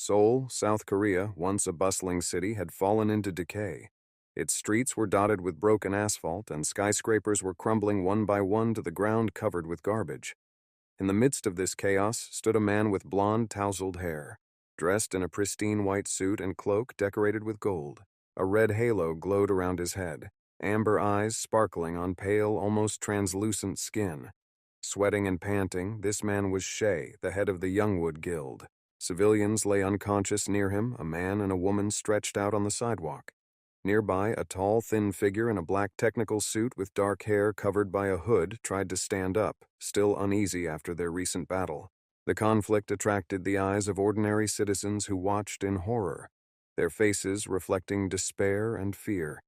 Seoul, South Korea, once a bustling city, had fallen into decay. Its streets were dotted with broken asphalt, and skyscrapers were crumbling one by one to the ground covered with garbage. In the midst of this chaos stood a man with blonde, tousled hair, dressed in a pristine white suit and cloak decorated with gold. A red halo glowed around his head, amber eyes sparkling on pale, almost translucent skin. Sweating and panting, this man was Shay, the head of the Youngwood Guild. Civilians lay unconscious near him, a man and a woman stretched out on the sidewalk. Nearby, a tall, thin figure in a black technical suit with dark hair covered by a hood tried to stand up, still uneasy after their recent battle. The conflict attracted the eyes of ordinary citizens who watched in horror, their faces reflecting despair and fear.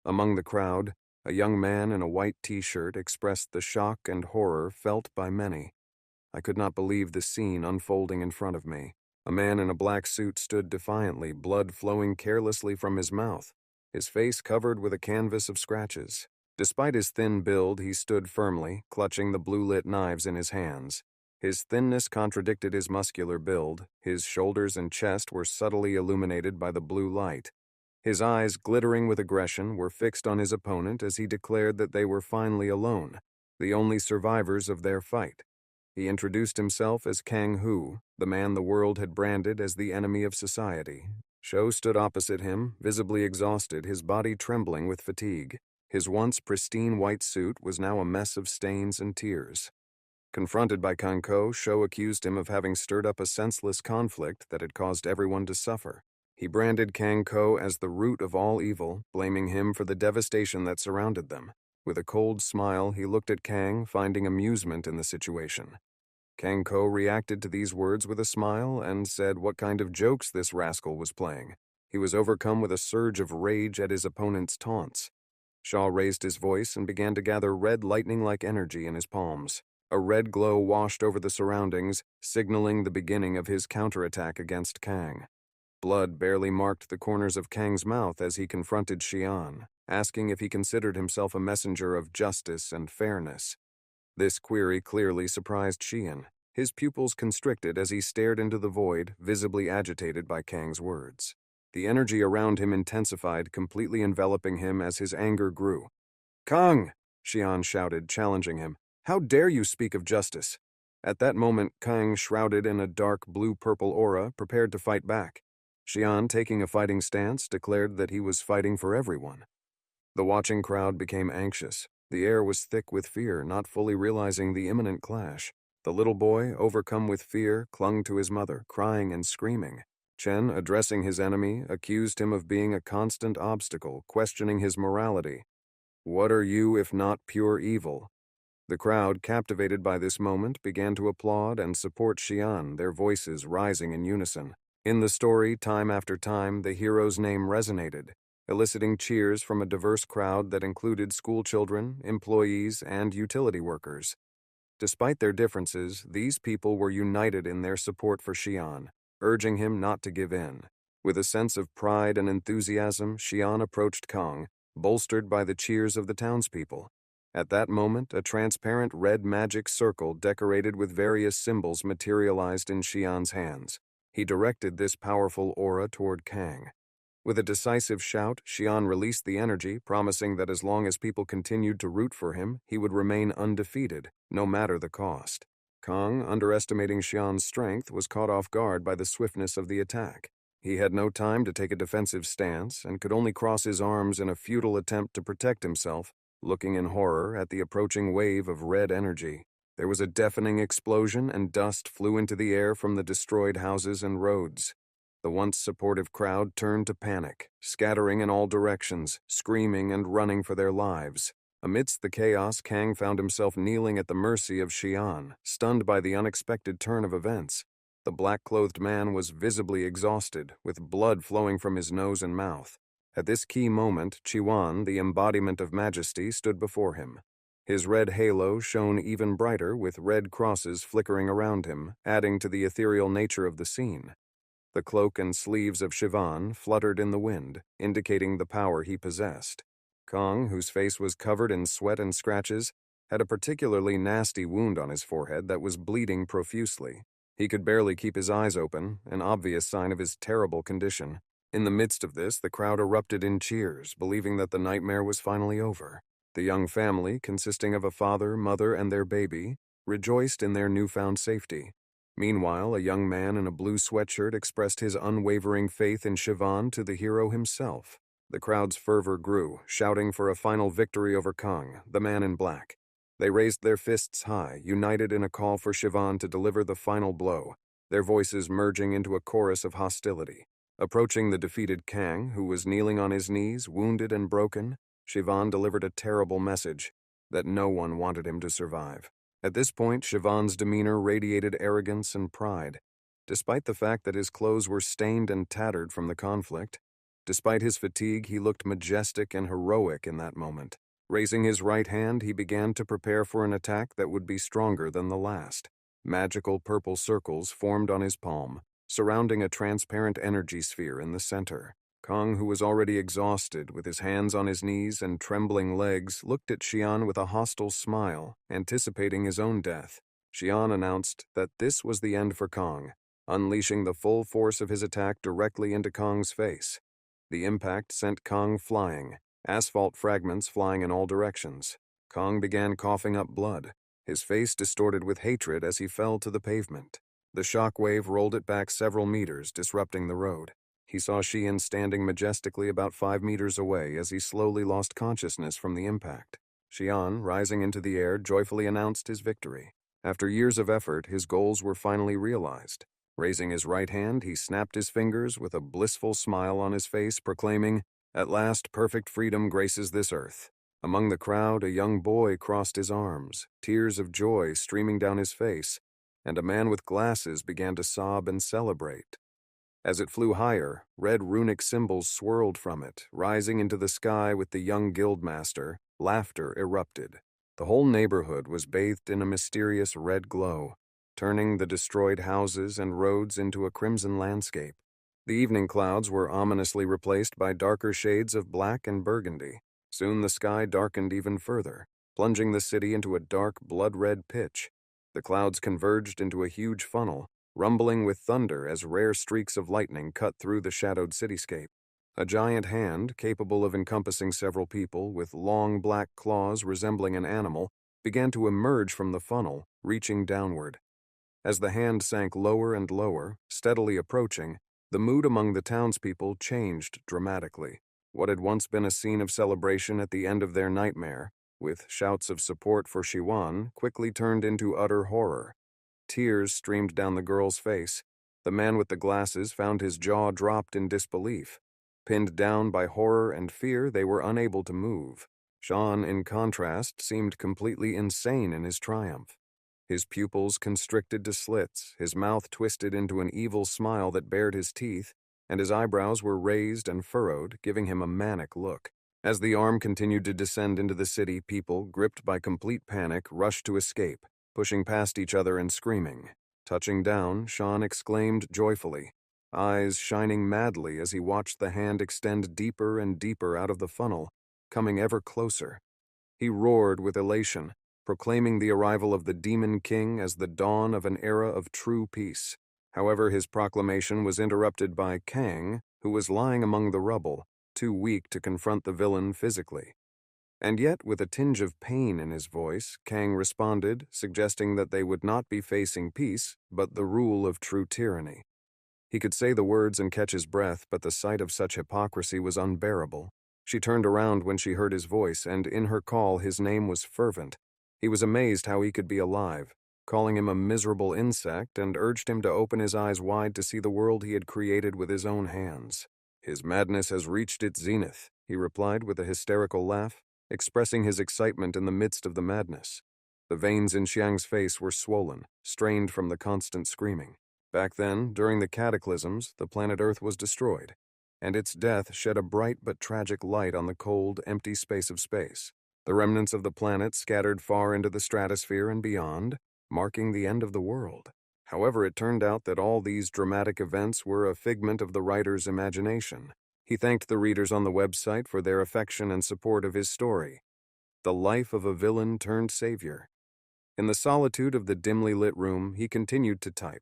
Among the crowd, a young man in a white t-shirt expressed the shock and horror felt by many. I could not believe the scene unfolding in front of me. A man in a black suit stood defiantly, blood flowing carelessly from his mouth, his face covered with a canvas of scratches. Despite his thin build, he stood firmly, clutching the blue-lit knives in his hands. His thinness contradicted his muscular build. His shoulders and chest were subtly illuminated by the blue light. His eyes, glittering with aggression, were fixed on his opponent as he declared that they were finally alone, the only survivors of their fight. He introduced himself as Kang Hu, the man the world had branded as the enemy of society. Sho stood opposite him, visibly exhausted, his body trembling with fatigue. His once pristine white suit was now a mess of stains and tears. Confronted by Kang Ko, Sho accused him of having stirred up a senseless conflict that had caused everyone to suffer. He branded Kang Ko as the root of all evil, blaming him for the devastation that surrounded them. With a cold smile, he looked at Kang, finding amusement in the situation. Kang Ko reacted to these words with a smile and said what kind of jokes this rascal was playing. He was overcome with a surge of rage at his opponent's taunts. Shaw raised his voice and began to gather red lightning-like energy in his palms. A red glow washed over the surroundings, signaling the beginning of his counterattack against Kang. Blood barely marked the corners of Kang's mouth as he confronted Xian, asking if he considered himself a messenger of justice and fairness. This query clearly surprised Xian. His pupils constricted as he stared into the void, visibly agitated by Kang's words. The energy around him intensified, completely enveloping him as his anger grew. "Kang!" Xian shouted, challenging him. "How dare you speak of justice?" At that moment, Kang, shrouded in a dark blue-purple aura, prepared to fight back. Xian, taking a fighting stance, declared that he was fighting for everyone. The watching crowd became anxious. The air was thick with fear, not fully realizing the imminent clash. The little boy, overcome with fear, clung to his mother, crying and screaming. Chen, addressing his enemy, accused him of being a constant obstacle, questioning his morality. "What are you if not pure evil?" The crowd, captivated by this moment, began to applaud and support Xian, their voices rising in unison. In the story, time after time, the hero's name resonated, eliciting cheers from a diverse crowd that included schoolchildren, employees, and utility workers. Despite their differences, these people were united in their support for Xian, urging him not to give in. With a sense of pride and enthusiasm, Xian approached Kang, bolstered by the cheers of the townspeople. At that moment, a transparent red magic circle decorated with various symbols materialized in Xian's hands. He directed this powerful aura toward Kang. With a decisive shout, Xian released the energy, promising that as long as people continued to root for him, he would remain undefeated, no matter the cost. Kang, underestimating Xian's strength, was caught off guard by the swiftness of the attack. He had no time to take a defensive stance and could only cross his arms in a futile attempt to protect himself, looking in horror at the approaching wave of red energy. There was a deafening explosion and dust flew into the air from the destroyed houses and roads. The once supportive crowd turned to panic, scattering in all directions, screaming and running for their lives. Amidst the chaos, Kang found himself kneeling at the mercy of Xian, stunned by the unexpected turn of events. The black-clothed man was visibly exhausted, with blood flowing from his nose and mouth. At this key moment, Chiwan, the embodiment of majesty, stood before him. His red halo shone even brighter, with red crosses flickering around him, adding to the ethereal nature of the scene. The cloak and sleeves of Shivan fluttered in the wind, indicating the power he possessed. Kang, whose face was covered in sweat and scratches, had a particularly nasty wound on his forehead that was bleeding profusely. He could barely keep his eyes open, an obvious sign of his terrible condition. In the midst of this, the crowd erupted in cheers, believing that the nightmare was finally over. The young family, consisting of a father, mother, and their baby, rejoiced in their newfound safety. Meanwhile, a young man in a blue sweatshirt expressed his unwavering faith in Siobhan to the hero himself. The crowd's fervor grew, shouting for a final victory over Kang, the man in black. They raised their fists high, united in a call for Siobhan to deliver the final blow, their voices merging into a chorus of hostility. Approaching the defeated Kang, who was kneeling on his knees, wounded and broken, Siobhan delivered a terrible message that no one wanted him to survive. At this point, Siobhan's demeanor radiated arrogance and pride. Despite the fact that his clothes were stained and tattered from the conflict, despite his fatigue, he looked majestic and heroic in that moment. Raising his right hand, he began to prepare for an attack that would be stronger than the last. Magical purple circles formed on his palm, surrounding a transparent energy sphere in the center. Kang, who was already exhausted, with his hands on his knees and trembling legs, looked at Xian with a hostile smile, anticipating his own death. Xian announced that this was the end for Kang, unleashing the full force of his attack directly into Kang's face. The impact sent Kang flying, asphalt fragments flying in all directions. Kang began coughing up blood, his face distorted with hatred as he fell to the pavement. The shock wave rolled it back several meters, disrupting the road. He saw Xian standing majestically about 5 meters away as he slowly lost consciousness from the impact. Xian, rising into the air, joyfully announced his victory. After years of effort, his goals were finally realized. Raising his right hand, he snapped his fingers with a blissful smile on his face, proclaiming, "At last, perfect freedom graces this earth." Among the crowd, a young boy crossed his arms, tears of joy streaming down his face, and a man with glasses began to sob and celebrate. As it flew higher, red runic symbols swirled from it, rising into the sky with the young guildmaster. Laughter erupted. The whole neighborhood was bathed in a mysterious red glow, turning the destroyed houses and roads into a crimson landscape. The evening clouds were ominously replaced by darker shades of black and burgundy. Soon the sky darkened even further, plunging the city into a dark, blood-red pitch. The clouds converged into a huge funnel, rumbling with thunder as rare streaks of lightning cut through the shadowed cityscape. A giant hand, capable of encompassing several people, with long black claws resembling an animal, began to emerge from the funnel, reaching downward. As the hand sank lower and lower, steadily approaching, the mood among the townspeople changed dramatically. What had once been a scene of celebration at the end of their nightmare, with shouts of support for Xiwan, quickly turned into utter horror. Tears streamed down the girl's face. The man with the glasses found his jaw dropped in disbelief. Pinned down by horror and fear, they were unable to move. Sean, in contrast, seemed completely insane in his triumph. His pupils constricted to slits, his mouth twisted into an evil smile that bared his teeth, and his eyebrows were raised and furrowed, giving him a manic look. As the arm continued to descend into the city, people, gripped by complete panic, rushed to escape, pushing past each other and screaming. Touching down, Sean exclaimed joyfully, eyes shining madly as he watched the hand extend deeper and deeper out of the funnel, coming ever closer. He roared with elation, proclaiming the arrival of the Demon King as the dawn of an era of true peace. However, his proclamation was interrupted by Kang, who was lying among the rubble, too weak to confront the villain physically. And yet, with a tinge of pain in his voice, Kang responded, suggesting that they would not be facing peace, but the rule of true tyranny. He could say the words and catch his breath, but the sight of such hypocrisy was unbearable. She turned around when she heard his voice, and in her call his name was fervent. He was amazed how he could be alive, calling him a miserable insect, and urged him to open his eyes wide to see the world he had created with his own hands. "His madness has reached its zenith," he replied with a hysterical laugh, expressing his excitement in the midst of the madness. The veins in Xiang's face were swollen, strained from the constant screaming. Back then, during the cataclysms, the planet Earth was destroyed, and its death shed a bright but tragic light on the cold, empty space of space. The remnants of the planet scattered far into the stratosphere and beyond, marking the end of the world. However, it turned out that all these dramatic events were a figment of the writer's imagination. He thanked the readers on the website for their affection and support of his story. The life of a villain turned savior. In the solitude of the dimly lit room, he continued to type.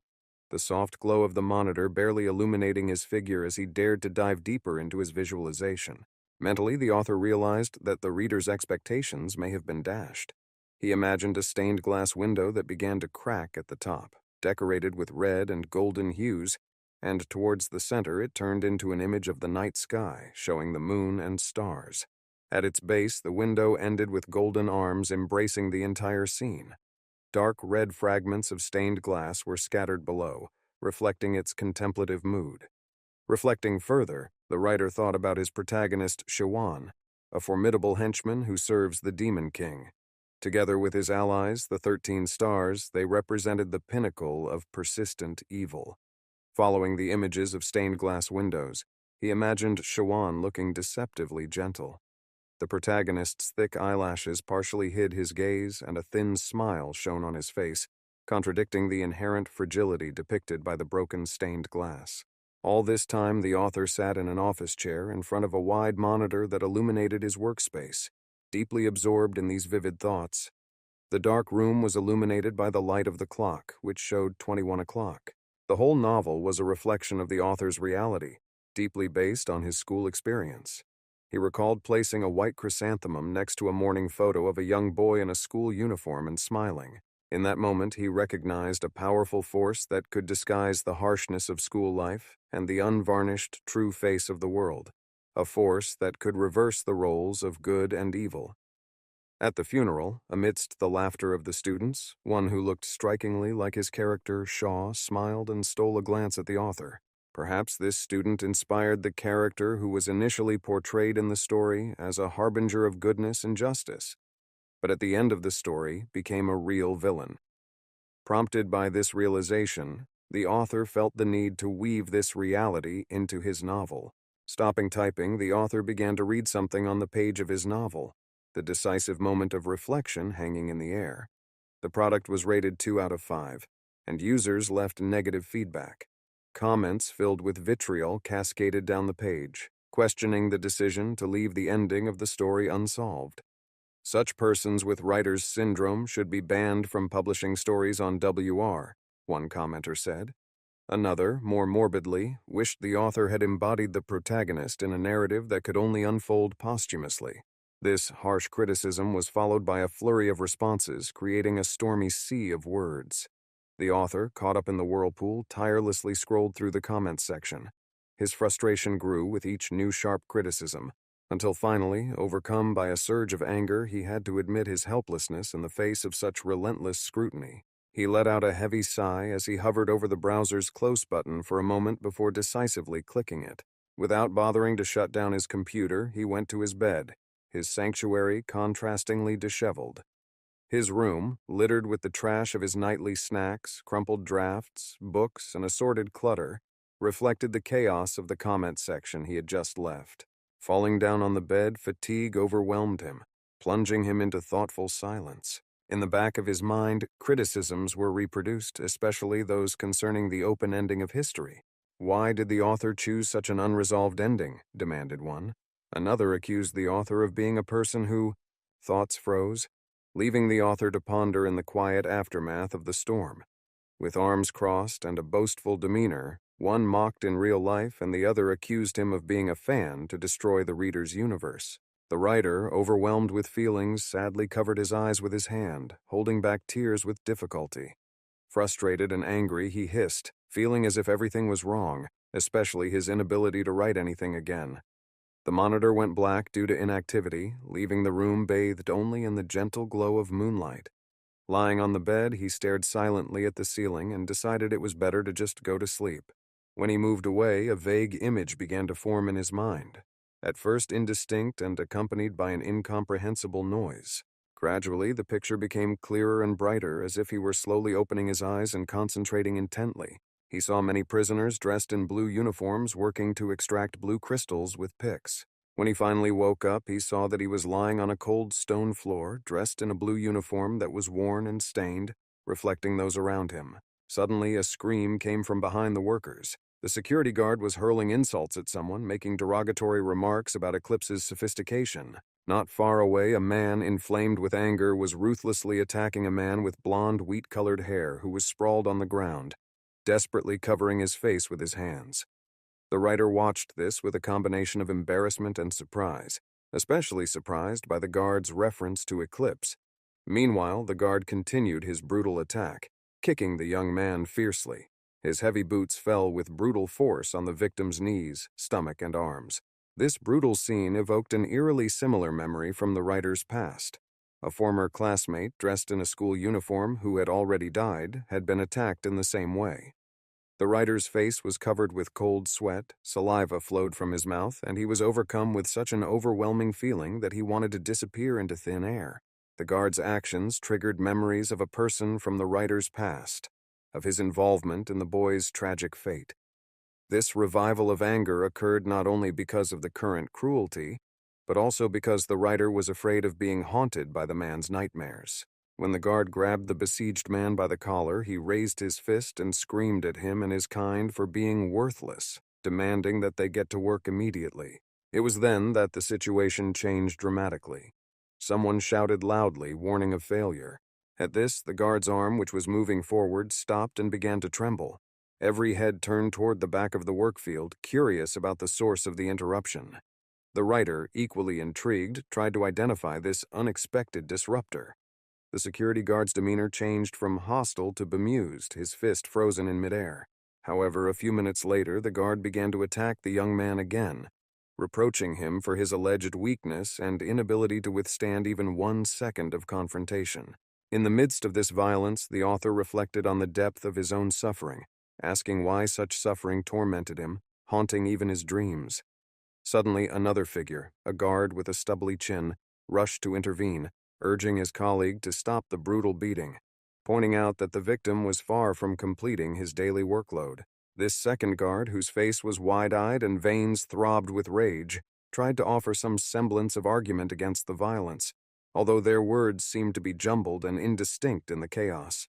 the soft glow of the monitor barely illuminating his figure as he dared to dive deeper into his visualization. Mentally, the author realized that the reader's expectations may have been dashed. He imagined a stained glass window that began to crack at the top, decorated with red and golden hues, and towards the center it turned into an image of the night sky, showing the moon and stars. At its base, the window ended with golden arms embracing the entire scene. Dark red fragments of stained glass were scattered below, reflecting its contemplative mood. Reflecting further, the writer thought about his protagonist, Shawan, a formidable henchman who serves the Demon King. Together with his allies, the 13 stars, they represented the pinnacle of persistent evil. Following the images of stained glass windows, he imagined Shawan looking deceptively gentle. The protagonist's thick eyelashes partially hid his gaze, and a thin smile shone on his face, contradicting the inherent fragility depicted by the broken stained glass. All this time, the author sat in an office chair in front of a wide monitor that illuminated his workspace, deeply absorbed in these vivid thoughts. The dark room was illuminated by the light of the clock, which showed 21 o'clock. The whole novel was a reflection of the author's reality, deeply based on his school experience. He recalled placing a white chrysanthemum next to a morning photo of a young boy in a school uniform and smiling. In that moment, he recognized a powerful force that could disguise the harshness of school life and the unvarnished, true face of the world, a force that could reverse the roles of good and evil. At the funeral, amidst the laughter of the students, one who looked strikingly like his character, Shaw, smiled and stole a glance at the author. Perhaps this student inspired the character who was initially portrayed in the story as a harbinger of goodness and justice, but at the end of the story became a real villain. Prompted by this realization, the author felt the need to weave this reality into his novel. Stopping typing, the author began to read something on the page of his novel, the decisive moment of reflection hanging in the air. The product was rated 2 out of 5, and users left negative feedback. Comments filled with vitriol cascaded down the page, questioning the decision to leave the ending of the story unsolved. Such persons with writer's syndrome should be banned from publishing stories on WR, one commenter said. Another, more morbidly, wished the author had embodied the protagonist in a narrative that could only unfold posthumously. This harsh criticism was followed by a flurry of responses, creating a stormy sea of words. The author, caught up in the whirlpool, tirelessly scrolled through the comments section. His frustration grew with each new sharp criticism, until finally, overcome by a surge of anger, he had to admit his helplessness in the face of such relentless scrutiny. He let out a heavy sigh as he hovered over the browser's close button for a moment before decisively clicking it. Without bothering to shut down his computer, he went to his bed, his sanctuary contrastingly disheveled. His room, littered with the trash of his nightly snacks, crumpled drafts, books, and assorted clutter, reflected the chaos of the comment section he had just left. Falling down on the bed, fatigue overwhelmed him, plunging him into thoughtful silence. In the back of his mind, criticisms were reproduced, especially those concerning the open ending of history. Why did the author choose such an unresolved ending? Demanded one. Another accused the author of being a person who... Thoughts froze, leaving the author to ponder in the quiet aftermath of the storm. With arms crossed and a boastful demeanor, one mocked in real life and the other accused him of being a fan to destroy the reader's universe. The writer, overwhelmed with feelings, sadly covered his eyes with his hand, holding back tears with difficulty. Frustrated and angry, he hissed, feeling as if everything was wrong, especially his inability to write anything again. The monitor went black due to inactivity, leaving the room bathed only in the gentle glow of moonlight. Lying on the bed, he stared silently at the ceiling and decided it was better to just go to sleep. When he moved away, a vague image began to form in his mind, at first indistinct and accompanied by an incomprehensible noise. Gradually, the picture became clearer and brighter, as if he were slowly opening his eyes and concentrating intently. He saw many prisoners dressed in blue uniforms working to extract blue crystals with picks. When he finally woke up, he saw that he was lying on a cold stone floor, dressed in a blue uniform that was worn and stained, reflecting those around him. Suddenly, a scream came from behind the workers. The security guard was hurling insults at someone, making derogatory remarks about Eclipse's sophistication. Not far away, a man, inflamed with anger, was ruthlessly attacking a man with blonde, wheat-colored hair who was sprawled on the ground. desperately covering his face with his hands. The writer watched this with a combination of embarrassment and surprise, especially surprised by the guard's reference to eclipse. Meanwhile, the guard continued his brutal attack, kicking the young man fiercely. His heavy boots fell with brutal force on the victim's knees, stomach, and arms. This brutal scene evoked an eerily similar memory from the writer's past. A former classmate dressed in a school uniform who had already died had been attacked in the same way. The writer's face was covered with cold sweat, saliva flowed from his mouth, and he was overcome with such an overwhelming feeling that he wanted to disappear into thin air. The guard's actions triggered memories of a person from the writer's past, of his involvement in the boy's tragic fate. This revival of anger occurred not only because of the current cruelty, but also because the writer was afraid of being haunted by the man's nightmares. When the guard grabbed the besieged man by the collar, he raised his fist and screamed at him and his kind for being worthless, demanding that they get to work immediately. It was then that the situation changed dramatically. Someone shouted loudly, warning of failure. At this, the guard's arm, which was moving forward, stopped and began to tremble. Every head turned toward the back of the workfield, curious about the source of the interruption. The writer, equally intrigued, tried to identify this unexpected disruptor. The security guard's demeanor changed from hostile to bemused, his fist frozen in midair. However, a few minutes later, the guard began to attack the young man again, reproaching him for his alleged weakness and inability to withstand even 1 second of confrontation. In the midst of this violence, the author reflected on the depth of his own suffering, asking why such suffering tormented him, haunting even his dreams. Suddenly, another figure, a guard with a stubbly chin, rushed to intervene, urging his colleague to stop the brutal beating, pointing out that the victim was far from completing his daily workload. This second guard, whose face was wide-eyed and veins throbbed with rage, tried to offer some semblance of argument against the violence, although their words seemed to be jumbled and indistinct in the chaos.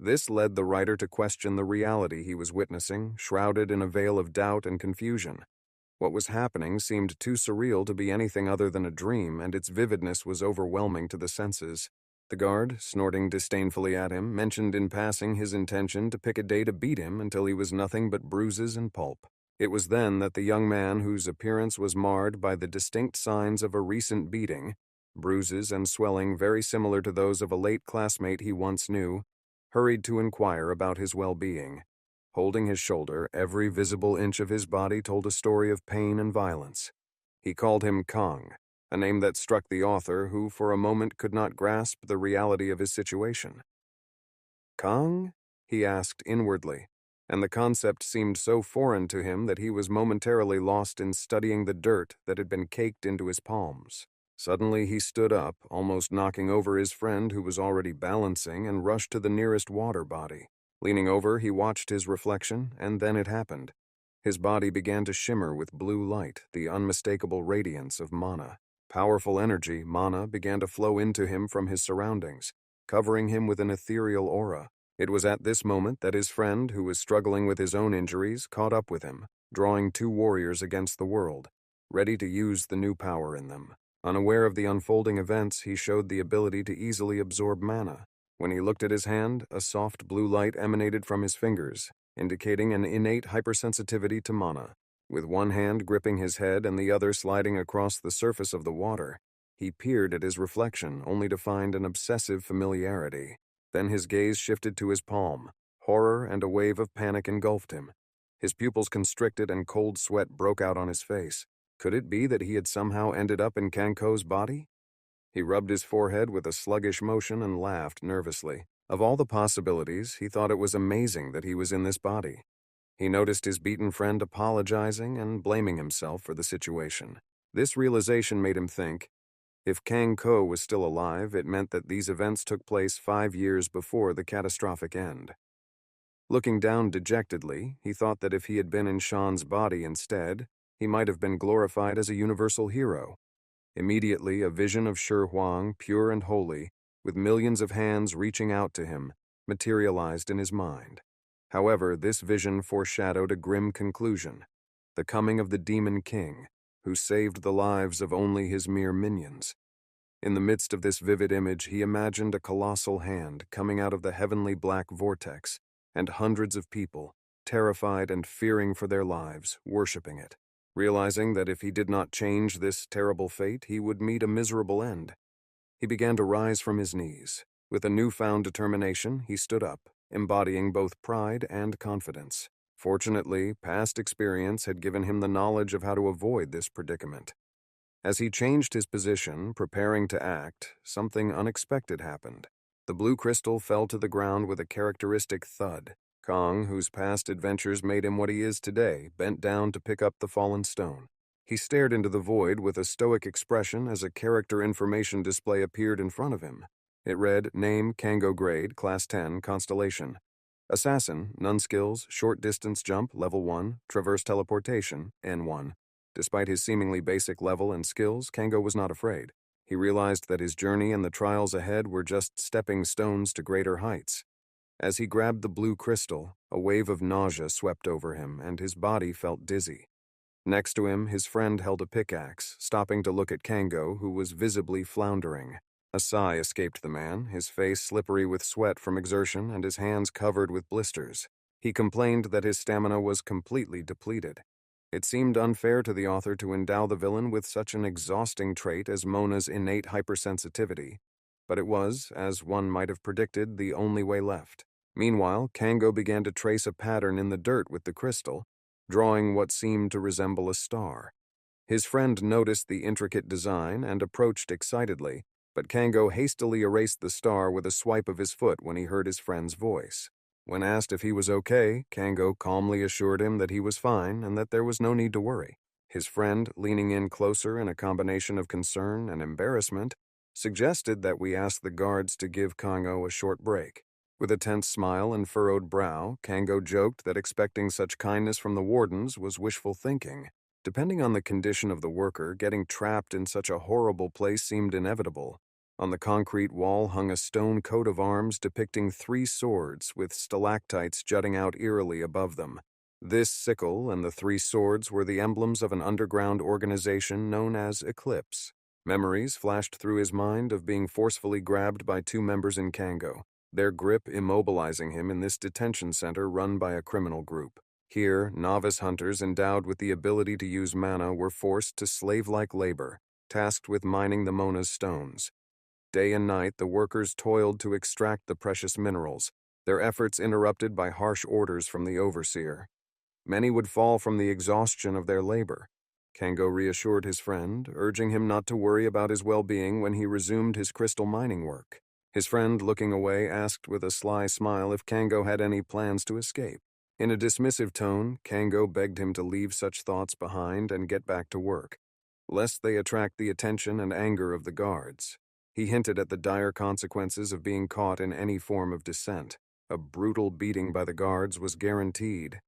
This led the writer to question the reality he was witnessing, shrouded in a veil of doubt and confusion. What was happening seemed too surreal to be anything other than a dream, and its vividness was overwhelming to the senses. The guard, snorting disdainfully at him, mentioned in passing his intention to pick a day to beat him until he was nothing but bruises and pulp. It was then that the young man, whose appearance was marred by the distinct signs of a recent beating, bruises and swelling very similar to those of a late classmate he once knew, hurried to inquire about his well-being. Holding his shoulder, every visible inch of his body told a story of pain and violence. He called him Kong, a name that struck the author, who for a moment could not grasp the reality of his situation. "Kong?" he asked inwardly, and the concept seemed so foreign to him that he was momentarily lost in studying the dirt that had been caked into his palms. Suddenly he stood up, almost knocking over his friend who was already balancing, and rushed to the nearest water body. Leaning over, he watched his reflection, and then it happened. His body began to shimmer with blue light, the unmistakable radiance of mana. Powerful energy, mana, began to flow into him from his surroundings, covering him with an ethereal aura. It was at this moment that his friend, who was struggling with his own injuries, caught up with him, drawing 2 warriors against the world, ready to use the new power in them. Unaware of the unfolding events, he showed the ability to easily absorb mana. When he looked at his hand, a soft blue light emanated from his fingers, indicating an innate hypersensitivity to mana. With one hand gripping his head and the other sliding across the surface of the water, he peered at his reflection, only to find an obsessive familiarity. Then his gaze shifted to his palm. Horror and a wave of panic engulfed him. His pupils constricted and cold sweat broke out on his face. Could it be that he had somehow ended up in Kanko's body? He rubbed his forehead with a sluggish motion and laughed nervously. Of all the possibilities, he thought it was amazing that he was in this body. He noticed his beaten friend apologizing and blaming himself for the situation. This realization made him think, if Kang Ko was still alive, it meant that these events took place 5 years before the catastrophic end. Looking down dejectedly, he thought that if he had been in Shan's body instead, he might have been glorified as a universal hero. Immediately, a vision of Shi Huang, pure and holy, with millions of hands reaching out to him, materialized in his mind. However, this vision foreshadowed a grim conclusion, the coming of the Demon King, who saved the lives of only his mere minions. In the midst of this vivid image, he imagined a colossal hand coming out of the heavenly black vortex, and hundreds of people, terrified and fearing for their lives, worshipping it, realizing that if he did not change this terrible fate, he would meet a miserable end. He began to rise from his knees. With a newfound determination, he stood up, embodying both pride and confidence. Fortunately, past experience had given him the knowledge of how to avoid this predicament. As he changed his position, preparing to act, something unexpected happened. The blue crystal fell to the ground with a characteristic thud. Kong, whose past adventures made him what he is today, bent down to pick up the fallen stone. He stared into the void with a stoic expression as a character information display appeared in front of him. It read, Name, Kango Grade, Class 10, Constellation. Assassin, None Skills, Short Distance Jump, Level 1, Traverse Teleportation, N1. Despite his seemingly basic level and skills, Kango was not afraid. He realized that his journey and the trials ahead were just stepping stones to greater heights. As he grabbed the blue crystal, a wave of nausea swept over him and his body felt dizzy. Next to him, his friend held a pickaxe, stopping to look at Kango, who was visibly floundering. A sigh escaped the man, his face slippery with sweat from exertion and his hands covered with blisters. He complained that his stamina was completely depleted. It seemed unfair to the author to endow the villain with such an exhausting trait as Mona's innate hypersensitivity, but it was, as one might have predicted, the only way left. Meanwhile, Kango began to trace a pattern in the dirt with the crystal, drawing what seemed to resemble a star. His friend noticed the intricate design and approached excitedly, but Kango hastily erased the star with a swipe of his foot when he heard his friend's voice. When asked if he was okay, Kango calmly assured him that he was fine and that there was no need to worry. His friend, leaning in closer in a combination of concern and embarrassment, suggested that we ask the guards to give Kango a short break. With a tense smile and furrowed brow, Kango joked that expecting such kindness from the wardens was wishful thinking. Depending on the condition of the worker, getting trapped in such a horrible place seemed inevitable. On the concrete wall hung a stone coat of arms depicting 3 swords with stalactites jutting out eerily above them. This sickle and the 3 swords were the emblems of an underground organization known as Eclipse. Memories flashed through his mind of being forcefully grabbed by 2 members in Kango, their grip immobilizing him in this detention center run by a criminal group. Here, novice hunters endowed with the ability to use mana were forced to slave-like labor, tasked with mining the Mona's stones. Day and night, the workers toiled to extract the precious minerals, their efforts interrupted by harsh orders from the overseer. Many would fall from the exhaustion of their labor. Kango reassured his friend, urging him not to worry about his well-being when he resumed his crystal mining work. His friend, looking away, asked with a sly smile if Kango had any plans to escape. In a dismissive tone, Kango begged him to leave such thoughts behind and get back to work, lest they attract the attention and anger of the guards. He hinted at the dire consequences of being caught in any form of dissent. A brutal beating by the guards was guaranteed.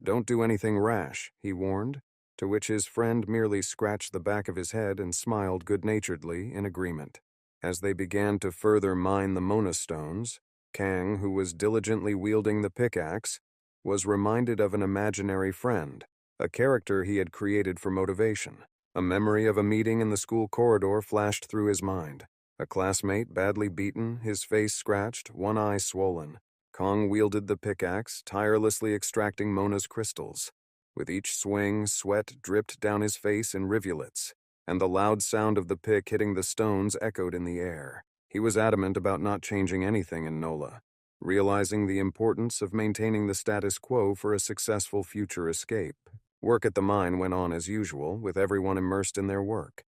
Don't do anything rash, he warned, to which his friend merely scratched the back of his head and smiled good-naturedly in agreement. As they began to further mine the Mona stones, Kang, who was diligently wielding the pickaxe, was reminded of an imaginary friend, a character he had created for motivation. A memory of a meeting in the school corridor flashed through his mind. A classmate badly beaten, his face scratched, one eye swollen. Kong wielded the pickaxe, tirelessly extracting Mona's crystals. With each swing, sweat dripped down his face in rivulets, and the loud sound of the pick hitting the stones echoed in the air. He was adamant about not changing anything in Nola, realizing the importance of maintaining the status quo for a successful future escape. Work at the mine went on as usual, with everyone immersed in their work.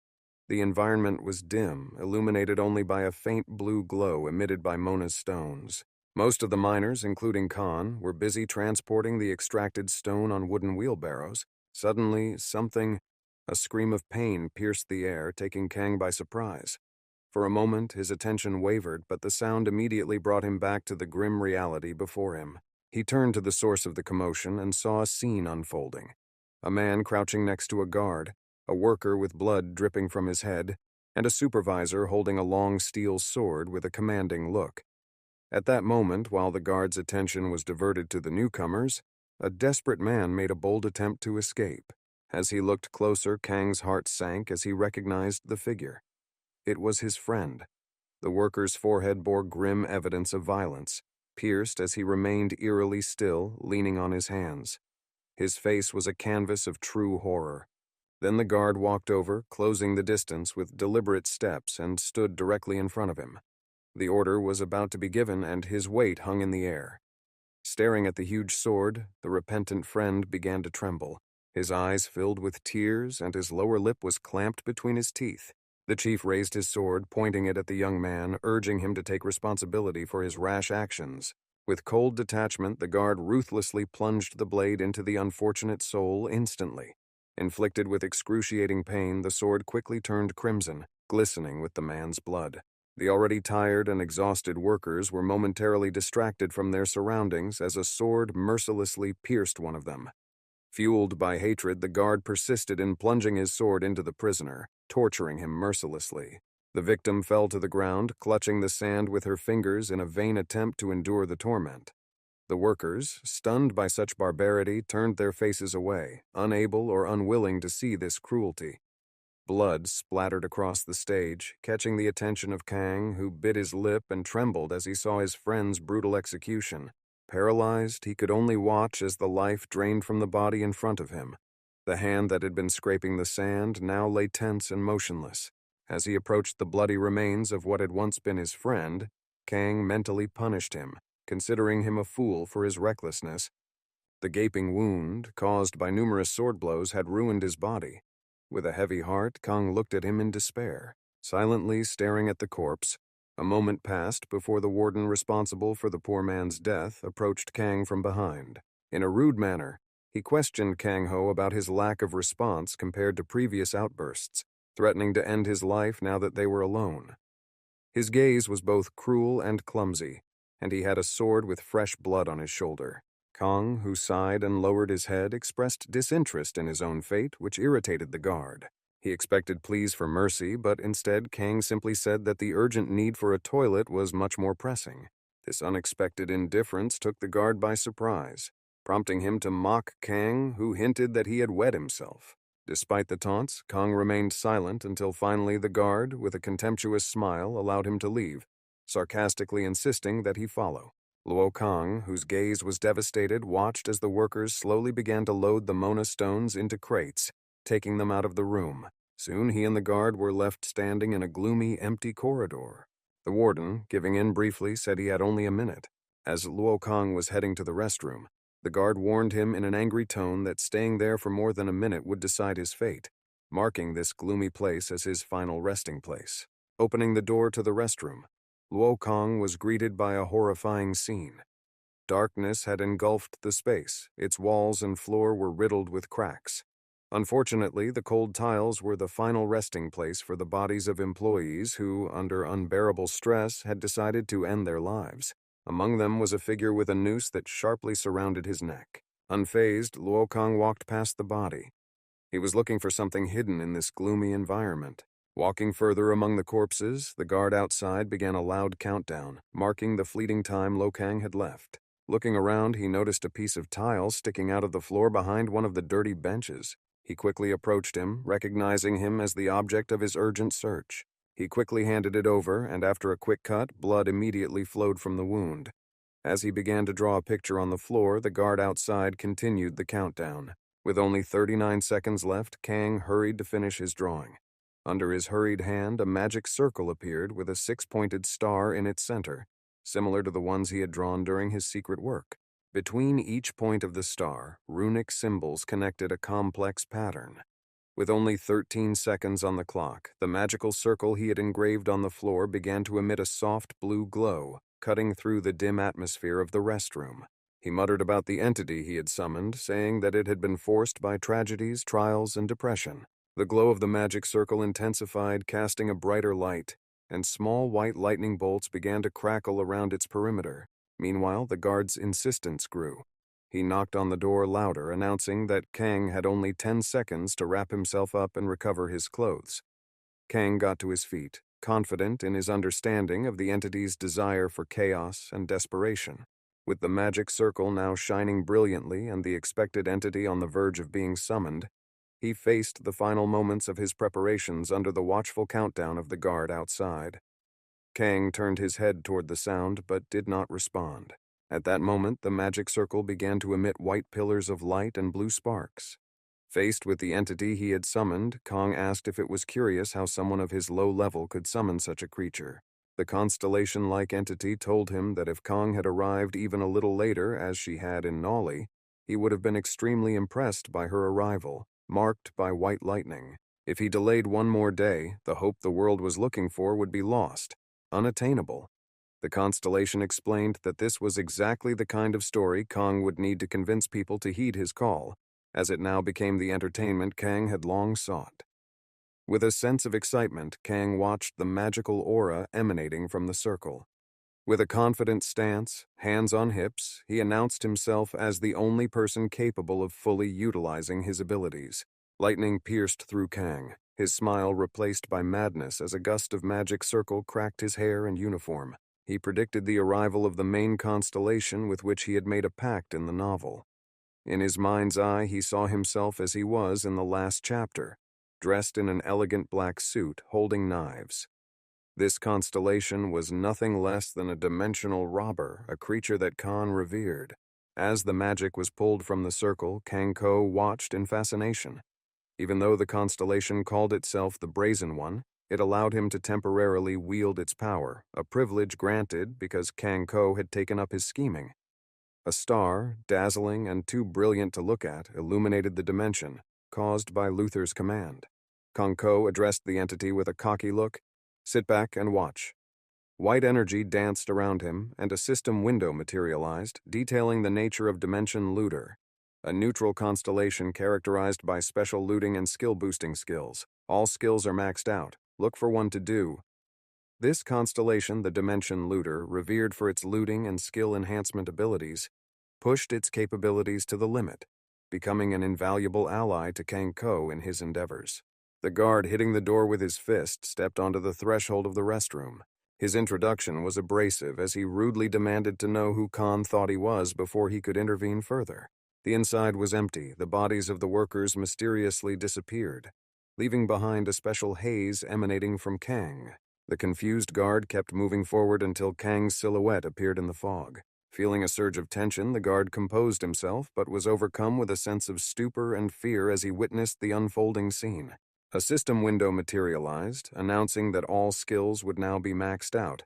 The environment was dim, illuminated only by a faint blue glow emitted by Mona's stones. Most of the miners, including Khan, were busy transporting the extracted stone on wooden wheelbarrows. Suddenly, a scream of pain pierced the air, taking Kang by surprise. For a moment, his attention wavered, but the sound immediately brought him back to the grim reality before him. He turned to the source of the commotion and saw a scene unfolding. A man crouching next to a guard, a worker with blood dripping from his head, and a supervisor holding a long steel sword with a commanding look. At that moment, while the guard's attention was diverted to the newcomers, a desperate man made a bold attempt to escape. As he looked closer, Kang's heart sank as he recognized the figure. It was his friend. The worker's forehead bore grim evidence of violence. pierced as he remained eerily still, leaning on his hands. His face was a canvas of true horror. Then the guard walked over, closing the distance with deliberate steps, and stood directly in front of him. The order was about to be given, and his weight hung in the air. Staring at the huge sword, the repentant friend began to tremble. His eyes filled with tears, and his lower lip was clamped between his teeth. The chief raised his sword, pointing it at the young man, urging him to take responsibility for his rash actions. With cold detachment, the guard ruthlessly plunged the blade into the unfortunate soul instantly. Inflicted with excruciating pain, the sword quickly turned crimson, glistening with the man's blood. The already tired and exhausted workers were momentarily distracted from their surroundings as a sword mercilessly pierced one of them. Fueled by hatred, the guard persisted in plunging his sword into the prisoner, torturing him mercilessly. The victim fell to the ground, clutching the sand with her fingers in a vain attempt to endure the torment. The workers, stunned by such barbarity, turned their faces away, unable or unwilling to see this cruelty. Blood splattered across the stage, catching the attention of Kang, who bit his lip and trembled as he saw his friend's brutal execution. Paralyzed, he could only watch as the life drained from the body in front of him. The hand that had been scraping the sand now lay tense and motionless. As he approached the bloody remains of what had once been his friend, Kang mentally punished him, considering him a fool for his recklessness. The gaping wound, caused by numerous sword blows, had ruined his body. With a heavy heart, Kang looked at him in despair, silently staring at the corpse. A moment passed before the warden responsible for the poor man's death approached Kang from behind. In a rude manner, he questioned Kang Ho about his lack of response compared to previous outbursts, threatening to end his life now that they were alone. His gaze was both cruel and clumsy, and he had a sword with fresh blood on his shoulder. Kang, who sighed and lowered his head, expressed disinterest in his own fate, which irritated the guard. He expected pleas for mercy, but instead Kang simply said that the urgent need for a toilet was much more pressing. This unexpected indifference took the guard by surprise, prompting him to mock Kang, who hinted that he had wet himself. Despite the taunts, Kang remained silent until finally the guard, with a contemptuous smile, allowed him to leave, sarcastically insisting that he follow. Luo Kang, whose gaze was devastated, watched as the workers slowly began to load the Mona stones into crates, taking them out of the room. Soon he and the guard were left standing in a gloomy, empty corridor. The warden, giving in briefly, said he had only a minute. As Luo Kang was heading to the restroom, the guard warned him in an angry tone that staying there for more than a minute would decide his fate, marking this gloomy place as his final resting place. Opening the door to the restroom, Luo Kang was greeted by a horrifying scene. Darkness had engulfed the space. Its walls and floor were riddled with cracks. Unfortunately, the cold tiles were the final resting place for the bodies of employees who, under unbearable stress, had decided to end their lives. Among them was a figure with a noose that sharply surrounded his neck. Unfazed, Luo Kang walked past the body. He was looking for something hidden in this gloomy environment. Walking further among the corpses, the guard outside began a loud countdown, marking the fleeting time Luo Kang had left. Looking around, he noticed a piece of tile sticking out of the floor behind one of the dirty benches. He quickly approached him, recognizing him as the object of his urgent search. He quickly handed it over, and after a quick cut, blood immediately flowed from the wound. As he began to draw a picture on the floor, the guard outside continued the countdown. With only 39 seconds left, Kang hurried to finish his drawing. Under his hurried hand, a magic circle appeared with a 6-pointed star in its center, similar to the ones he had drawn during his secret work. Between each point of the star, runic symbols connected a complex pattern. With only 13 seconds on the clock, the magical circle he had engraved on the floor began to emit a soft blue glow, cutting through the dim atmosphere of the restroom. He muttered about the entity he had summoned, saying that it had been forced by tragedies, trials, and depression. The glow of the magic circle intensified, casting a brighter light, and small white lightning bolts began to crackle around its perimeter. Meanwhile, the guard's insistence grew. He knocked on the door louder, announcing that Kang had only 10 seconds to wrap himself up and recover his clothes. Kang got to his feet, confident in his understanding of the entity's desire for chaos and desperation. With the magic circle now shining brilliantly and the expected entity on the verge of being summoned, he faced the final moments of his preparations under the watchful countdown of the guard outside. Kang turned his head toward the sound but did not respond. At that moment, the magic circle began to emit white pillars of light and blue sparks. Faced with the entity he had summoned, Kong asked if it was curious how someone of his low level could summon such a creature. The constellation-like entity told him that if Kong had arrived even a little later, as she had in Nolly, he would have been extremely impressed by her arrival, marked by white lightning. If he delayed one more day, the hope the world was looking for would be lost, unattainable. The constellation explained that this was exactly the kind of story Kong would need to convince people to heed his call, as it now became the entertainment Kang had long sought. With a sense of excitement, Kang watched the magical aura emanating from the circle. With a confident stance, hands on hips, he announced himself as the only person capable of fully utilizing his abilities. Lightning pierced through Kang, his smile replaced by madness as a gust of magic circle cracked his hair and uniform. He predicted the arrival of the main constellation with which he had made a pact in the novel. In his mind's eye, he saw himself as he was in the last chapter, dressed in an elegant black suit, holding knives. This constellation was nothing less than a dimensional robber, a creature that Khan revered. As the magic was pulled from the circle, Kang Ko watched in fascination. Even though the constellation called itself the Brazen One, it allowed him to temporarily wield its power, a privilege granted because Kang Ko had taken up his scheming. A star, dazzling and too brilliant to look at, illuminated the dimension, caused by Luther's command. Kang Ko addressed the entity with a cocky look. "Sit back and watch." White energy danced around him, and a system window materialized, detailing the nature of Dimension Looter, a neutral constellation characterized by special looting and skill-boosting skills. All skills are maxed out. Look for one to do. This constellation, the Dimension Looter, revered for its looting and skill enhancement abilities, pushed its capabilities to the limit, becoming an invaluable ally to Kang Ko in his endeavors. The guard hitting the door with his fist stepped onto the threshold of the restroom. His introduction was abrasive as he rudely demanded to know who Khan thought he was before he could intervene further. The inside was empty, the bodies of the workers mysteriously disappeared, leaving behind a special haze emanating from Kang. The confused guard kept moving forward until Kang's silhouette appeared in the fog. Feeling a surge of tension, the guard composed himself but was overcome with a sense of stupor and fear as he witnessed the unfolding scene. A system window materialized, announcing that all skills would now be maxed out.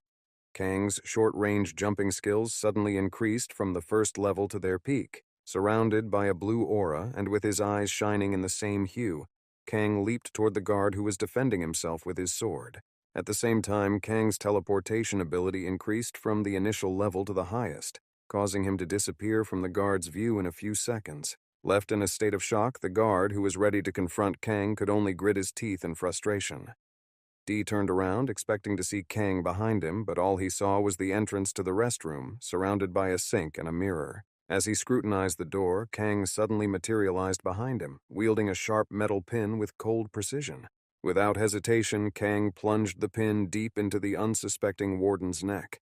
Kang's short-range jumping skills suddenly increased from the first level to their peak. Surrounded by a blue aura and with his eyes shining in the same hue, Kang leaped toward the guard who was defending himself with his sword. At the same time, Kang's teleportation ability increased from the initial level to the highest, causing him to disappear from the guard's view in a few seconds. Left in a state of shock, the guard, who was ready to confront Kang, could only grit his teeth in frustration. D turned around, expecting to see Kang behind him, but all he saw was the entrance to the restroom, surrounded by a sink and a mirror. As he scrutinized the door, Kang suddenly materialized behind him, wielding a sharp metal pin with cold precision. Without hesitation, Kang plunged the pin deep into the unsuspecting warden's neck.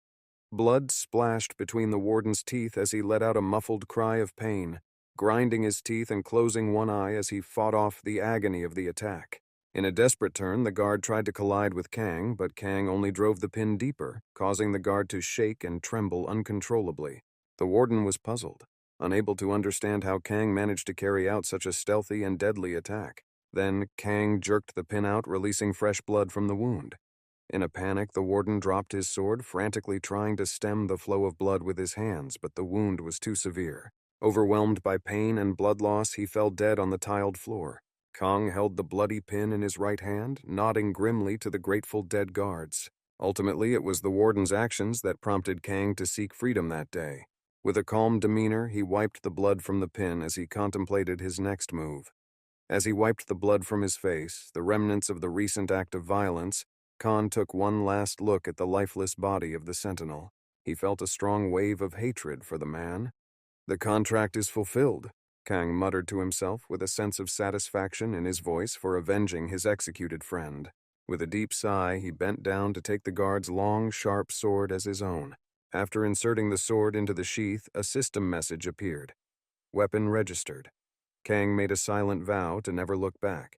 Blood splashed between the warden's teeth as he let out a muffled cry of pain, grinding his teeth and closing one eye as he fought off the agony of the attack. In a desperate turn, the guard tried to collide with Kang, but Kang only drove the pin deeper, causing the guard to shake and tremble uncontrollably. The warden was puzzled, unable to understand how Kang managed to carry out such a stealthy and deadly attack. Then, Kang jerked the pin out, releasing fresh blood from the wound. In a panic, the warden dropped his sword, frantically trying to stem the flow of blood with his hands, but the wound was too severe. Overwhelmed by pain and blood loss, he fell dead on the tiled floor. Kang held the bloody pin in his right hand, nodding grimly to the grateful dead guards. Ultimately, it was the warden's actions that prompted Kang to seek freedom that day. With a calm demeanor, he wiped the blood from the pin as he contemplated his next move. As he wiped the blood from his face, the remnants of the recent act of violence, Khan took one last look at the lifeless body of the sentinel. He felt a strong wave of hatred for the man. "The contract is fulfilled," Kang muttered to himself with a sense of satisfaction in his voice for avenging his executed friend. With a deep sigh, he bent down to take the guard's long, sharp sword as his own. After inserting the sword into the sheath, a system message appeared. "Weapon registered." Kang made a silent vow to never look back.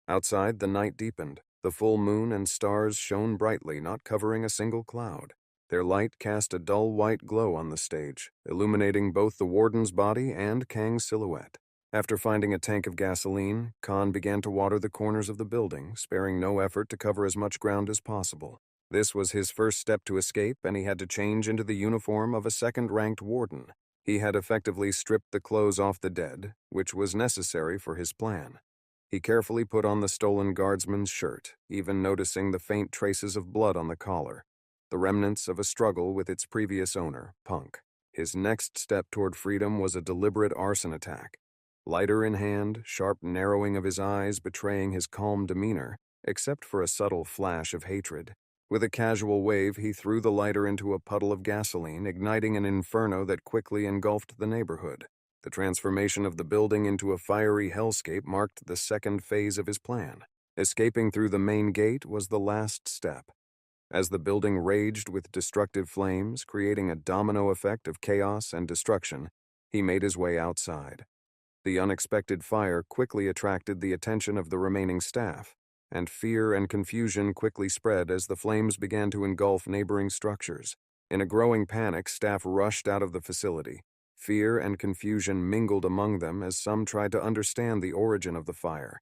Outside, the night deepened. The full moon and stars shone brightly, not covering a single cloud. Their light cast a dull white glow on the stage, illuminating both the warden's body and Kang's silhouette. After finding a tank of gasoline, Khan began to water the corners of the building, sparing no effort to cover as much ground as possible. This was his first step to escape, and he had to change into the uniform of a second-ranked warden. He had effectively stripped the clothes off the dead, which was necessary for his plan. He carefully put on the stolen guardsman's shirt, even noticing the faint traces of blood on the collar, the remnants of a struggle with its previous owner, Punk. His next step toward freedom was a deliberate arson attack. Lighter in hand, sharp narrowing of his eyes betraying his calm demeanor, except for a subtle flash of hatred. With a casual wave, he threw the lighter into a puddle of gasoline, igniting an inferno that quickly engulfed the neighborhood. The transformation of the building into a fiery hellscape marked the second phase of his plan. Escaping through the main gate was the last step. As the building raged with destructive flames, creating a domino effect of chaos and destruction, he made his way outside. The unexpected fire quickly attracted the attention of the remaining staff, and fear and confusion quickly spread as the flames began to engulf neighboring structures. In a growing panic, staff rushed out of the facility. Fear and confusion mingled among them as some tried to understand the origin of the fire.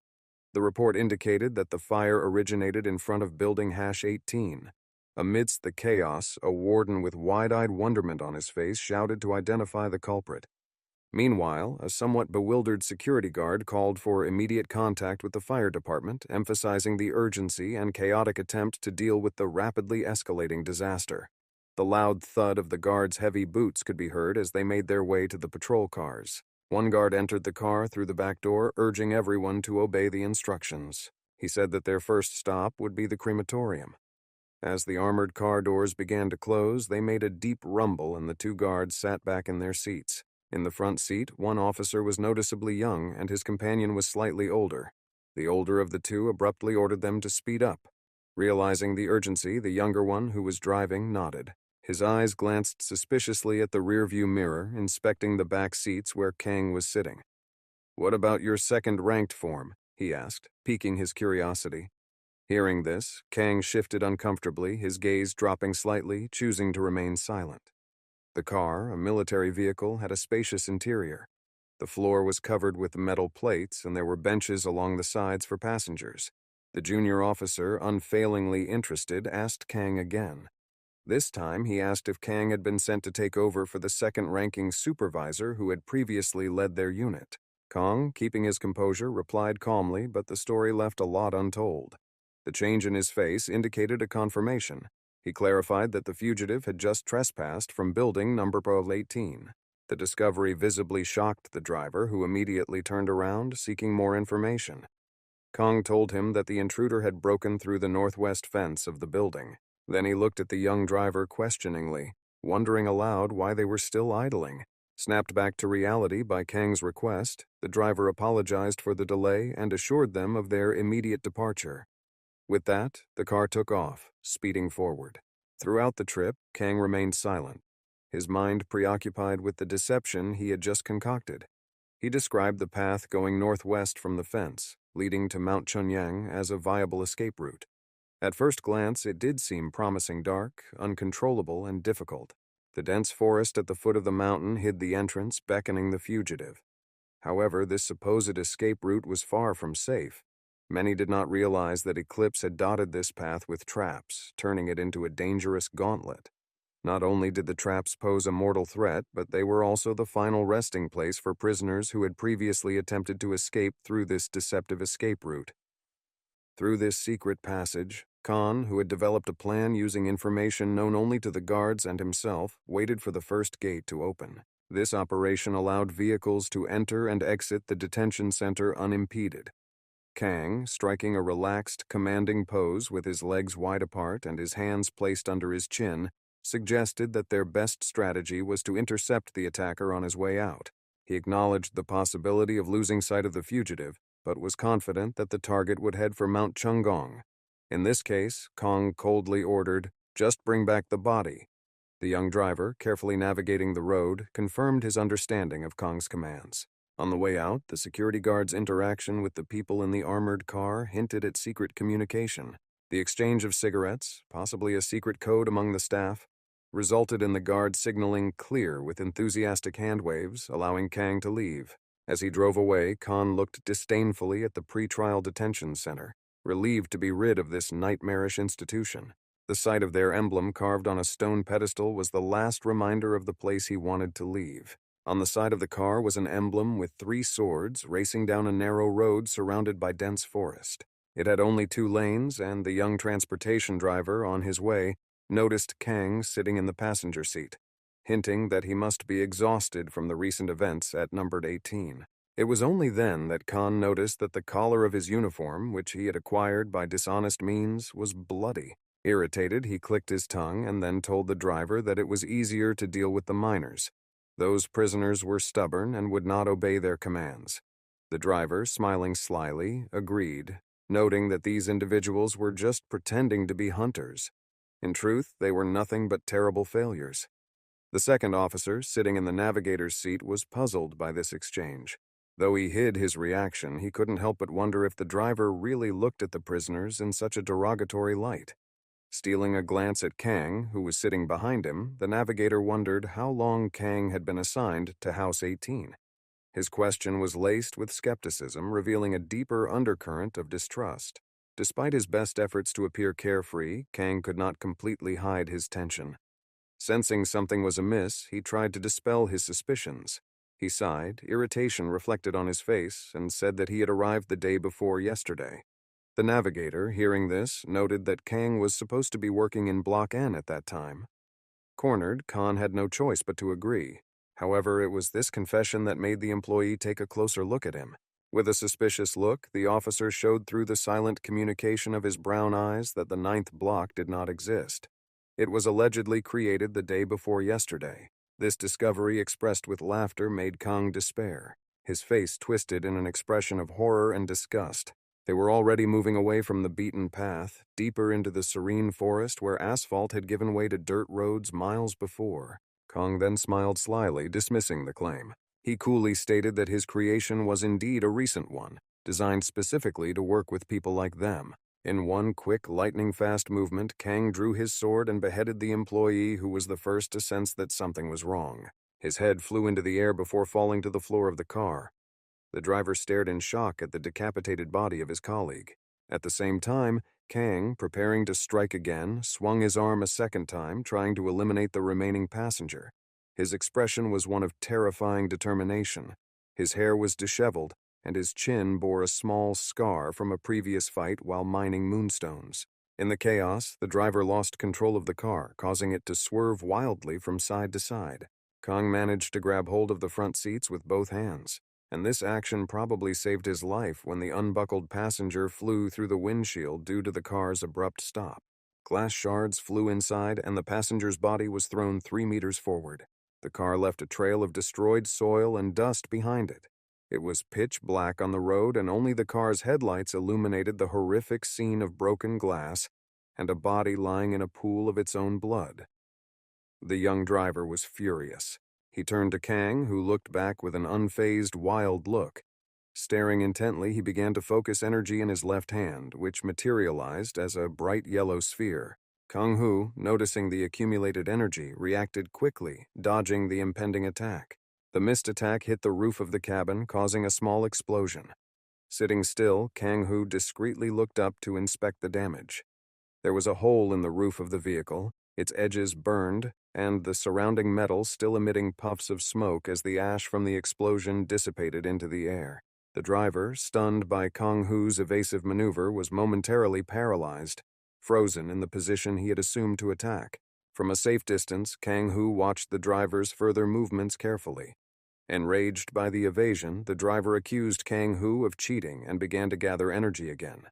The report indicated that the fire originated in front of Building #18. Amidst the chaos, a warden with wide-eyed wonderment on his face shouted to identify the culprit. Meanwhile, a somewhat bewildered security guard called for immediate contact with the fire department, emphasizing the urgency and chaotic attempt to deal with the rapidly escalating disaster. The loud thud of the guards' heavy boots could be heard as they made their way to the patrol cars. One guard entered the car through the back door, urging everyone to obey the instructions. He said that their first stop would be the crematorium. As the armored car doors began to close, they made a deep rumble and the two guards sat back in their seats. In the front seat, one officer was noticeably young and his companion was slightly older. The older of the two abruptly ordered them to speed up. Realizing the urgency, the younger one, who was driving, nodded. His eyes glanced suspiciously at the rearview mirror, inspecting the back seats where Kang was sitting. "What about your second-ranked form?" he asked, piquing his curiosity. Hearing this, Kang shifted uncomfortably, his gaze dropping slightly, choosing to remain silent. The car, a military vehicle, had a spacious interior. The floor was covered with metal plates, and there were benches along the sides for passengers. The junior officer, unfailingly interested, asked Kang again. This time, he asked if Kang had been sent to take over for the second-ranking supervisor who had previously led their unit. Kang, keeping his composure, replied calmly, but the story left a lot untold. The change in his face indicated a confirmation. He clarified that the fugitive had just trespassed from building number 18. The discovery visibly shocked the driver, who immediately turned around, seeking more information. Kang told him that the intruder had broken through the northwest fence of the building. Then he looked at the young driver questioningly, wondering aloud why they were still idling. Snapped back to reality by Kang's request, the driver apologized for the delay and assured them of their immediate departure. With that, the car took off, speeding forward. Throughout the trip, Kang remained silent, his mind preoccupied with the deception he had just concocted. He described the path going northwest from the fence, leading to Mount Chunyang as a viable escape route. At first glance, it did seem promising: dark, uncontrollable, and difficult. The dense forest at the foot of the mountain hid the entrance, beckoning the fugitive. However, this supposed escape route was far from safe. Many did not realize that Eclipse had dotted this path with traps, turning it into a dangerous gauntlet. Not only did the traps pose a mortal threat, but they were also the final resting place for prisoners who had previously attempted to escape through this deceptive escape route. Through this secret passage, Khan, who had developed a plan using information known only to the guards and himself, waited for the first gate to open. This operation allowed vehicles to enter and exit the detention center unimpeded. Kang, striking a relaxed, commanding pose with his legs wide apart and his hands placed under his chin, suggested that their best strategy was to intercept the attacker on his way out. He acknowledged the possibility of losing sight of the fugitive, but was confident that the target would head for Mount Chunggong. In this case, Kang coldly ordered, "Just bring back the body." The young driver, carefully navigating the road, confirmed his understanding of Kang's commands. On the way out, the security guard's interaction with the people in the armored car hinted at secret communication. The exchange of cigarettes, possibly a secret code among the staff, resulted in the guard signaling clear with enthusiastic hand waves, allowing Kang to leave. As he drove away, Khan looked disdainfully at the pretrial detention center, relieved to be rid of this nightmarish institution. The sight of their emblem carved on a stone pedestal was the last reminder of the place he wanted to leave. On the side of the car was an emblem with 3 swords racing down a narrow road surrounded by dense forest. It had only 2 lanes, and the young transportation driver, on his way, noticed Kang sitting in the passenger seat, hinting that he must be exhausted from the recent events at numbered 18. It was only then that Khan noticed that the collar of his uniform, which he had acquired by dishonest means, was bloody. Irritated, he clicked his tongue and then told the driver that it was easier to deal with the minors. Those prisoners were stubborn and would not obey their commands. The driver, smiling slyly, agreed, noting that these individuals were just pretending to be hunters. In truth, they were nothing but terrible failures. The second officer, sitting in the navigator's seat, was puzzled by this exchange. Though he hid his reaction, he couldn't help but wonder if the driver really looked at the prisoners in such a derogatory light. Stealing a glance at Kang, who was sitting behind him, the navigator wondered how long Kang had been assigned to House 18. His question was laced with skepticism, revealing a deeper undercurrent of distrust. Despite his best efforts to appear carefree, Kang could not completely hide his tension. Sensing something was amiss, he tried to dispel his suspicions. He sighed, irritation reflected on his face, and said that he had arrived the day before yesterday. The navigator, hearing this, noted that Kang was supposed to be working in Block N at that time. Cornered, Khan had no choice but to agree. However, it was this confession that made the employee take a closer look at him. With a suspicious look, the officer showed through the silent communication of his brown eyes that the 9th block did not exist. It was allegedly created the day before yesterday. This discovery, expressed with laughter, made Kang despair. His face twisted in an expression of horror and disgust. They were already moving away from the beaten path, deeper into the serene forest where asphalt had given way to dirt roads miles before. Kang then smiled slyly, dismissing the claim. He coolly stated that his creation was indeed a recent one, designed specifically to work with people like them. In one quick, lightning-fast movement, Kang drew his sword and beheaded the employee who was the first to sense that something was wrong. His head flew into the air before falling to the floor of the car. The driver stared in shock at the decapitated body of his colleague. At the same time, Kang, preparing to strike again, swung his arm a second time, trying to eliminate the remaining passenger. His expression was one of terrifying determination. His hair was disheveled, and his chin bore a small scar from a previous fight while mining moonstones. In the chaos, the driver lost control of the car, causing it to swerve wildly from side to side. Kang managed to grab hold of the front seats with both hands, and this action probably saved his life when the unbuckled passenger flew through the windshield due to the car's abrupt stop. Glass shards flew inside, and the passenger's body was thrown 3 meters forward. The car left a trail of destroyed soil and dust behind it. It was pitch black on the road, and only the car's headlights illuminated the horrific scene of broken glass and a body lying in a pool of its own blood. The young driver was furious. He turned to Kang, who looked back with an unfazed, wild look. Staring intently, he began to focus energy in his left hand, which materialized as a bright yellow sphere. Kang-Hu, noticing the accumulated energy, reacted quickly, dodging the impending attack. The missed attack hit the roof of the cabin, causing a small explosion. Sitting still, Kang-Hu discreetly looked up to inspect the damage. There was a hole in the roof of the vehicle, its edges burned, and the surrounding metal still emitting puffs of smoke as the ash from the explosion dissipated into the air. The driver, stunned by Kang-Hu's evasive maneuver, was momentarily paralyzed, frozen in the position he had assumed to attack. From a safe distance, Kang-Hu watched the driver's further movements carefully. Enraged by the evasion, the driver accused Kang-Hu of cheating and began to gather energy again.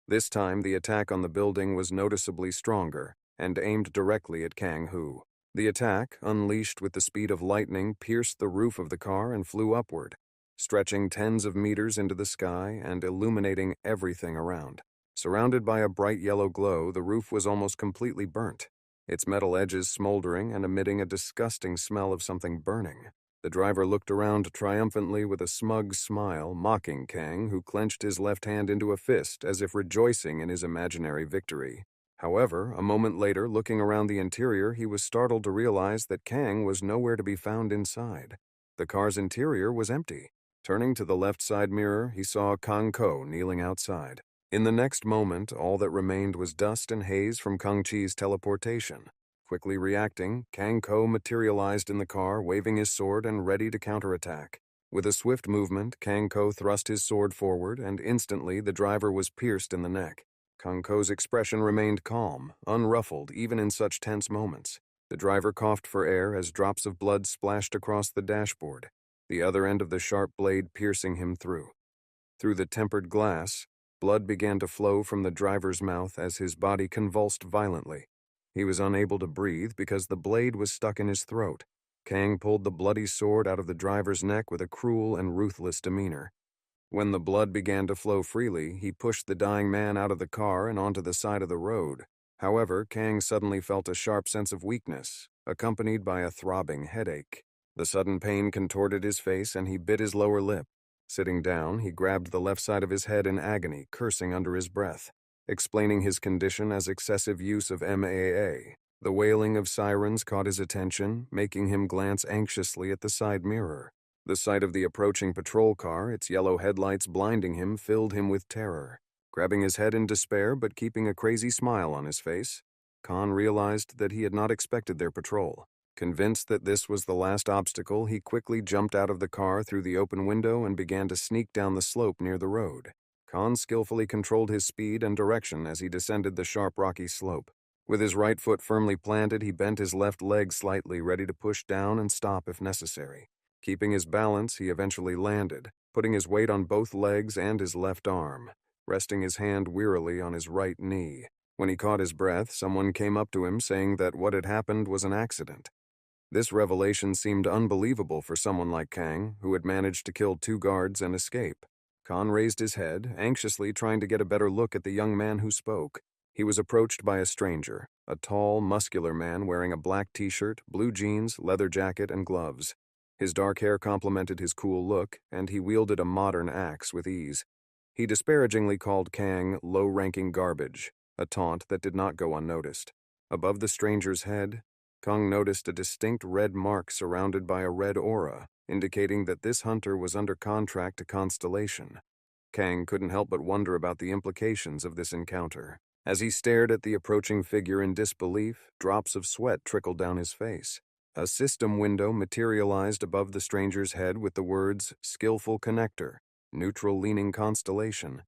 This time, the attack on the building was noticeably stronger and aimed directly at Kang-Hu. The attack, unleashed with the speed of lightning, pierced the roof of the car and flew upward, stretching tens of meters into the sky and illuminating everything around. Surrounded by a bright yellow glow, the roof was almost completely burnt, its metal edges smoldering and emitting a disgusting smell of something burning. The driver looked around triumphantly with a smug smile, mocking Kang, who clenched his left hand into a fist as if rejoicing in his imaginary victory. However, a moment later, looking around the interior, he was startled to realize that Kang was nowhere to be found inside. The car's interior was empty. Turning to the left side mirror, he saw Kang Ko kneeling outside. In the next moment, all that remained was dust and haze from Kang Chi's teleportation. Quickly reacting, Kang Ko materialized in the car, waving his sword and ready to counterattack. With a swift movement, Kang Ko thrust his sword forward, and instantly the driver was pierced in the neck. Kang Ko's expression remained calm, unruffled even in such tense moments. The driver coughed for air as drops of blood splashed across the dashboard, the other end of the sharp blade piercing him through. Through the tempered glass, blood began to flow from the driver's mouth as his body convulsed violently. He was unable to breathe because the blade was stuck in his throat. Kang pulled the bloody sword out of the driver's neck with a cruel and ruthless demeanor. When the blood began to flow freely, he pushed the dying man out of the car and onto the side of the road. However, Kang suddenly felt a sharp sense of weakness, accompanied by a throbbing headache. The sudden pain contorted his face and he bit his lower lip. Sitting down, he grabbed the left side of his head in agony, cursing under his breath, explaining his condition as excessive use of MAA. The wailing of sirens caught his attention, making him glance anxiously at the side mirror. The sight of the approaching patrol car, its yellow headlights blinding him, filled him with terror. Grabbing his head in despair but keeping a crazy smile on his face, Khan realized that he had not expected their patrol. Convinced that this was the last obstacle, he quickly jumped out of the car through the open window and began to sneak down the slope near the road. Khan skillfully controlled his speed and direction as he descended the sharp rocky slope. With his right foot firmly planted, he bent his left leg slightly, ready to push down and stop if necessary. Keeping his balance, he eventually landed, putting his weight on both legs and his left arm, resting his hand wearily on his right knee. When he caught his breath, someone came up to him saying that what had happened was an accident. This revelation seemed unbelievable for someone like Kang, who had managed to kill 2 guards and escape. Khan raised his head, anxiously trying to get a better look at the young man who spoke. He was approached by a stranger, a tall, muscular man wearing a black t-shirt, blue jeans, leather jacket, and gloves. His dark hair complemented his cool look, and he wielded a modern axe with ease. He disparagingly called Kang low-ranking garbage, a taunt that did not go unnoticed. Above the stranger's head, Kang noticed a distinct red mark surrounded by a red aura, indicating that this hunter was under contract to Constellation. Kang couldn't help but wonder about the implications of this encounter. As he stared at the approaching figure in disbelief, drops of sweat trickled down his face. A system window materialized above the stranger's head with the words, "Skillful Connector, Neutral-Leaning Constellation."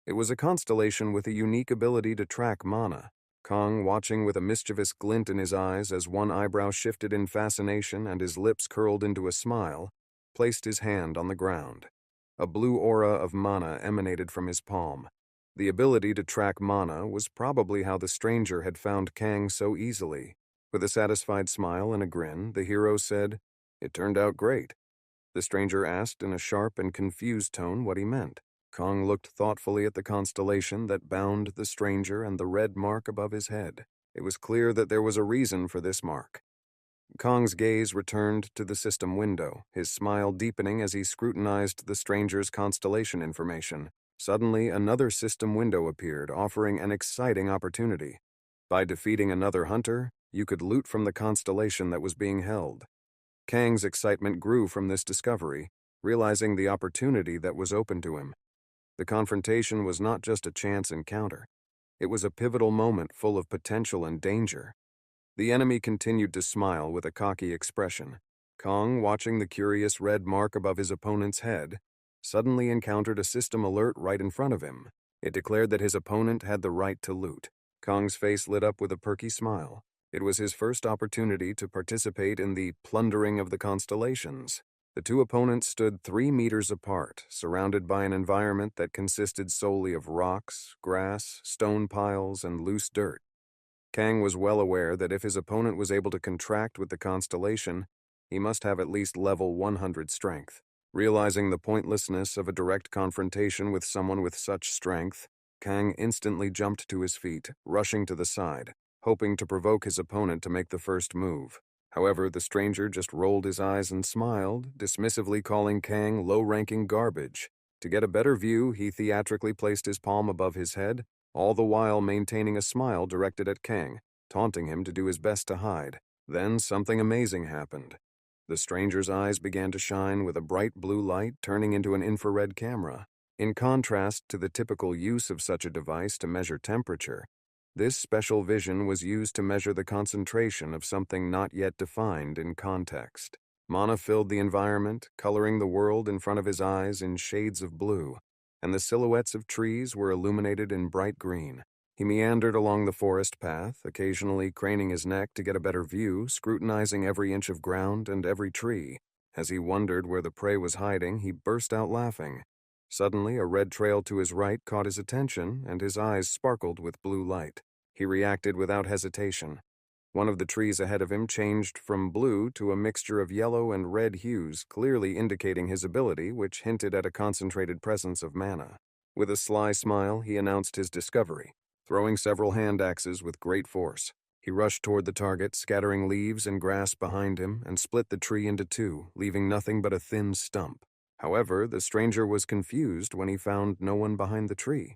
It was a constellation with a unique ability to track mana. Kang, watching with a mischievous glint in his eyes as one eyebrow shifted in fascination and his lips curled into a smile, placed his hand on the ground. A blue aura of mana emanated from his palm. The ability to track mana was probably how the stranger had found Kang so easily. With a satisfied smile and a grin, the hero said, "It turned out great." The stranger asked in a sharp and confused tone what he meant. Kang looked thoughtfully at the constellation that bound the stranger and the red mark above his head. It was clear that there was a reason for this mark. Kang's gaze returned to the system window, his smile deepening as he scrutinized the stranger's constellation information. Suddenly, another system window appeared, offering an exciting opportunity. By defeating another hunter, you could loot from the constellation that was being held. Kang's excitement grew from this discovery, realizing the opportunity that was open to him. The confrontation was not just a chance encounter. It was a pivotal moment full of potential and danger. The enemy continued to smile with a cocky expression. Kang, watching the curious red mark above his opponent's head, suddenly encountered a system alert right in front of him. It declared that his opponent had the right to loot. Kang's face lit up with a perky smile. It was his first opportunity to participate in the plundering of the constellations. The 2 opponents stood 3 meters apart, surrounded by an environment that consisted solely of rocks, grass, stone piles, and loose dirt. Kang was well aware that if his opponent was able to contract with the constellation, he must have at least level 100 strength. Realizing the pointlessness of a direct confrontation with someone with such strength, Kang instantly jumped to his feet, rushing to the side, hoping to provoke his opponent to make the first move. However, the stranger just rolled his eyes and smiled, dismissively calling Kang low-ranking garbage. To get a better view, he theatrically placed his palm above his head, all the while maintaining a smile directed at Kang, taunting him to do his best to hide. Then something amazing happened. The stranger's eyes began to shine with a bright blue light turning into an infrared camera. In contrast to the typical use of such a device to measure temperature, this special vision was used to measure the concentration of something not yet defined in context. Mana filled the environment, coloring the world in front of his eyes in shades of blue, and the silhouettes of trees were illuminated in bright green. He meandered along the forest path, occasionally craning his neck to get a better view, scrutinizing every inch of ground and every tree. As he wondered where the prey was hiding, he burst out laughing. Suddenly, a red trail to his right caught his attention, and his eyes sparkled with blue light. He reacted without hesitation. One of the trees ahead of him changed from blue to a mixture of yellow and red hues, clearly indicating his ability, which hinted at a concentrated presence of mana. With a sly smile, he announced his discovery, throwing several hand axes with great force. He rushed toward the target, scattering leaves and grass behind him, and split the tree into two, leaving nothing but a thin stump. However, the stranger was confused when he found no one behind the tree.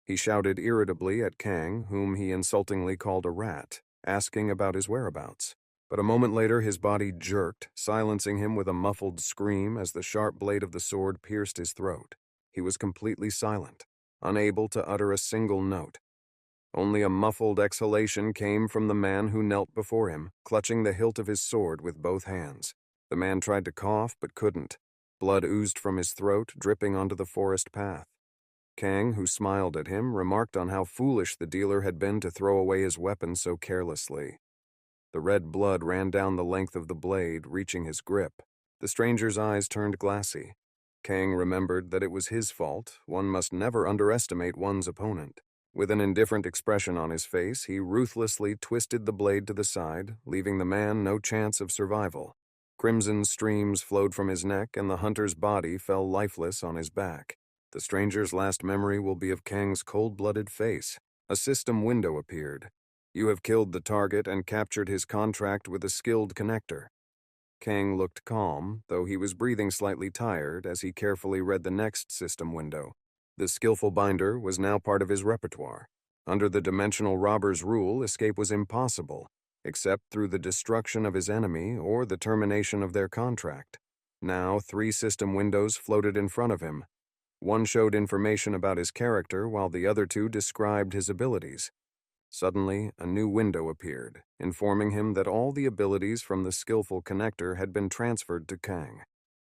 He shouted irritably at Kang, whom he insultingly called a rat, asking about his whereabouts. But a moment later his body jerked, silencing him with a muffled scream as the sharp blade of the sword pierced his throat. He was completely silent, unable to utter a single note. Only a muffled exhalation came from the man who knelt before him, clutching the hilt of his sword with both hands. The man tried to cough but couldn't. Blood oozed from his throat, dripping onto the forest path. Kang, who smiled at him, remarked on how foolish the dealer had been to throw away his weapon so carelessly. The red blood ran down the length of the blade, reaching his grip. The stranger's eyes turned glassy. Kang remembered that it was his fault. One must never underestimate one's opponent. With an indifferent expression on his face, he ruthlessly twisted the blade to the side, leaving the man no chance of survival. Crimson streams flowed from his neck, and the hunter's body fell lifeless on his back. The stranger's last memory will be of Kang's cold-blooded face. A system window appeared. You have killed the target and captured his contract with a skilled connector. Kang looked calm, though he was breathing slightly tired as he carefully read the next system window. The skillful binder was now part of his repertoire. Under the dimensional robber's rule, escape was impossible, except through the destruction of his enemy or the termination of their contract. Now 3 system windows floated in front of him. One showed information about his character, while the other 2 described his abilities. Suddenly, a new window appeared, informing him that all the abilities from the skillful connector had been transferred to Kang.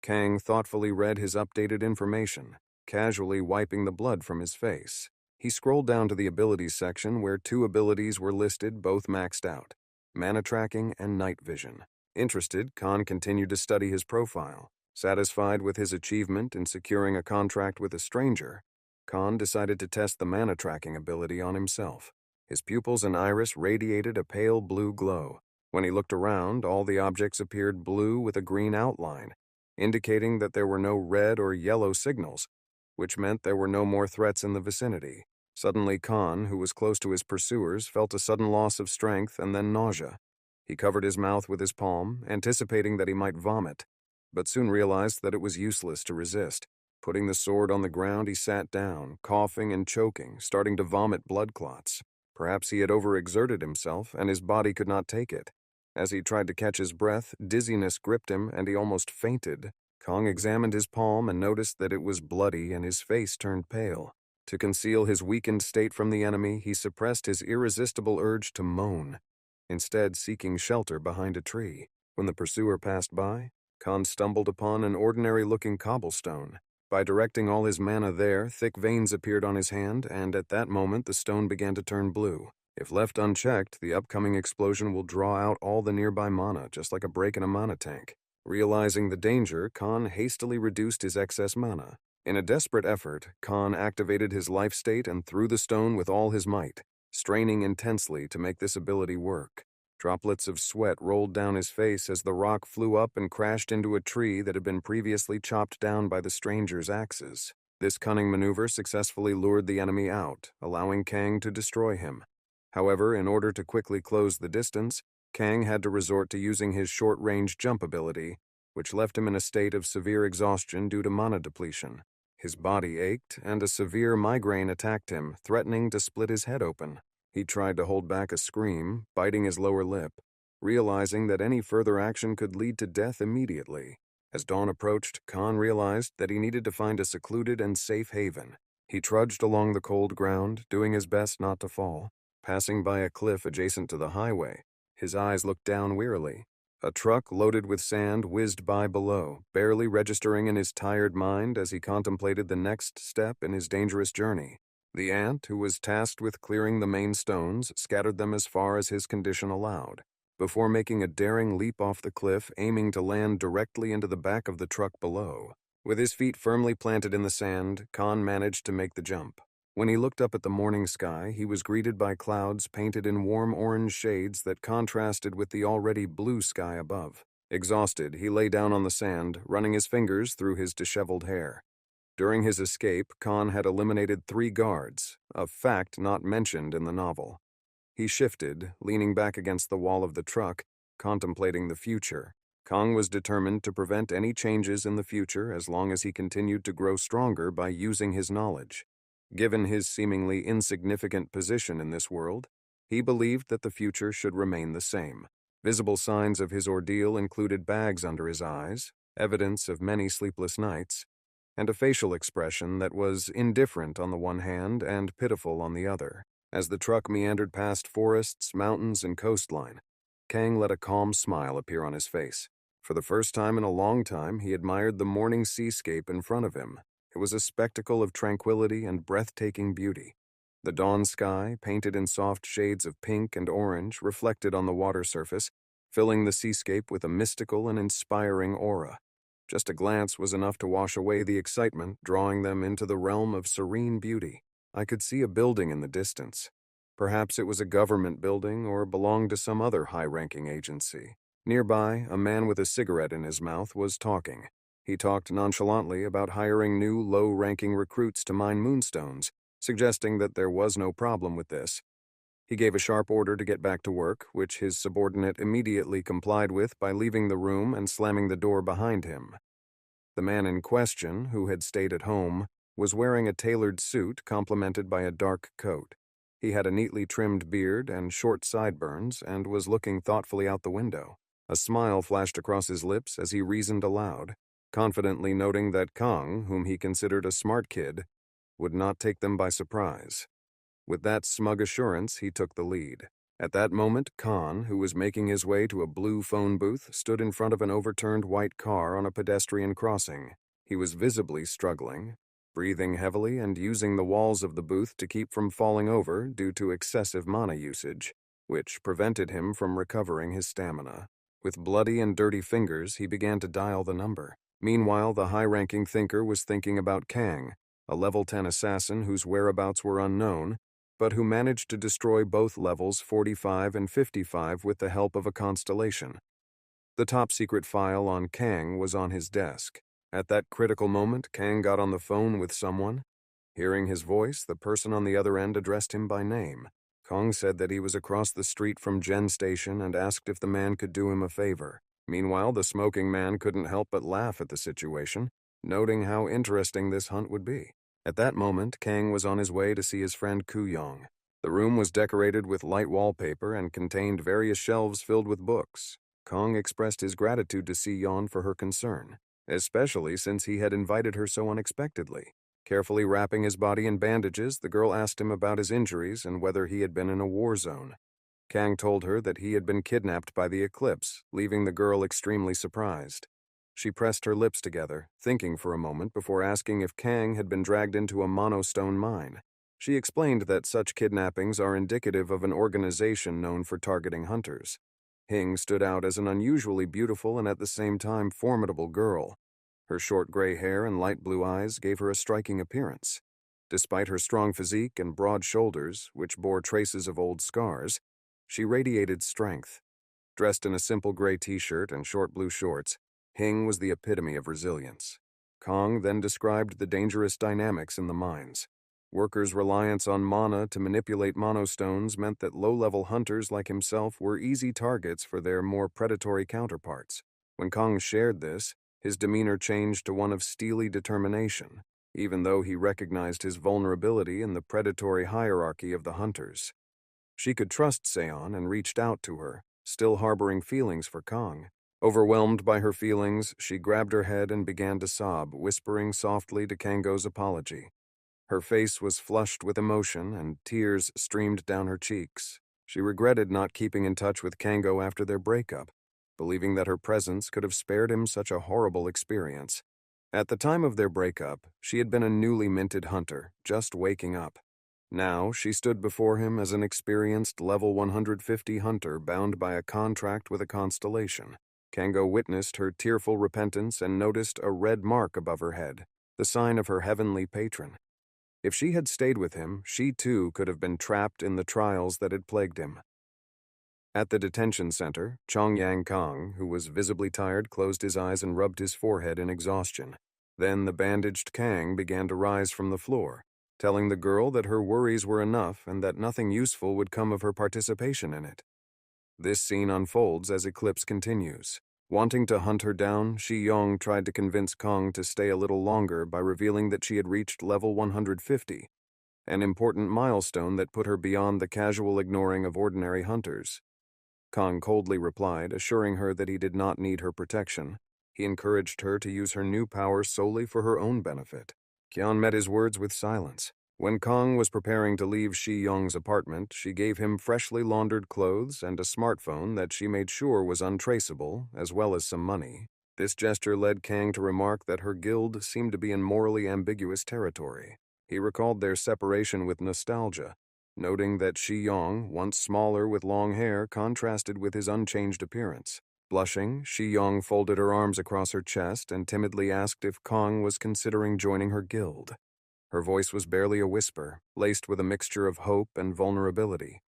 Kang thoughtfully read his updated information, casually wiping the blood from his face. He scrolled down to the abilities section where 2 abilities were listed, both maxed out: mana tracking and night vision. Interested, Khan continued to study his profile. Satisfied with his achievement in securing a contract with a stranger, Khan decided to test the mana tracking ability on himself. His pupils and iris radiated a pale blue glow. When he looked around, all the objects appeared blue with a green outline, indicating that there were no red or yellow signals, which meant there were no more threats in the vicinity. Suddenly, Khan, who was close to his pursuers, felt a sudden loss of strength and then nausea. He covered his mouth with his palm, anticipating that he might vomit, but soon realized that it was useless to resist. Putting the sword on the ground, he sat down, coughing and choking, starting to vomit blood clots. Perhaps he had overexerted himself, and his body could not take it. As he tried to catch his breath, dizziness gripped him, and he almost fainted. Kong examined his palm and noticed that it was bloody, and his face turned pale. To conceal his weakened state from the enemy, he suppressed his irresistible urge to moan, instead seeking shelter behind a tree. When the pursuer passed by, Khan stumbled upon an ordinary-looking cobblestone. By directing all his mana there, thick veins appeared on his hand, and at that moment the stone began to turn blue. If left unchecked, the upcoming explosion will draw out all the nearby mana, just like a break in a mana tank. Realizing the danger, Khan hastily reduced his excess mana. In a desperate effort, Khan activated his life state and threw the stone with all his might, straining intensely to make this ability work. Droplets of sweat rolled down his face as the rock flew up and crashed into a tree that had been previously chopped down by the stranger's axes. This cunning maneuver successfully lured the enemy out, allowing Kang to destroy him. However, in order to quickly close the distance, Kang had to resort to using his short-range jump ability, which left him in a state of severe exhaustion due to mana depletion. His body ached, and a severe migraine attacked him, threatening to split his head open. He tried to hold back a scream, biting his lower lip, realizing that any further action could lead to death immediately. As dawn approached, Khan realized that he needed to find a secluded and safe haven. He trudged along the cold ground, doing his best not to fall. Passing by a cliff adjacent to the highway, his eyes looked down wearily. A truck loaded with sand whizzed by below, barely registering in his tired mind as he contemplated the next step in his dangerous journey. The ant, who was tasked with clearing the main stones, scattered them as far as his condition allowed, before making a daring leap off the cliff, aiming to land directly into the back of the truck below. With his feet firmly planted in the sand, Khan managed to make the jump. When he looked up at the morning sky, he was greeted by clouds painted in warm orange shades that contrasted with the already blue sky above. Exhausted, he lay down on the sand, running his fingers through his disheveled hair. During his escape, Khan had eliminated 3 guards, a fact not mentioned in the novel. He shifted, leaning back against the wall of the truck, contemplating the future. Kang was determined to prevent any changes in the future as long as he continued to grow stronger by using his knowledge. Given his seemingly insignificant position in this world, he believed that the future should remain the same. Visible signs of his ordeal included bags under his eyes, evidence of many sleepless nights, and a facial expression that was indifferent on the one hand and pitiful on the other. As the truck meandered past forests, mountains, and coastline, Kang let a calm smile appear on his face. For the first time in a long time, he admired the morning seascape in front of him. It was a spectacle of tranquility and breathtaking beauty. The dawn sky, painted in soft shades of pink and orange, reflected on the water surface, filling the seascape with a mystical and inspiring aura. Just a glance was enough to wash away the excitement, drawing them into the realm of serene beauty. I could see a building in the distance. Perhaps it was a government building or belonged to some other high-ranking agency. Nearby, a man with a cigarette in his mouth was talking. He talked nonchalantly about hiring new low-ranking recruits to mine moonstones, suggesting that there was no problem with this. He gave a sharp order to get back to work, which his subordinate immediately complied with by leaving the room and slamming the door behind him. The man in question, who had stayed at home, was wearing a tailored suit complemented by a dark coat. He had a neatly trimmed beard and short sideburns and was looking thoughtfully out the window. A smile flashed across his lips as he reasoned aloud, confidently noting that Kang, whom he considered a smart kid, would not take them by surprise. With that smug assurance, he took the lead. At that moment, Khan, who was making his way to a blue phone booth, stood in front of an overturned white car on a pedestrian crossing. He was visibly struggling, breathing heavily and using the walls of the booth to keep from falling over due to excessive mana usage, which prevented him from recovering his stamina. With bloody and dirty fingers, he began to dial the number. Meanwhile, the high-ranking thinker was thinking about Kang, a level 10 assassin whose whereabouts were unknown, but who managed to destroy both levels 45 and 55 with the help of a constellation. The top-secret file on Kang was on his desk. At that critical moment, Kang got on the phone with someone. Hearing his voice, the person on the other end addressed him by name. Kang said that he was across the street from Gen Station and asked if the man could do him a favor. Meanwhile, the smoking man couldn't help but laugh at the situation, noting how interesting this hunt would be. At that moment, Kang was on his way to see his friend Kuyong. The room was decorated with light wallpaper and contained various shelves filled with books. Kang expressed his gratitude to Si-yeon for her concern, especially since he had invited her so unexpectedly. Carefully wrapping his body in bandages, the girl asked him about his injuries and whether he had been in a war zone. Kang told her that he had been kidnapped by the eclipse, leaving the girl extremely surprised. She pressed her lips together, thinking for a moment before asking if Kang had been dragged into a monostone mine. She explained that such kidnappings are indicative of an organization known for targeting hunters. Hing stood out as an unusually beautiful and at the same time formidable girl. Her short gray hair and light blue eyes gave her a striking appearance. Despite her strong physique and broad shoulders, which bore traces of old scars, she radiated strength. Dressed in a simple gray t-shirt and short blue shorts, Hing was the epitome of resilience. Kang then described the dangerous dynamics in the mines. Workers' reliance on mana to manipulate monostones meant that low-level hunters like himself were easy targets for their more predatory counterparts. When Kang shared this, his demeanor changed to one of steely determination. even though he recognized his vulnerability in the predatory hierarchy of the hunters. She could trust Seon and reached out to her, still harboring feelings for Kong. Overwhelmed by her feelings, she grabbed her head and began to sob, whispering softly to Kango's apology. Her face was flushed with emotion and tears streamed down her cheeks. She regretted not keeping in touch with Kango after their breakup, believing that her presence could have spared him such a horrible experience. At the time of their breakup, she had been a newly minted hunter, just waking up. Now, she stood before him as an experienced level 150 hunter bound by a contract with a constellation. Kango witnessed her tearful repentance and noticed a red mark above her head, the sign of her heavenly patron. If she had stayed with him, she too could have been trapped in the trials that had plagued him. At the detention center, Chongyang Kong, who was visibly tired, closed his eyes and rubbed his forehead in exhaustion. Then the bandaged Kang began to rise from the floor, telling the girl that her worries were enough and that nothing useful would come of her participation in it. This scene unfolds as Eclipse continues. Wanting to hunt her down, Shi Yong tried to convince Kong to stay a little longer by revealing that she had reached level 150, an important milestone that put her beyond the casual ignoring of ordinary hunters. Kong coldly replied, assuring her that he did not need her protection. He encouraged her to use her new power solely for her own benefit. Kian met his words with silence. When Kong was preparing to leave Shi Yong's apartment, she gave him freshly laundered clothes and a smartphone that she made sure was untraceable, as well as some money. This gesture led Kang to remark that her guild seemed to be in morally ambiguous territory. He recalled their separation with nostalgia, noting that Shi Yong, once smaller with long hair, contrasted with his unchanged appearance. Blushing, Shi Yong folded her arms across her chest and timidly asked if Kong was considering joining her guild. Her voice was barely a whisper, laced with a mixture of hope and vulnerability.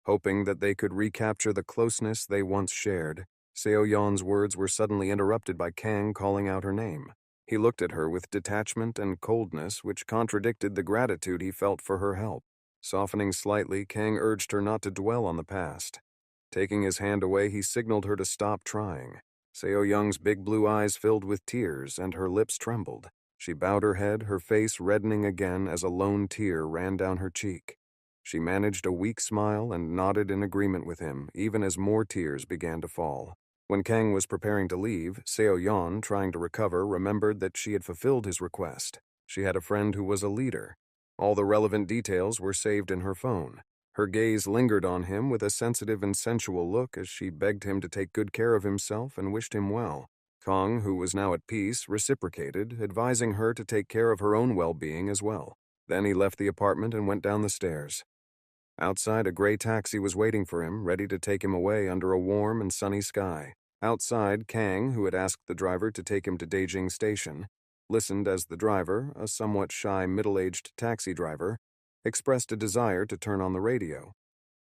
Hoping that they could recapture the closeness they once shared, Seo Yon's words were suddenly interrupted by Kang calling out her name. He looked at her with detachment and coldness which contradicted the gratitude he felt for her help. Softening slightly, Kang urged her not to dwell on the past. Taking his hand away, he signaled her to stop trying. Seo Young's big blue eyes filled with tears and her lips trembled. She bowed her head, her face reddening again as a lone tear ran down her cheek. She managed a weak smile and nodded in agreement with him, even as more tears began to fall. When Kang was preparing to leave, Seo Yon, trying to recover, remembered that she had fulfilled his request. She had a friend who was a leader. All the relevant details were saved in her phone. Her gaze lingered on him with a sensitive and sensual look as she begged him to take good care of himself and wished him well. Kong, who was now at peace, reciprocated, advising her to take care of her own well-being as well. Then he left the apartment and went down the stairs. Outside, a gray taxi was waiting for him, ready to take him away under a warm and sunny sky. Outside, Kang, who had asked the driver to take him to Beijing Station, listened as the driver, a somewhat shy middle-aged taxi driver, expressed a desire to turn on the radio.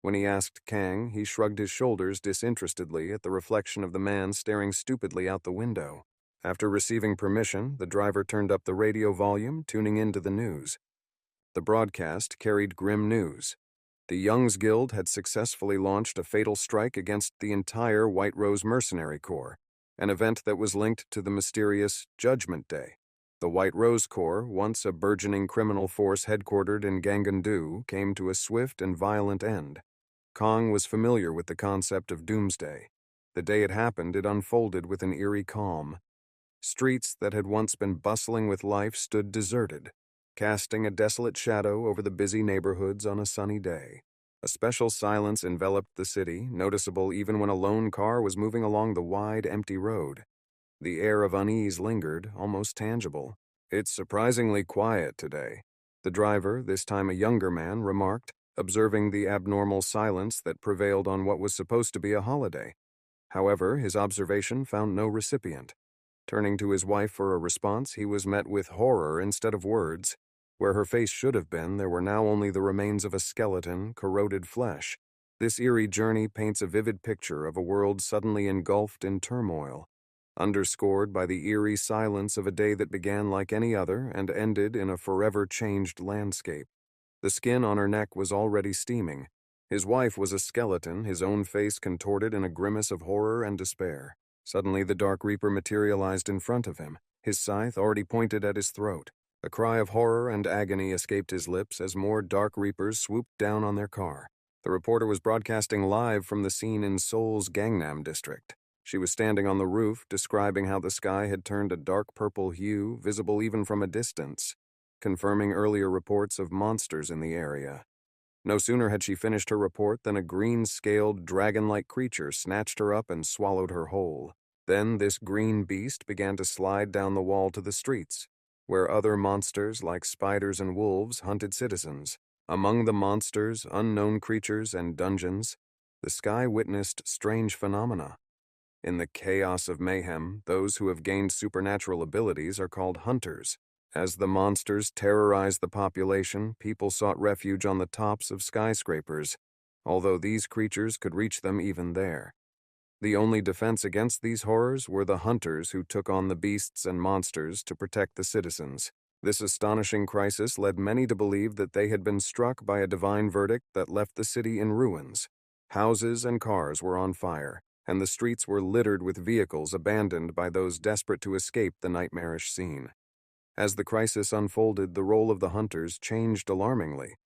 When he asked Kang, he shrugged his shoulders disinterestedly at the reflection of the man staring stupidly out the window. After receiving permission, the driver turned up the radio volume, tuning into the news. The broadcast carried grim news. The Young's Guild had successfully launched a fatal strike against the entire White Rose Mercenary Corps, an event that was linked to the mysterious Judgment Day. The White Rose Corps, once a burgeoning criminal force headquartered in Gangnam-do, came to a swift and violent end. Kong was familiar with the concept of doomsday. The day it happened, it unfolded with an eerie calm. Streets that had once been bustling with life stood deserted, casting a desolate shadow over the busy neighborhoods on a sunny day. A special silence enveloped the city, noticeable even when a lone car was moving along the wide, empty road. The air of unease lingered, almost tangible. "It's surprisingly quiet today," the driver, this time a younger man, remarked, observing the abnormal silence that prevailed on what was supposed to be a holiday. However, his observation found no recipient. Turning to his wife for a response, he was met with horror instead of words. Where her face should have been, there were now only the remains of a skeleton, corroded flesh. This eerie journey paints a vivid picture of a world suddenly engulfed in turmoil, underscored by the eerie silence of a day that began like any other and ended in a forever changed landscape. The skin on her neck was already steaming. His wife was a skeleton, his own face contorted in a grimace of horror and despair. Suddenly the Dark Reaper materialized in front of him, his scythe already pointed at his throat. A cry of horror and agony escaped his lips as more Dark Reapers swooped down on their car. The reporter was broadcasting live from the scene in Seoul's Gangnam district. She was standing on the roof, describing how the sky had turned a dark purple hue, visible even from a distance, confirming earlier reports of monsters in the area. No sooner had she finished her report than a green-scaled, dragon-like creature snatched her up and swallowed her whole. Then this green beast began to slide down the wall to the streets, where other monsters like spiders and wolves hunted citizens. Among the monsters, unknown creatures, and dungeons, the sky witnessed strange phenomena. In the chaos of mayhem, those who have gained supernatural abilities are called hunters. As the monsters terrorized the population, people sought refuge on the tops of skyscrapers, although these creatures could reach them even there. The only defense against these horrors were the hunters who took on the beasts and monsters to protect the citizens. This astonishing crisis led many to believe that they had been struck by a divine verdict that left the city in ruins. Houses and cars were on fire, and the streets were littered with vehicles abandoned by those desperate to escape the nightmarish scene. As the crisis unfolded, the role of the hunters changed alarmingly.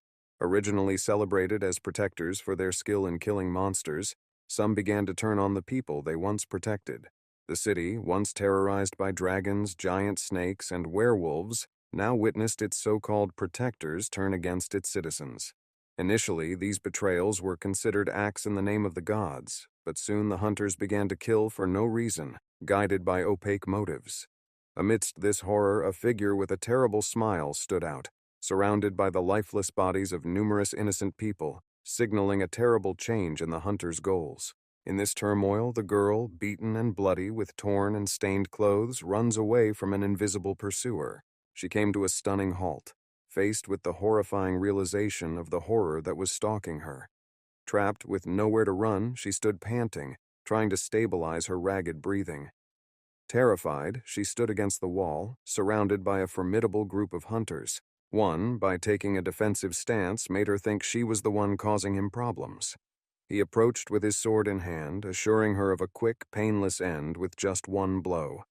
Originally celebrated as protectors for their skill in killing monsters, some began to turn on the people they once protected. The city, once terrorized by dragons, giant snakes, and werewolves, now witnessed its so-called protectors turn against its citizens. Initially, these betrayals were considered acts in the name of the gods, but soon the hunters began to kill for no reason, guided by opaque motives. Amidst this horror, a figure with a terrible smile stood out, surrounded by the lifeless bodies of numerous innocent people, signaling a terrible change in the hunters' goals. In this turmoil, the girl, beaten and bloody with torn and stained clothes, runs away from an invisible pursuer. She came to a stunning halt, faced with the horrifying realization of the horror that was stalking her. Trapped with nowhere to run, she stood panting, trying to stabilize her ragged breathing. Terrified, she stood against the wall, surrounded by a formidable group of hunters. One, by taking a defensive stance, made her think she was the one causing him problems. He approached with his sword in hand, assuring her of a quick, painless end with just one blow.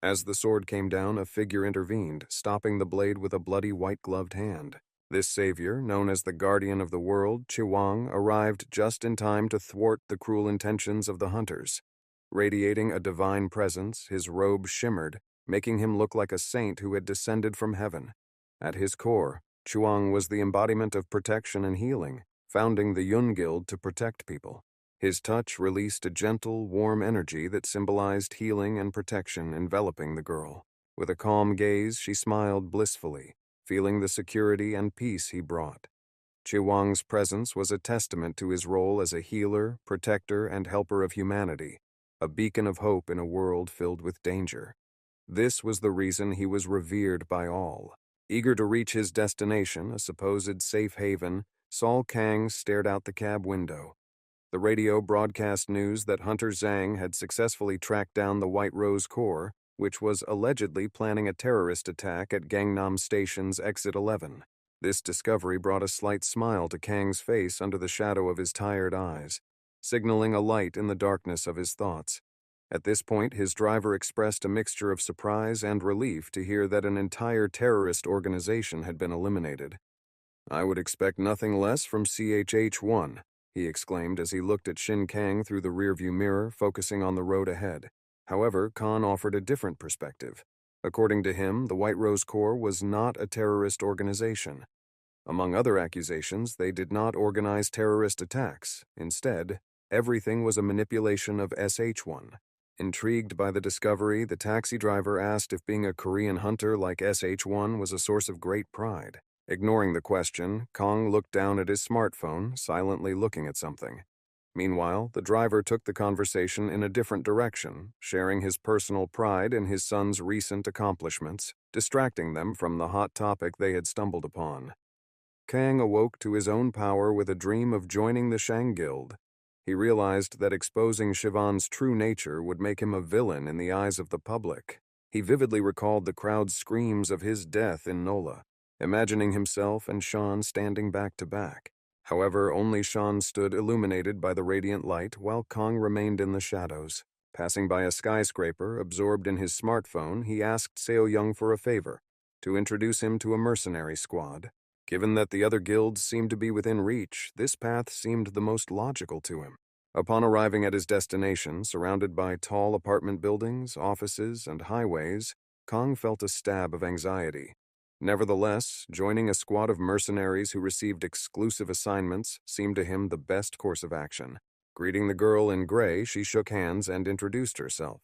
As the sword came down, a figure intervened, stopping the blade with a bloody white-gloved hand. This savior, known as the Guardian of the World, Chiwang, arrived just in time to thwart the cruel intentions of the hunters. Radiating a divine presence, his robe shimmered, making him look like a saint who had descended from heaven. At his core, Chuang was the embodiment of protection and healing, founding the Yun Guild to protect people. His touch released a gentle, warm energy that symbolized healing and protection enveloping the girl. With a calm gaze, she smiled blissfully, feeling the security and peace he brought. Chiwang's presence was a testament to his role as a healer, protector, and helper of humanity, a beacon of hope in a world filled with danger. This was the reason he was revered by all. Eager to reach his destination, a supposed safe haven, Saul Kang stared out the cab window. The radio broadcast news that Hunter Zhang had successfully tracked down the White Rose Corps, which was allegedly planning a terrorist attack at Gangnam Station's Exit 11. This discovery brought a slight smile to Kang's face under the shadow of his tired eyes, signaling a light in the darkness of his thoughts. At this point, his driver expressed a mixture of surprise and relief to hear that an entire terrorist organization had been eliminated. "I would expect nothing less from CHH-1, he exclaimed as he looked at Shin Kang through the rearview mirror, focusing on the road ahead. However, Khan offered a different perspective. According to him, the White Rose Corps was not a terrorist organization. Among other accusations, they did not organize terrorist attacks. Instead, everything was a manipulation of SH-1. Intrigued by the discovery, the taxi driver asked if being a Korean hunter like SH-1 was a source of great pride. Ignoring the question, Kong looked down at his smartphone, silently looking at something. Meanwhile, the driver took the conversation in a different direction, sharing his personal pride in his son's recent accomplishments, distracting them from the hot topic they had stumbled upon. Kang awoke to his own power with a dream of joining the Shang Guild. He realized that exposing Siobhan's true nature would make him a villain in the eyes of the public. He vividly recalled the crowd's screams of his death in Nola, imagining himself and Sean standing back to back. However, only Sean stood illuminated by the radiant light while Kong remained in the shadows. Passing by a skyscraper, absorbed in his smartphone, he asked Seo Young for a favor. to introduce him to a mercenary squad. Given that the other guilds seemed to be within reach, this path seemed the most logical to him. Upon arriving at his destination, surrounded by tall apartment buildings, offices, and highways, Kong felt a stab of anxiety. Nevertheless, joining a squad of mercenaries who received exclusive assignments seemed to him the best course of action. Greeting the girl in gray, she shook hands and introduced herself.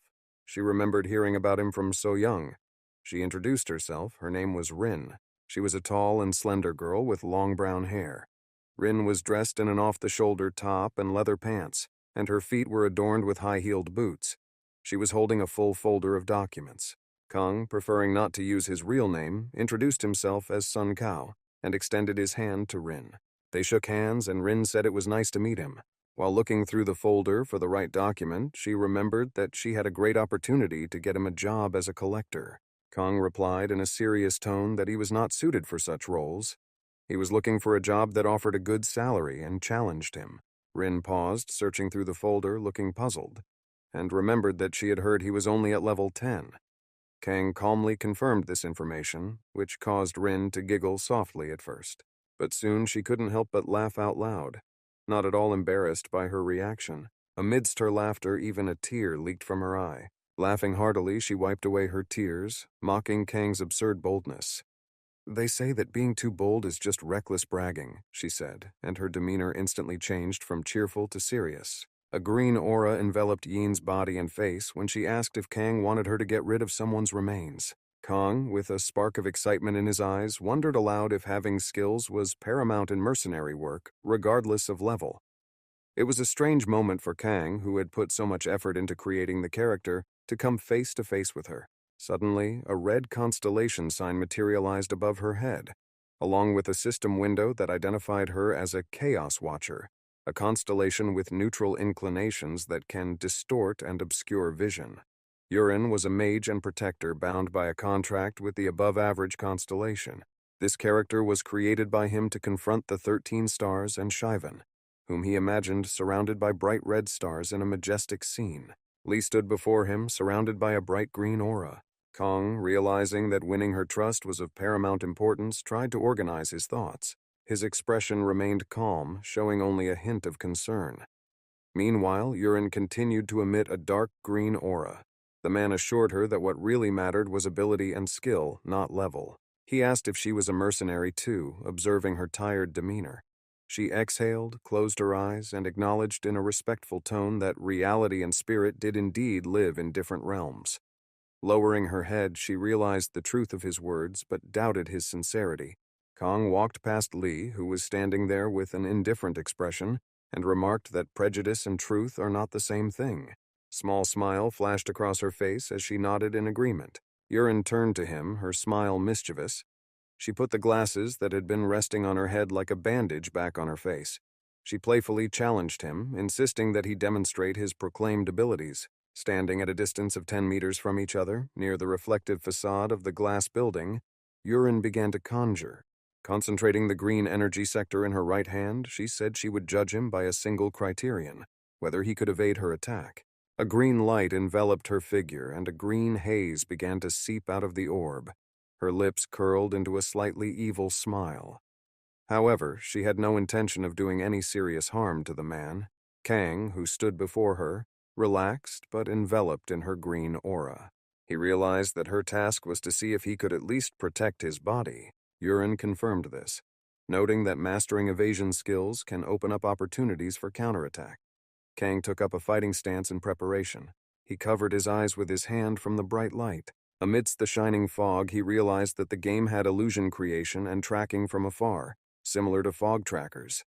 She remembered hearing about him from so young. She introduced herself. Her name was Rin. She was a tall and slender girl with long brown hair. Rin was dressed in an off-the-shoulder top and leather pants, and her feet were adorned with high-heeled boots. She was holding a full folder of documents. Kong, preferring not to use his real name, introduced himself as Sun Kao and extended his hand to Rin. They shook hands, and Rin said it was nice to meet him. While looking through the folder for the right document, she remembered that she had a great opportunity to get him a job as a collector. Kong replied in a serious tone that he was not suited for such roles. He was looking for a job that offered a good salary and challenged him. Rin paused, searching through the folder, looking puzzled, and remembered that she had heard he was only at level 10. Kang calmly confirmed this information, which caused Rin to giggle softly at first. But soon she couldn't help but laugh out loud, not at all embarrassed by her reaction. Amidst her laughter, even a tear leaked from her eye. Laughing heartily, she wiped away her tears, mocking Kang's absurd boldness. "They say that being too bold is just reckless bragging," she said, and her demeanor instantly changed from cheerful to serious. A green aura enveloped Yin's body and face when she asked if Kang wanted her to get rid of someone's remains. Kong, with a spark of excitement in his eyes, wondered aloud if having skills was paramount in mercenary work, regardless of level. It was a strange moment for Kang, who had put so much effort into creating the character, to come face to face with her. Suddenly, a red constellation sign materialized above her head, along with a system window that identified her as a Chaos Watcher, a constellation with neutral inclinations that can distort and obscure vision. Yurin was a mage and protector bound by a contract with the above-average constellation. This character was created by him to confront the 13 stars and Shivan, whom he imagined surrounded by bright red stars in a majestic scene. Li stood before him, surrounded by a bright green aura. Kong, realizing that winning her trust was of paramount importance, tried to organize his thoughts. His expression remained calm, showing only a hint of concern. Meanwhile, Yurin continued to emit a dark green aura. The man assured her that what really mattered was ability and skill, not level. He asked if she was a mercenary too, observing her tired demeanor. She exhaled, closed her eyes, and acknowledged in a respectful tone that reality and spirit did indeed live in different realms. Lowering her head, she realized the truth of his words, but doubted his sincerity. Kong walked past Li, who was standing there with an indifferent expression, and remarked that prejudice and truth are not the same thing. Small smile flashed across her face as she nodded in agreement. Yurin turned to him, her smile mischievous. She put the glasses that had been resting on her head like a bandage back on her face. She playfully challenged him, insisting that he demonstrate his proclaimed abilities. Standing at a distance of 10 meters from each other, near the reflective facade of the glass building, Yurin began to conjure. Concentrating the green energy sector in her right hand, she said she would judge him by a single criterion: whether he could evade her attack. A green light enveloped her figure, and a green haze began to seep out of the orb. Her lips curled into a slightly evil smile. However, she had no intention of doing any serious harm to the man. Kang, who stood before her, relaxed but enveloped in her green aura. He realized that her task was to see if he could at least protect his body. Yurin confirmed this, noting that mastering evasion skills can open up opportunities for counterattack. Kang took up a fighting stance in preparation. He covered his eyes with his hand from the bright light. Amidst the shining fog, he realized that the game had illusion creation and tracking from afar, similar to fog trackers.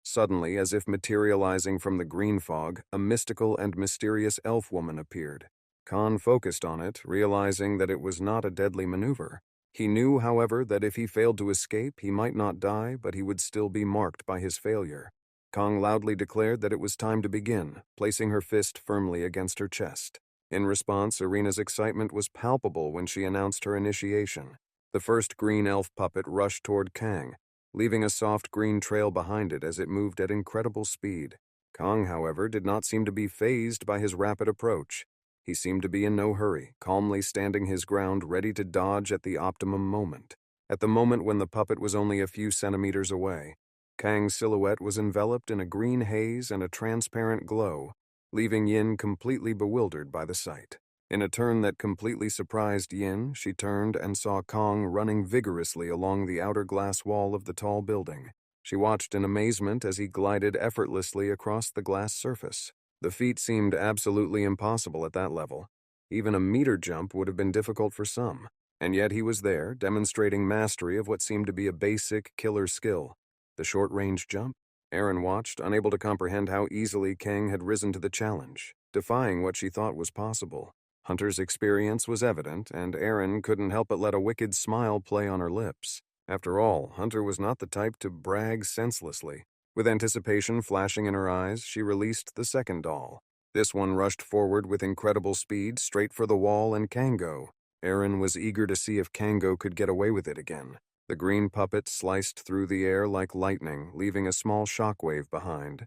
Suddenly, as if materializing from the green fog, a mystical and mysterious elf woman appeared. Khan focused on it, realizing that it was not a deadly maneuver. He knew, however, that if he failed to escape, he might not die, but he would still be marked by his failure. Kong loudly declared that it was time to begin, placing her fist firmly against her chest. In response, Irina's excitement was palpable when she announced her initiation. The first green elf puppet rushed toward Kang, leaving a soft green trail behind it as it moved at incredible speed. Kong, however, did not seem to be fazed by his rapid approach. He seemed to be in no hurry, calmly standing his ground, ready to dodge at the optimum moment. At the moment when the puppet was only a few centimeters away, Kang's silhouette was enveloped in a green haze and a transparent glow, leaving Yin completely bewildered by the sight. In a turn that completely surprised Yin, she turned and saw Kong running vigorously along the outer glass wall of the tall building. She watched in amazement as he glided effortlessly across the glass surface. The feat seemed absolutely impossible at that level. Even a meter jump would have been difficult for some, and yet he was there, demonstrating mastery of what seemed to be a basic killer skill. The short-range jump? Aaron watched, unable to comprehend how easily Kang had risen to the challenge, defying what she thought was possible. Hunter's experience was evident, and Aaron couldn't help but let a wicked smile play on her lips. After all, Hunter was not the type to brag senselessly. With anticipation flashing in her eyes, she released the second doll. This one rushed forward with incredible speed, straight for the wall and Kango. Aaron was eager to see if Kango could get away with it again. The green puppet sliced through the air like lightning, leaving a small shockwave behind.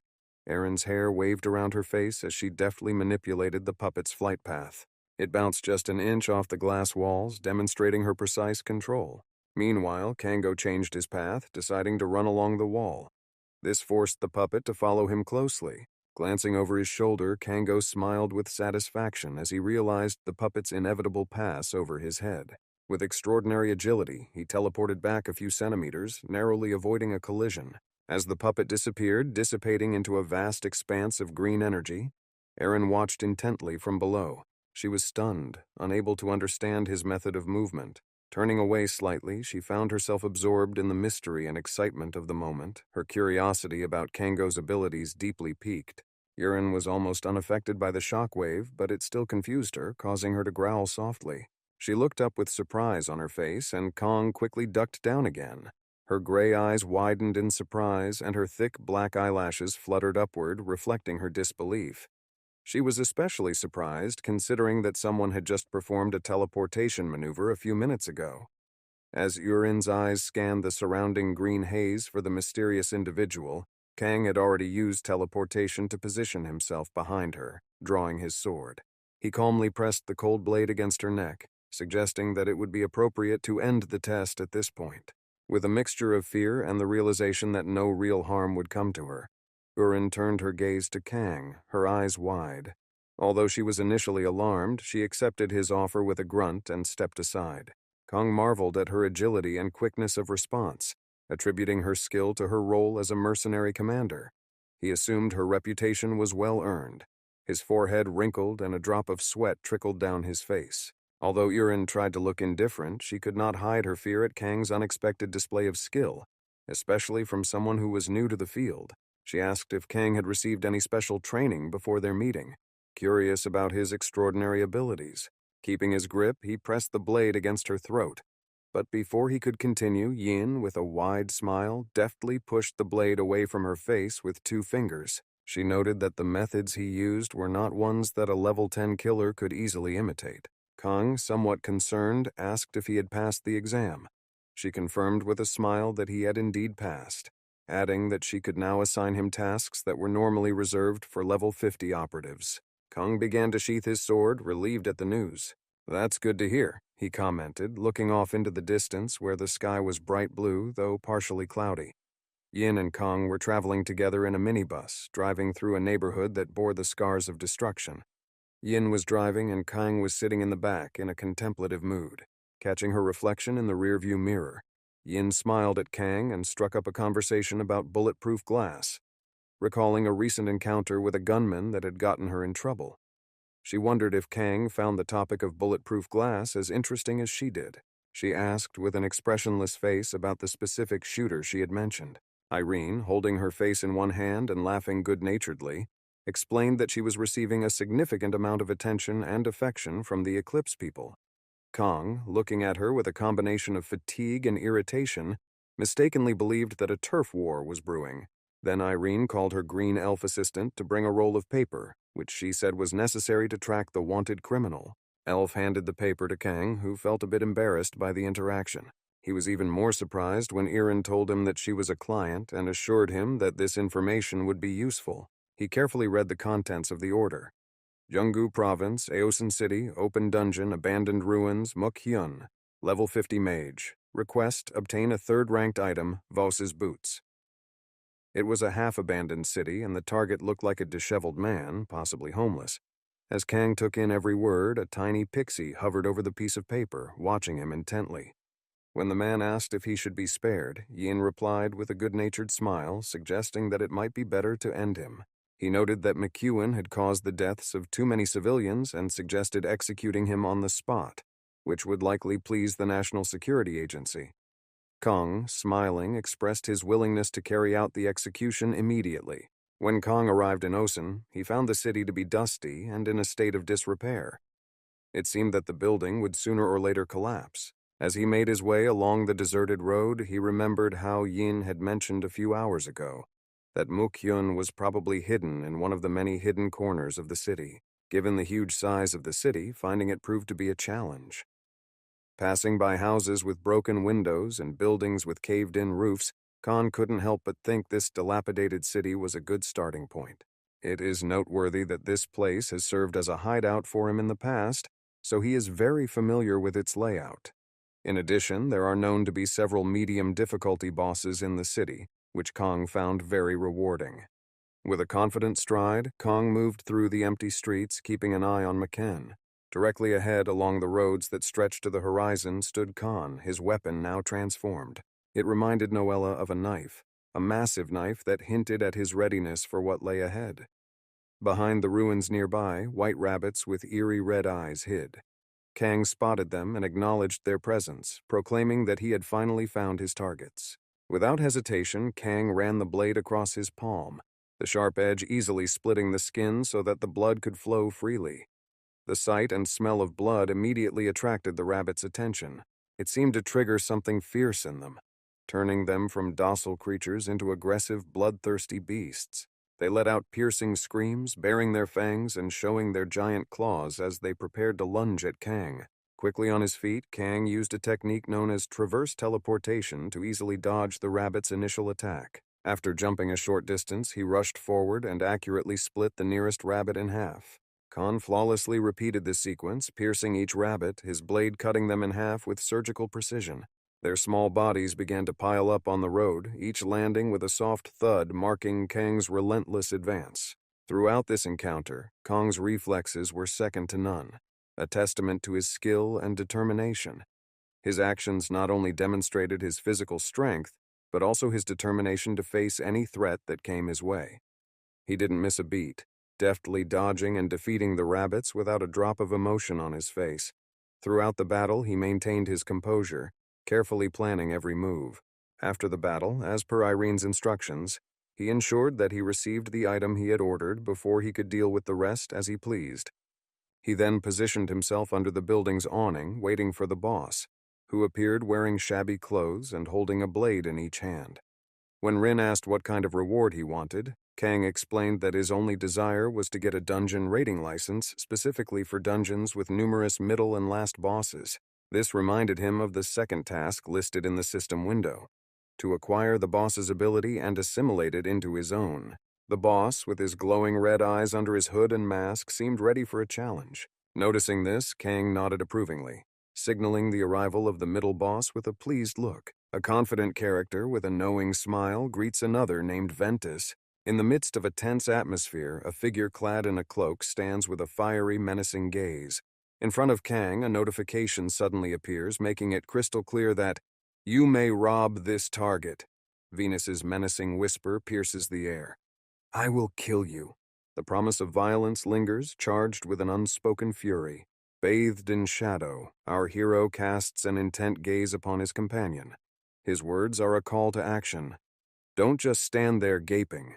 Aaron's hair waved around her face as she deftly manipulated the puppet's flight path. It bounced just an inch off the glass walls, demonstrating her precise control. Meanwhile, Kango changed his path, deciding to run along the wall. This forced the puppet to follow him closely. Glancing over his shoulder, Kango smiled with satisfaction as he realized the puppet's inevitable pass over his head. With extraordinary agility, he teleported back a few centimeters, narrowly avoiding a collision. As the puppet disappeared, dissipating into a vast expanse of green energy, Aaron watched intently from below. She was stunned, unable to understand his method of movement. Turning away slightly, she found herself absorbed in the mystery and excitement of the moment, her curiosity about Kango's abilities deeply piqued. Aaron was almost unaffected by the shockwave, but it still confused her, causing her to growl softly. She looked up with surprise on her face, and Kong quickly ducked down again. Her gray eyes widened in surprise, and her thick black eyelashes fluttered upward, reflecting her disbelief. She was especially surprised considering that someone had just performed a teleportation maneuver a few minutes ago. As Urin's eyes scanned the surrounding green haze for the mysterious individual, Kang had already used teleportation to position himself behind her, drawing his sword. He calmly pressed the cold blade against her neck, suggesting that it would be appropriate to end the test at this point. With a mixture of fear and the realization that no real harm would come to her, Urin turned her gaze to Kang, her eyes wide. Although she was initially alarmed, she accepted his offer with a grunt and stepped aside. Kong marveled at her agility and quickness of response, attributing her skill to her role as a mercenary commander. He assumed her reputation was well earned. His forehead wrinkled and a drop of sweat trickled down his face. Although Urin tried to look indifferent, she could not hide her fear at Kang's unexpected display of skill, especially from someone who was new to the field. She asked if Kang had received any special training before their meeting, curious about his extraordinary abilities. Keeping his grip, he pressed the blade against her throat. But before he could continue, Yin, with a wide smile, deftly pushed the blade away from her face with 2 fingers. She noted that the methods he used were not ones that a level 10 killer could easily imitate. Kang, somewhat concerned, asked if he had passed the exam. She confirmed with a smile that he had indeed passed, adding that she could now assign him tasks that were normally reserved for level 50 operatives. Kang began to sheath his sword, relieved at the news. "That's good to hear," he commented, looking off into the distance where the sky was bright blue, though partially cloudy. Yin and Kang were traveling together in a minibus, driving through a neighborhood that bore the scars of destruction. Yin was driving and Kang was sitting in the back in a contemplative mood, catching her reflection in the rearview mirror. Yin smiled at Kang and struck up a conversation about bulletproof glass, recalling a recent encounter with a gunman that had gotten her in trouble. She wondered if Kang found the topic of bulletproof glass as interesting as she did. She asked with an expressionless face about the specific shooter she had mentioned. Irene, holding her face in one hand and laughing good-naturedly, explained that she was receiving a significant amount of attention and affection from the Eclipse people. Kang, looking at her with a combination of fatigue and irritation, mistakenly believed that a turf war was brewing. Then Irene called her green elf assistant to bring a roll of paper, which she said was necessary to track the wanted criminal. Elf handed the paper to Kang, who felt a bit embarrassed by the interaction. He was even more surprised when Aaron told him that she was a client and assured him that this information would be useful. He carefully read the contents of the order. Jeongu Province, Aosun City, Open Dungeon, Abandoned Ruins, Mukhyun. Level 50 Mage. Request, obtain a third-ranked item, Voss's Boots. It was a half-abandoned city, and the target looked like a disheveled man, possibly homeless. As Kang took in every word, a tiny pixie hovered over the piece of paper, watching him intently. When the man asked if he should be spared, Yin replied with a good-natured smile, suggesting that it might be better to end him. He noted that McEwen had caused the deaths of too many civilians and suggested executing him on the spot, which would likely please the National Security Agency. Kong, smiling, expressed his willingness to carry out the execution immediately. When Kong arrived in Osun, he found the city to be dusty and in a state of disrepair. It seemed that the building would sooner or later collapse. As he made his way along the deserted road, he remembered how Yin had mentioned a few hours ago that Mukhyun was probably hidden in one of the many hidden corners of the city. Given the huge size of the city, finding it proved to be a challenge. Passing by houses with broken windows and buildings with caved-in roofs, Khan couldn't help but think this dilapidated city was a good starting point. It is noteworthy that this place has served as a hideout for him in the past, so he is very familiar with its layout. In addition, there are known to be several medium difficulty bosses in the city, which Kong found very rewarding. With a confident stride, Kong moved through the empty streets, keeping an eye on McKen. Directly ahead along the roads that stretched to the horizon stood Khan, his weapon now transformed. It reminded Noella of a massive knife that hinted at his readiness for what lay ahead. Behind the ruins nearby, white rabbits with eerie red eyes hid. Kang spotted them and acknowledged their presence, proclaiming that he had finally found his targets. Without hesitation, Kang ran the blade across his palm, the sharp edge easily splitting the skin so that the blood could flow freely. The sight and smell of blood immediately attracted the rabbits' attention. It seemed to trigger something fierce in them, turning them from docile creatures into aggressive, bloodthirsty beasts. They let out piercing screams, baring their fangs and showing their giant claws as they prepared to lunge at Kang. Quickly on his feet, Kang used a technique known as traverse teleportation to easily dodge the rabbit's initial attack. After jumping a short distance, he rushed forward and accurately split the nearest rabbit in half. Khan flawlessly repeated this sequence, piercing each rabbit, his blade cutting them in half with surgical precision. Their small bodies began to pile up on the road, each landing with a soft thud marking Kang's relentless advance. Throughout this encounter, Kong's reflexes were second to none, a testament to his skill and determination. His actions not only demonstrated his physical strength, but also his determination to face any threat that came his way. He didn't miss a beat, deftly dodging and defeating the rabbits without a drop of emotion on his face. Throughout the battle, he maintained his composure, carefully planning every move. After the battle, as per Irene's instructions, he ensured that he received the item he had ordered before he could deal with the rest as he pleased. He then positioned himself under the building's awning, waiting for the boss, who appeared wearing shabby clothes and holding a blade in each hand. When Rin asked what kind of reward he wanted, Kang explained that his only desire was to get a dungeon raiding license specifically for dungeons with numerous middle and last bosses. This reminded him of the second task listed in the system window, to acquire the boss's ability and assimilate it into his own. The boss, with his glowing red eyes under his hood and mask, seemed ready for a challenge. Noticing this, Kang nodded approvingly, signaling the arrival of the middle boss with a pleased look. A confident character with a knowing smile greets another named Ventus. In the midst of a tense atmosphere, a figure clad in a cloak stands with a fiery, menacing gaze. In front of Kang, a notification suddenly appears, making it crystal clear that, "You may rob this target." Venus's menacing whisper pierces the air. "I will kill you." The promise of violence lingers, charged with an unspoken fury. Bathed in shadow, our hero casts an intent gaze upon his companion. His words are a call to action. Don't just stand there gaping.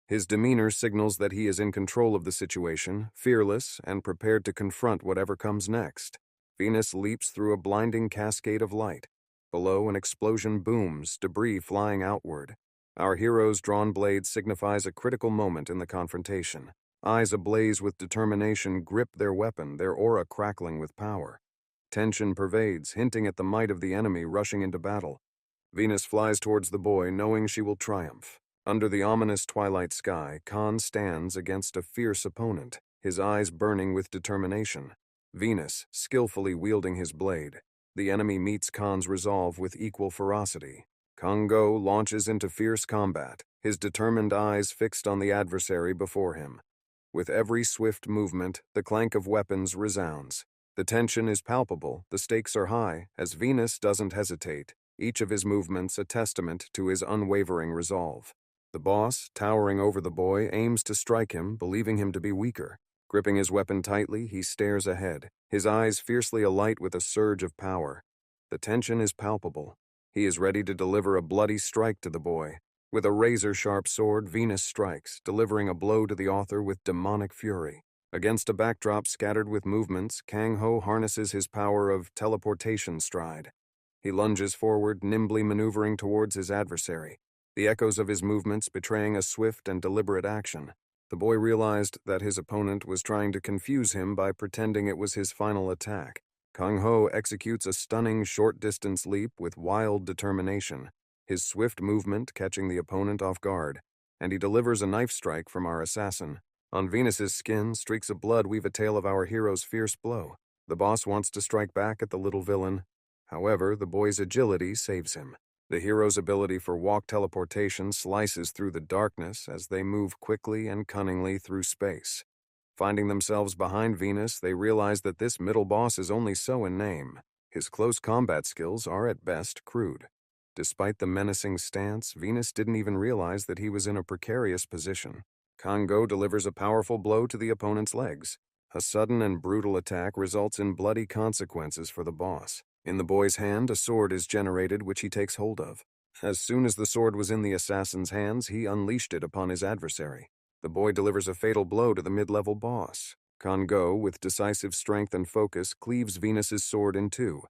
His demeanor signals that he is in control of the situation, fearless, and prepared to confront whatever comes next. Venus leaps through a blinding cascade of light. Below, an explosion booms, debris flying outward. Our hero's drawn blade signifies a critical moment in the confrontation. Eyes ablaze with determination grip their weapon, their aura crackling with power. Tension pervades, hinting at the might of the enemy rushing into battle. Venus flies towards the boy, knowing she will triumph. Under the ominous twilight sky, Khan stands against a fierce opponent. his eyes burning with determination. Venus, skillfully wielding his blade. The enemy meets Khan's resolve with equal ferocity. Kongo launches into fierce combat, his determined eyes fixed on the adversary before him. With every swift movement, the clank of weapons resounds. The tension is palpable, the stakes are high, as Venus doesn't hesitate, each of his movements a testament to his unwavering resolve. The boss, towering over the boy, aims to strike him, believing him to be weaker. Gripping his weapon tightly, he stares ahead, his eyes fiercely alight with a surge of power. The tension is palpable. He is ready to deliver a bloody strike to the boy. With a razor-sharp sword, Venus strikes, delivering a blow to the author with demonic fury. Against a backdrop scattered with movements, Kang-ho harnesses his power of teleportation stride. He lunges forward, nimbly maneuvering towards his adversary, the echoes of his movements betraying a swift and deliberate action. The boy realized that his opponent was trying to confuse him by pretending it was his final attack. Kang-ho executes a stunning short-distance leap with wild determination, his swift movement catching the opponent off guard, and he delivers a knife strike from our assassin. On Venus's skin, streaks of blood weave a tale of our hero's fierce blow. The boss wants to strike back at the little villain. However, the boy's agility saves him. The hero's ability for walk teleportation slices through the darkness as they move quickly and cunningly through space. Finding themselves behind Venus, they realize that this middle boss is only so in name. His close combat skills are at best crude. Despite the menacing stance, Venus didn't even realize that he was in a precarious position. Kongo delivers a powerful blow to the opponent's legs. A sudden and brutal attack results in bloody consequences for the boss. In the boy's hand, a sword is generated which he takes hold of. As soon as the sword was in the assassin's hands, he unleashed it upon his adversary. The boy delivers a fatal blow to the mid-level boss. Kongo, with decisive strength and focus, cleaves Venus's sword in two.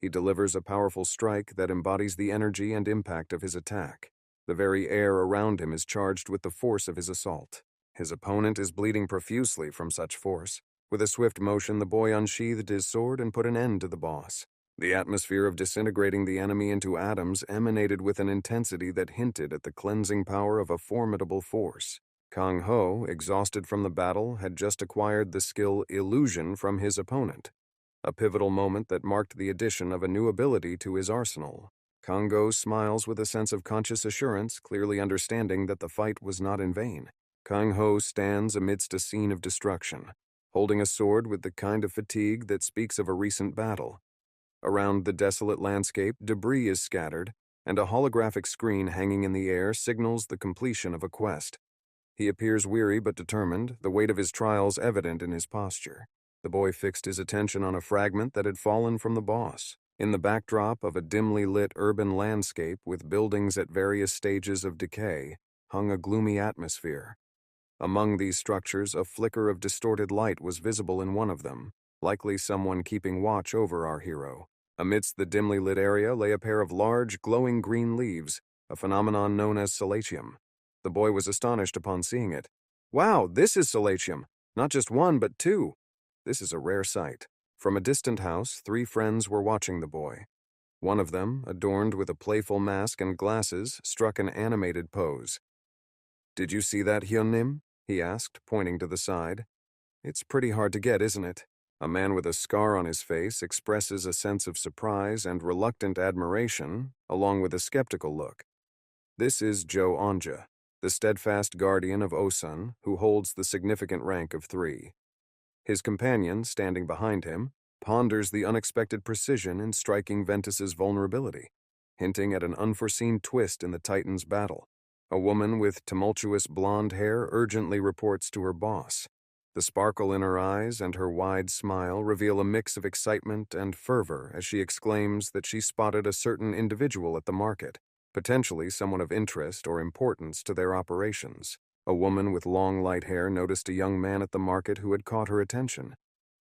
He delivers a powerful strike that embodies the energy and impact of his attack. The very air around him is charged with the force of his assault. His opponent is bleeding profusely from such force. With a swift motion, the boy unsheathed his sword and put an end to the boss. The atmosphere of disintegrating the enemy into atoms emanated with an intensity that hinted at the cleansing power of a formidable force. Kang-ho, exhausted from the battle, had just acquired the skill Illusion from his opponent, a pivotal moment that marked the addition of a new ability to his arsenal. Kongo smiles with a sense of conscious assurance, clearly understanding that the fight was not in vain. Kang-ho stands amidst a scene of destruction, holding a sword with the kind of fatigue that speaks of a recent battle. Around the desolate landscape, debris is scattered, and a holographic screen hanging in the air signals the completion of a quest. He appears weary but determined, the weight of his trials evident in his posture. The boy fixed his attention on a fragment that had fallen from the boss. In the backdrop of a dimly lit urban landscape with buildings at various stages of decay, hung a gloomy atmosphere. Among these structures, a flicker of distorted light was visible in one of them, likely someone keeping watch over our hero. Amidst the dimly lit area lay a pair of large, glowing green leaves, a phenomenon known as solatium. The boy was astonished upon seeing it. "Wow, this is solatium! Not just one, but two! This is a rare sight." From a distant house, three friends were watching the boy. One of them, adorned with a playful mask and glasses, struck an animated pose. "Did you see that, Hyun-nim?" he asked, pointing to the side. "It's pretty hard to get, isn't it?" A man with a scar on his face expresses a sense of surprise and reluctant admiration, along with a skeptical look. This is Jo Anja, the steadfast guardian of Osun, who holds the significant rank of 3. His companion, standing behind him, ponders the unexpected precision in striking Ventus's vulnerability, hinting at an unforeseen twist in the Titan's battle. A woman with tumultuous blonde hair urgently reports to her boss. The sparkle in her eyes and her wide smile reveal a mix of excitement and fervor as she exclaims that she spotted a certain individual at the market, potentially someone of interest or importance to their operations. A woman with long light hair noticed a young man at the market who had caught her attention.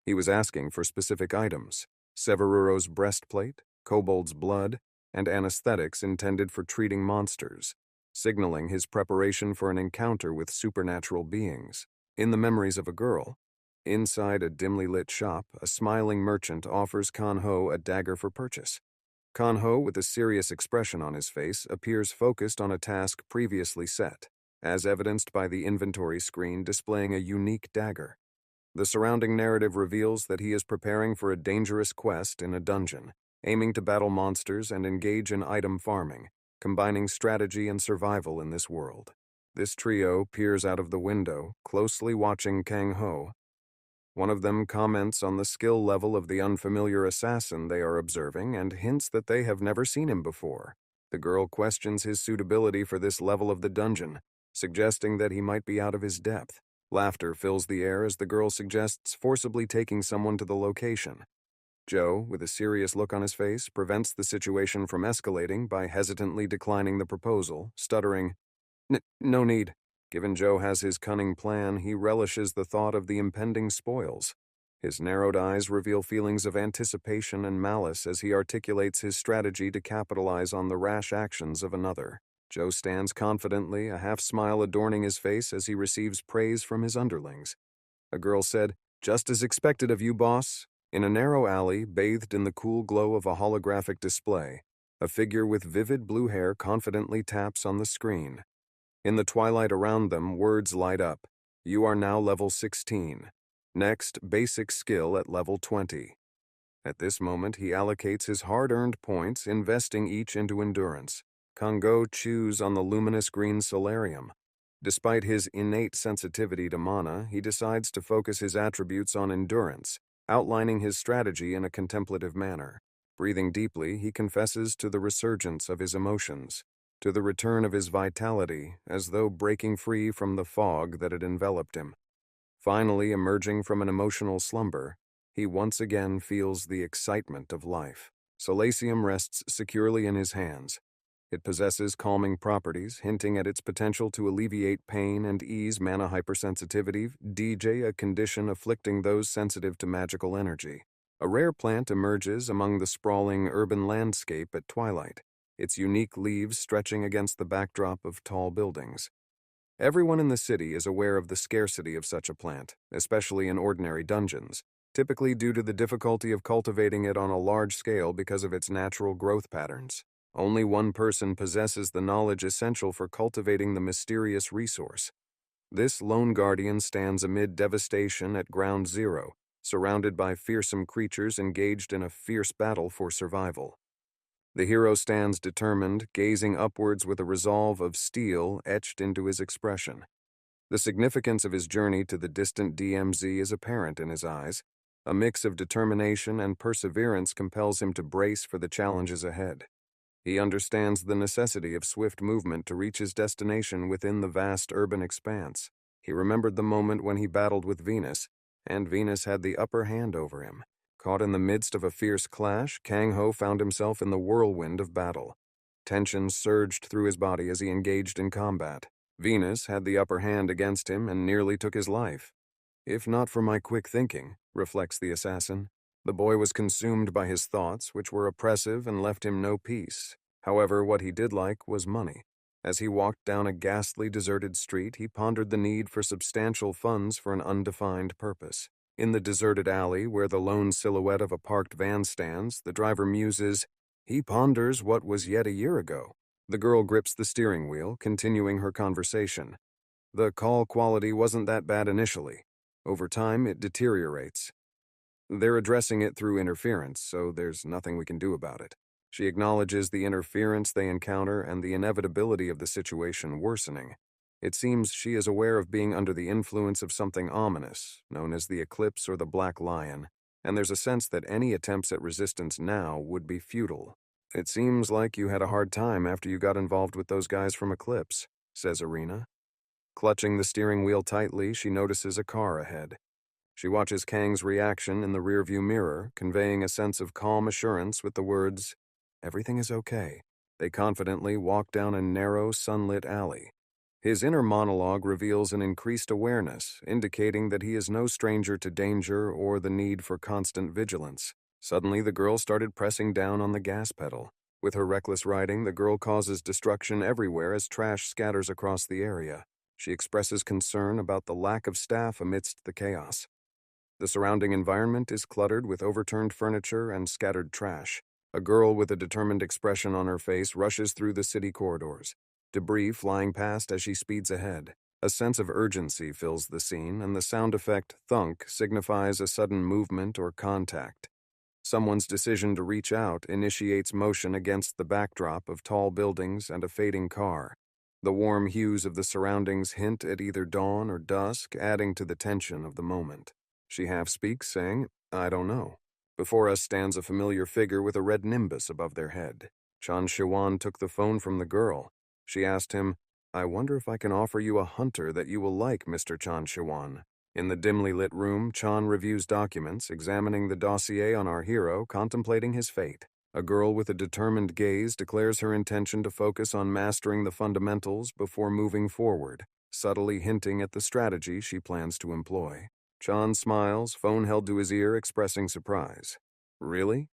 He was asking for specific items: Severuro's breastplate, kobold's blood, and anesthetics intended for treating monsters, signaling his preparation for an encounter with supernatural beings. In the memories of a girl, inside a dimly lit shop, a smiling merchant offers Kanho a dagger for purchase. Kanho, with a serious expression on his face, appears focused on a task previously set, as evidenced by the inventory screen displaying a unique dagger. The surrounding narrative reveals that he is preparing for a dangerous quest in a dungeon, aiming to battle monsters and engage in item farming, combining strategy and survival in this world. This trio peers out of the window, closely watching Kang Ho. One of them comments on the skill level of the unfamiliar assassin they are observing and hints that they have never seen him before. The girl questions his suitability for this level of the dungeon, suggesting that he might be out of his depth. Laughter fills the air as the girl suggests forcibly taking someone to the location. Joe, with a serious look on his face, prevents the situation from escalating by hesitantly declining the proposal, stuttering, No need." Given Joe has his cunning plan, he relishes the thought of the impending spoils. His narrowed eyes reveal feelings of anticipation and malice as he articulates his strategy to capitalize on the rash actions of another. Joe stands confidently, a half-smile adorning his face as he receives praise from his underlings. A girl said, "Just as expected of you, boss." In a narrow alley, bathed in the cool glow of a holographic display, a figure with vivid blue hair confidently taps on the screen. In the twilight around them, words light up. "You are now level 16. Next, basic skill at level 20. At this moment, he allocates his hard-earned points, investing each into endurance. Kongo chews on the luminous green solarium. Despite his innate sensitivity to mana, he decides to focus his attributes on endurance, outlining his strategy in a contemplative manner. Breathing deeply, he confesses to the resurgence of his emotions, to the return of his vitality, as though breaking free from the fog that had enveloped him. Finally, emerging from an emotional slumber, he once again feels the excitement of life. Solacium rests securely in his hands. It possesses calming properties, hinting at its potential to alleviate pain and ease mana hypersensitivity, DJ, a condition afflicting those sensitive to magical energy. A rare plant emerges among the sprawling urban landscape at twilight, its unique leaves stretching against the backdrop of tall buildings. Everyone in the city is aware of the scarcity of such a plant, especially in ordinary dungeons, typically due to the difficulty of cultivating it on a large scale because of its natural growth patterns. Only one person possesses the knowledge essential for cultivating the mysterious resource. This lone guardian stands amid devastation at ground zero, surrounded by fearsome creatures engaged in a fierce battle for survival. The hero stands determined, gazing upwards with a resolve of steel etched into his expression. The significance of his journey to the distant DMZ is apparent in his eyes. A mix of determination and perseverance compels him to brace for the challenges ahead. He understands the necessity of swift movement to reach his destination within the vast urban expanse. He remembered the moment when he battled with Venus, and Venus had the upper hand over him. Caught in the midst of a fierce clash, Kang Ho found himself in the whirlwind of battle. Tension surged through his body as he engaged in combat. Venus had the upper hand against him and nearly took his life. "If not for my quick thinking," reflects the assassin. The boy was consumed by his thoughts, which were oppressive and left him no peace. However, what he did like was money. As he walked down a ghastly deserted street, he pondered the need for substantial funds for an undefined purpose. In the deserted alley, where the lone silhouette of a parked van stands, the driver muses, "He ponders what was yet a year ago." The girl grips the steering wheel, continuing her conversation. "The call quality wasn't that bad initially. Over time, it deteriorates. They're addressing it through interference, so there's nothing we can do about it." She acknowledges the interference they encounter and the inevitability of the situation worsening. It seems she is aware of being under the influence of something ominous, known as the Eclipse or the Black Lion, and there's a sense that any attempts at resistance now would be futile. "It seems like you had a hard time after you got involved with those guys from Eclipse," says Arena. Clutching the steering wheel tightly, she notices a car ahead. She watches Kang's reaction in the rearview mirror, conveying a sense of calm assurance with the words, "Everything is okay." They confidently walk down a narrow, sunlit alley. His inner monologue reveals an increased awareness, indicating that he is no stranger to danger or the need for constant vigilance. Suddenly, the girl started pressing down on the gas pedal. With her reckless riding, the girl causes destruction everywhere as trash scatters across the area. She expresses concern about the lack of staff amidst the chaos. The surrounding environment is cluttered with overturned furniture and scattered trash. A girl with a determined expression on her face rushes through the city corridors, debris flying past as she speeds ahead. A sense of urgency fills the scene, and the sound effect thunk signifies a sudden movement or contact. Someone's decision to reach out initiates motion against the backdrop of tall buildings and a fading car. The warm hues of the surroundings hint at either dawn or dusk, adding to the tension of the moment. She half speaks, saying, "I don't know." Before us stands a familiar figure with a red nimbus above their head. Chan Shiwan took the phone from the girl. She asked him, "I wonder if I can offer you a hunter that you will like, Mr. Chan Shiwan." In the dimly lit room, Chan reviews documents, examining the dossier on our hero, contemplating his fate. A girl with a determined gaze declares her intention to focus on mastering the fundamentals before moving forward, subtly hinting at the strategy she plans to employ. Chan smiles, phone held to his ear, expressing surprise. "Really?"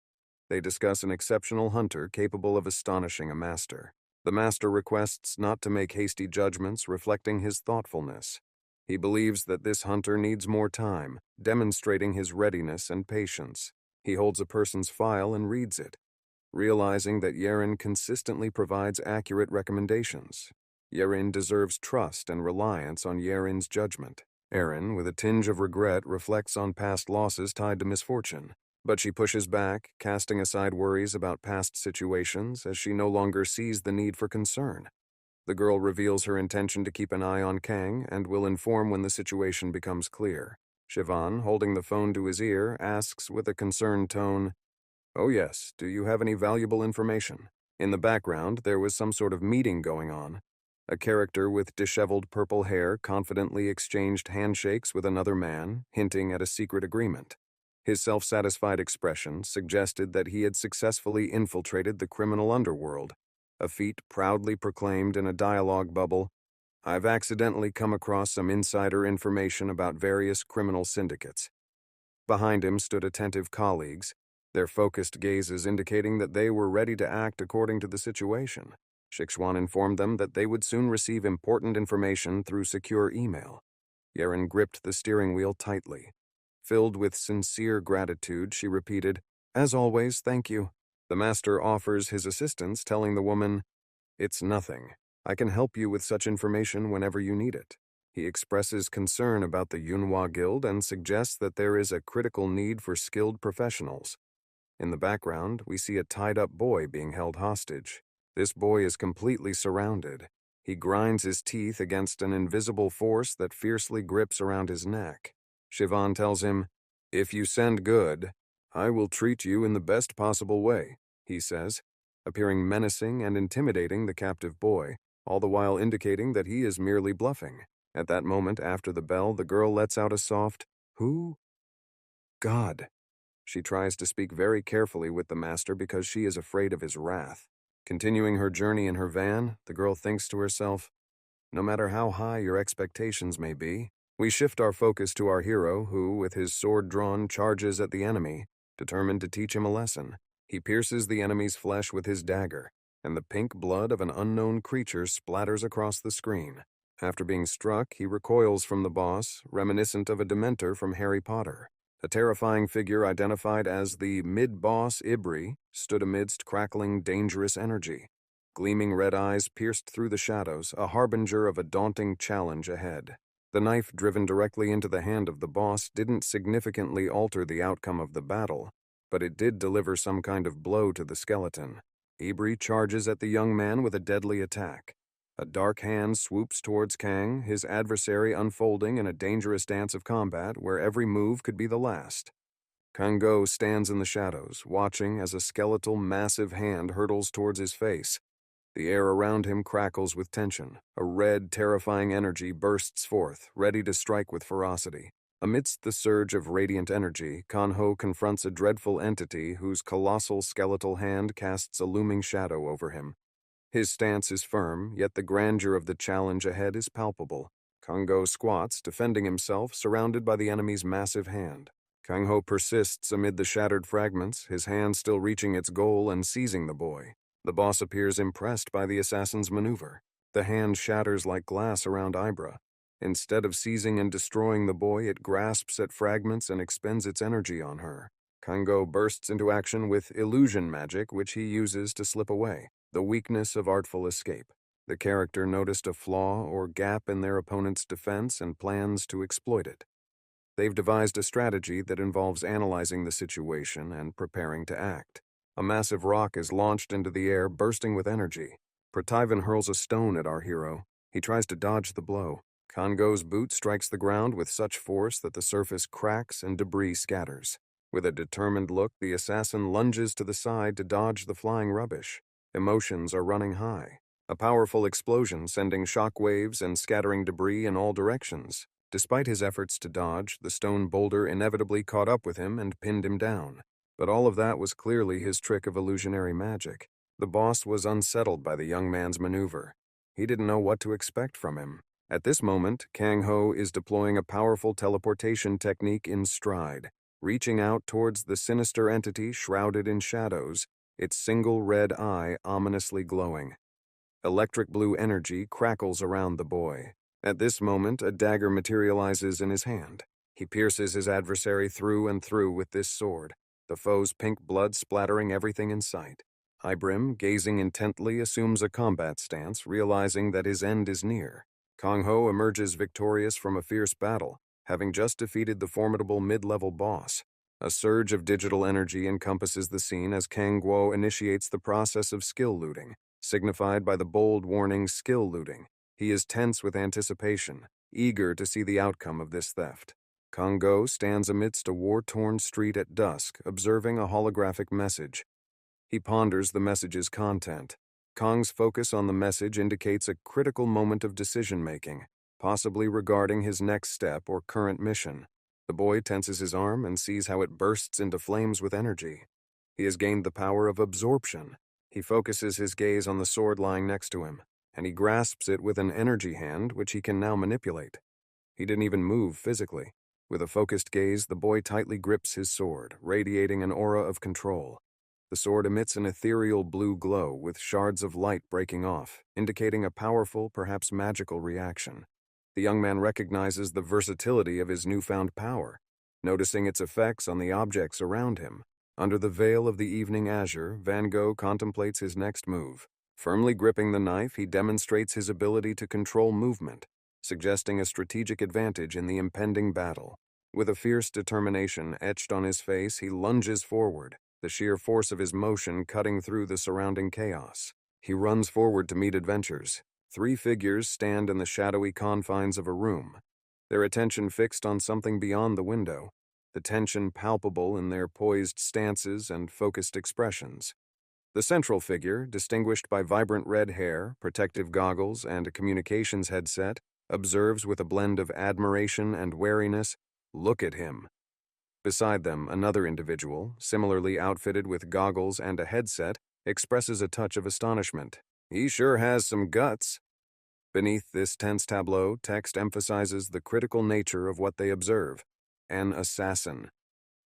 They discuss an exceptional hunter capable of astonishing a master. The master requests not to make hasty judgments, reflecting his thoughtfulness. He believes that this hunter needs more time, demonstrating his readiness and patience. He holds a person's file and reads it, realizing that Yerin consistently provides accurate recommendations. Yerin deserves trust and reliance on Yerin's judgment. Erin, with a tinge of regret, reflects on past losses tied to misfortune. But she pushes back, casting aside worries about past situations as she no longer sees the need for concern. The girl reveals her intention to keep an eye on Kang and will inform when the situation becomes clear. Shivan, holding the phone to his ear, asks with a concerned tone, "Oh yes, do you have any valuable information?" In the background, there was some sort of meeting going on. A character with disheveled purple hair confidently exchanged handshakes with another man, hinting at a secret agreement. His self-satisfied expression suggested that he had successfully infiltrated the criminal underworld, a feat proudly proclaimed in a dialogue bubble. "I've accidentally come across some insider information about various criminal syndicates." Behind him stood attentive colleagues, their focused gazes indicating that they were ready to act according to the situation. Shixuan informed them that they would soon receive important information through secure email. Yerin gripped the steering wheel tightly. Filled with sincere gratitude, she repeated, "As always, thank you." The master offers his assistance, telling the woman, "It's nothing. I can help you with such information whenever you need it." He expresses concern about the Yunhua Guild and suggests that there is a critical need for skilled professionals. In the background, we see a tied-up boy being held hostage. This boy is completely surrounded. He grinds his teeth against an invisible force that fiercely grips around his neck. Shivan tells him, "If you send good, I will treat you in the best possible way," he says, appearing menacing and intimidating the captive boy, all the while indicating that he is merely bluffing. At that moment, after the bell, the girl lets out a soft, "Who?" "God." She tries to speak very carefully with the master because she is afraid of his wrath. Continuing her journey in her van, the girl thinks to herself, "No matter how high your expectations may be," we shift our focus to our hero who, with his sword drawn, charges at the enemy, determined to teach him a lesson. He pierces the enemy's flesh with his dagger, and the pink blood of an unknown creature splatters across the screen. After being struck, he recoils from the boss, reminiscent of a Dementor from Harry Potter. A terrifying figure identified as the mid-boss Ibri stood amidst crackling, dangerous energy. Gleaming red eyes pierced through the shadows, a harbinger of a daunting challenge ahead. The knife driven directly into the hand of the boss didn't significantly alter the outcome of the battle, but it did deliver some kind of blow to the skeleton. Ibri charges at the young man with a deadly attack. A dark hand swoops towards Kang, his adversary unfolding in a dangerous dance of combat where every move could be the last. Kango stands in the shadows, watching as a skeletal, massive hand hurtles towards his face. The air around him crackles with tension. A red, terrifying energy bursts forth, ready to strike with ferocity. Amidst the surge of radiant energy, Kanho confronts a dreadful entity whose colossal skeletal hand casts a looming shadow over him. His stance is firm, yet the grandeur of the challenge ahead is palpable. Kango squats, defending himself, surrounded by the enemy's massive hand. Kangho persists amid the shattered fragments, his hand still reaching its goal and seizing the boy. The boss appears impressed by the assassin's maneuver. The hand shatters like glass around Ibra. Instead of seizing and destroying the boy, it grasps at fragments and expends its energy on her. Kango bursts into action with illusion magic, which he uses to slip away, the weakness of artful escape. The character noticed a flaw or gap in their opponent's defense and plans to exploit it. They've devised a strategy that involves analyzing the situation and preparing to act. A massive rock is launched into the air, bursting with energy. Prativan hurls a stone at our hero. He tries to dodge the blow. Kongo's boot strikes the ground with such force that the surface cracks and debris scatters. With a determined look, the assassin lunges to the side to dodge the flying rubbish. Emotions are running high. A powerful explosion sending shock waves and scattering debris in all directions. Despite his efforts to dodge, the stone boulder inevitably caught up with him and pinned him down. But all of that was clearly his trick of illusionary magic. The boss was unsettled by the young man's maneuver. He didn't know what to expect from him. At this moment, Kang Ho is deploying a powerful teleportation technique in stride, reaching out towards the sinister entity shrouded in shadows, its single red eye ominously glowing. Electric blue energy crackles around the boy. At this moment, a dagger materializes in his hand. He pierces his adversary through and through with this sword, the foe's pink blood splattering everything in sight. Ibrim, gazing intently, assumes a combat stance, realizing that his end is near. Kang Ho emerges victorious from a fierce battle, having just defeated the formidable mid-level boss. A surge of digital energy encompasses the scene as Kang Guo initiates the process of skill looting, signified by the bold warning skill looting. He is tense with anticipation, eager to see the outcome of this theft. Kang Go stands amidst a war-torn street at dusk, observing a holographic message. He ponders the message's content. Kang's focus on the message indicates a critical moment of decision-making, possibly regarding his next step or current mission. The boy tenses his arm and sees how it bursts into flames with energy. He has gained the power of absorption. He focuses his gaze on the sword lying next to him, and he grasps it with an energy hand which he can now manipulate. He didn't even move physically. With a focused gaze, the boy tightly grips his sword, radiating an aura of control. The sword emits an ethereal blue glow with shards of light breaking off, indicating a powerful, perhaps magical reaction. The young man recognizes the versatility of his newfound power, noticing its effects on the objects around him. Under the veil of the evening azure, Van Gogh contemplates his next move. Firmly gripping the knife, he demonstrates his ability to control movement, suggesting a strategic advantage in the impending battle. With a fierce determination etched on his face, he lunges forward, the sheer force of his motion cutting through the surrounding chaos. He runs forward to meet adventures. 3 figures stand in the shadowy confines of a room, their attention fixed on something beyond the window, the tension palpable in their poised stances and focused expressions. The central figure, distinguished by vibrant red hair, protective goggles, and a communications headset, observes with a blend of admiration and wariness, "Look at him." Beside them, another individual, similarly outfitted with goggles and a headset, expresses a touch of astonishment. "He sure has some guts." Beneath this tense tableau, text emphasizes the critical nature of what they observe: an assassin.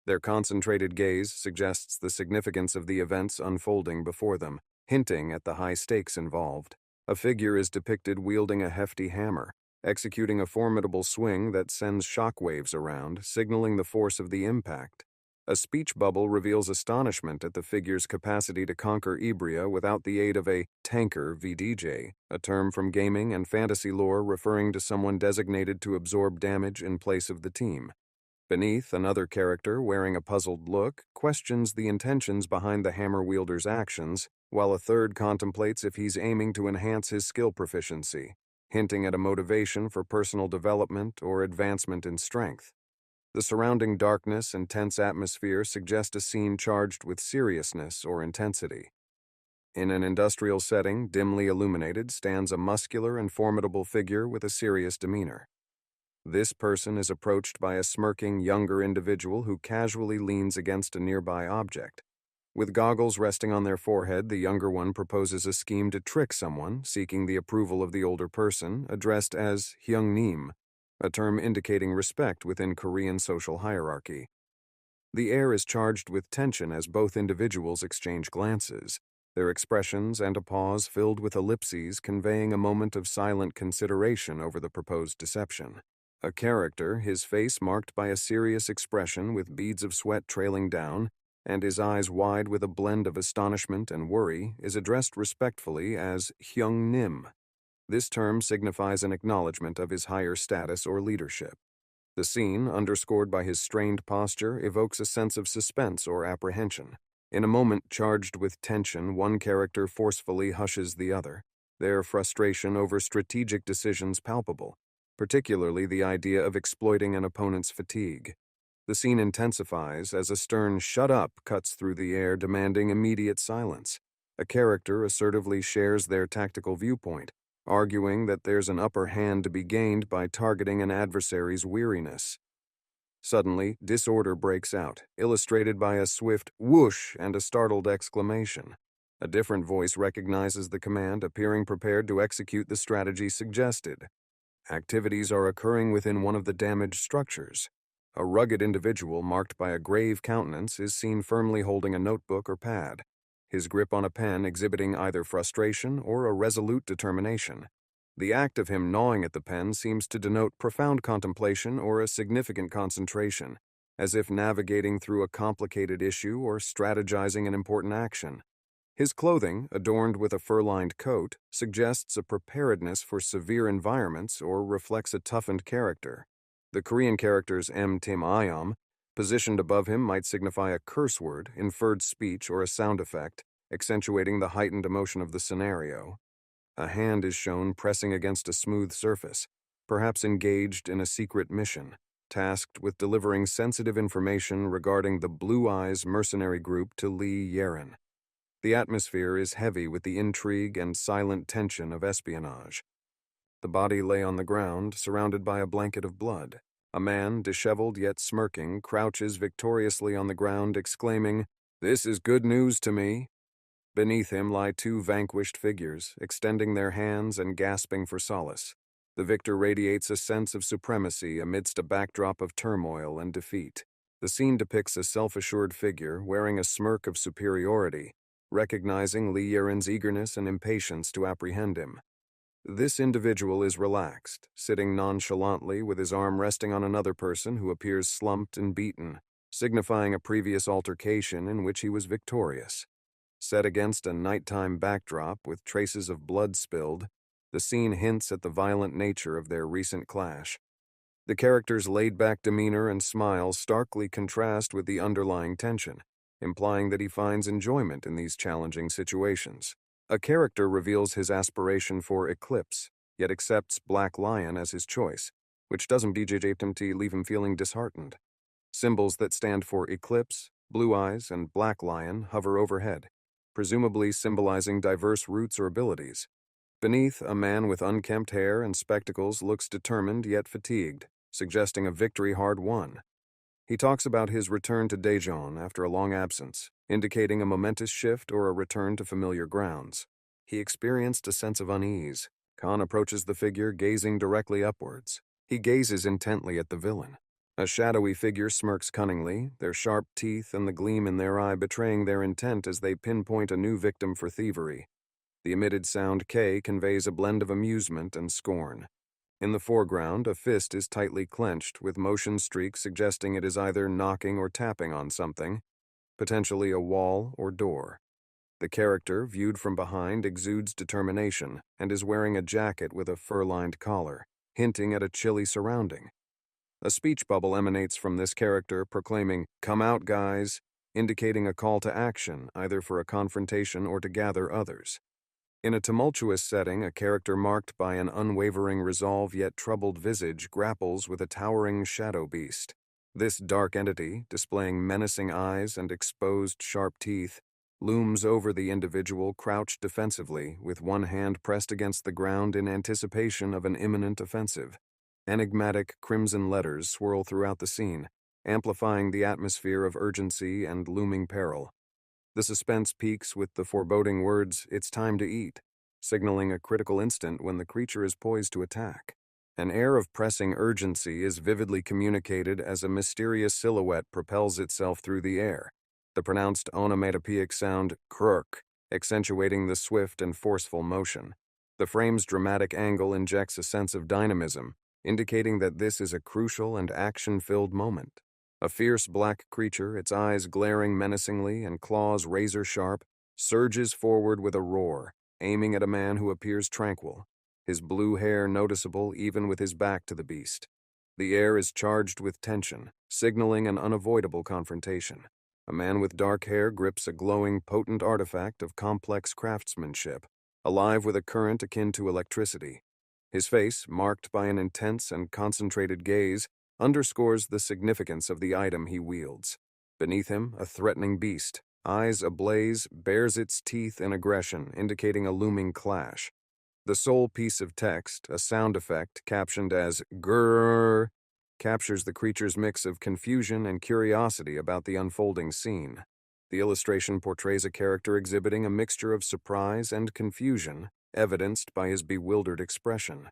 Their concentrated gaze suggests the significance of the events unfolding before them, hinting at the high stakes involved. A figure is depicted wielding a hefty hammer, executing a formidable swing that sends shockwaves around, signaling the force of the impact. A speech bubble reveals astonishment at the figure's capacity to conquer Ibria without the aid of a tanker VDJ, a term from gaming and fantasy lore referring to someone designated to absorb damage in place of the team. Beneath, another character, wearing a puzzled look, questions the intentions behind the hammer wielder's actions, while a third contemplates if he's aiming to enhance his skill proficiency, hinting at a motivation for personal development or advancement in strength. The surrounding darkness and tense atmosphere suggest a scene charged with seriousness or intensity. In an industrial setting, dimly illuminated, stands a muscular and formidable figure with a serious demeanor. This person is approached by a smirking younger individual who casually leans against a nearby object. With goggles resting on their forehead, the younger one proposes a scheme to trick someone, seeking the approval of the older person, addressed as hyungnim, a term indicating respect within Korean social hierarchy. The air is charged with tension as both individuals exchange glances, their expressions and a pause filled with ellipses conveying a moment of silent consideration over the proposed deception. A character, his face marked by a serious expression with beads of sweat trailing down, and his eyes wide with a blend of astonishment and worry, is addressed respectfully as Hyung Nim, This term signifies an acknowledgement of his higher status or leadership. The scene, underscored by his strained posture, evokes a sense of suspense or apprehension. In a moment charged with tension, one character forcefully hushes the other, their frustration over strategic decisions palpable, particularly the idea of exploiting an opponent's fatigue. The scene intensifies as a stern "shut up" cuts through the air, demanding immediate silence. A character assertively shares their tactical viewpoint, arguing that there's an upper hand to be gained by targeting an adversary's weariness. Suddenly, disorder breaks out, illustrated by a swift whoosh and a startled exclamation. A different voice recognizes the command, appearing prepared to execute the strategy suggested. Activities are occurring within one of the damaged structures. A rugged individual marked by a grave countenance is seen firmly holding a notebook or pad, his grip on a pen exhibiting either frustration or a resolute determination. The act of him gnawing at the pen seems to denote profound contemplation or a significant concentration, as if navigating through a complicated issue or strategizing an important action. His clothing, adorned with a fur-lined coat, suggests a preparedness for severe environments or reflects a toughened character. The Korean characters Tim Ayam, positioned above him, might signify a curse word, inferred speech, or a sound effect, accentuating the heightened emotion of the scenario. A hand is shown pressing against a smooth surface, perhaps engaged in a secret mission, tasked with delivering sensitive information regarding the Blue Eyes mercenary group to Lee Yeren. The atmosphere is heavy with the intrigue and silent tension of espionage. The body lay on the ground, surrounded by a blanket of blood. A man, disheveled yet smirking, crouches victoriously on the ground, exclaiming, "This is good news to me." Beneath him lie two vanquished figures, extending their hands and gasping for solace. The victor radiates a sense of supremacy amidst a backdrop of turmoil and defeat. The scene depicts a self-assured figure wearing a smirk of superiority, recognizing Lee Yeren's eagerness and impatience to apprehend him. This individual is relaxed, sitting nonchalantly with his arm resting on another person who appears slumped and beaten, signifying a previous altercation in which he was victorious. Set against a nighttime backdrop with traces of blood spilled, the scene hints at the violent nature of their recent clash. The character's laid-back demeanor and smile starkly contrast with the underlying tension, implying that he finds enjoyment in these challenging situations. A character reveals his aspiration for Eclipse, yet accepts Black Lion as his choice, which doesn't leave him feeling disheartened. Symbols that stand for Eclipse, Blue Eyes, and Black Lion hover overhead, presumably symbolizing diverse roots or abilities. Beneath, a man with unkempt hair and spectacles looks determined yet fatigued, suggesting a victory hard won. He talks about his return to Daejeon after a long absence, indicating a momentous shift or a return to familiar grounds. He experienced a sense of unease. Khan approaches the figure, gazing directly upwards. He gazes intently at the villain. A shadowy figure smirks cunningly, their sharp teeth and the gleam in their eye betraying their intent as they pinpoint a new victim for thievery. The emitted sound K conveys a blend of amusement and scorn. In the foreground, a fist is tightly clenched, with motion streaks suggesting it is either knocking or tapping on something, potentially a wall or door. The character, viewed from behind, exudes determination and is wearing a jacket with a fur-lined collar, hinting at a chilly surrounding. A speech bubble emanates from this character proclaiming, "Come out, guys," indicating a call to action, either for a confrontation or to gather others. In a tumultuous setting, a character marked by an unwavering resolve yet troubled visage grapples with a towering shadow beast. This dark entity, displaying menacing eyes and exposed sharp teeth, looms over the individual crouched defensively, with one hand pressed against the ground in anticipation of an imminent offensive. Enigmatic crimson letters swirl throughout the scene, amplifying the atmosphere of urgency and looming peril. The suspense peaks with the foreboding words, "It's time to eat," signaling a critical instant when the creature is poised to attack. An air of pressing urgency is vividly communicated as a mysterious silhouette propels itself through the air, the pronounced onomatopoeic sound "krrk" accentuating the swift and forceful motion. The frame's dramatic angle injects a sense of dynamism, indicating that this is a crucial and action-filled moment. A fierce black creature, its eyes glaring menacingly and claws razor-sharp, surges forward with a roar, aiming at a man who appears tranquil. his blue hair noticeable even with his back to the beast. The air is charged with tension, signaling an unavoidable confrontation. A man with dark hair grips a glowing, potent artifact of complex craftsmanship, alive with a current akin to electricity. His face, marked by an intense and concentrated gaze, underscores the significance of the item he wields. Beneath him, a threatening beast, eyes ablaze, bares its teeth in aggression, indicating a looming clash. The sole piece of text, a sound effect captioned as "grrr," captures the creature's mix of confusion and curiosity about the unfolding scene. The illustration portrays a character exhibiting a mixture of surprise and confusion, evidenced by his bewildered expression.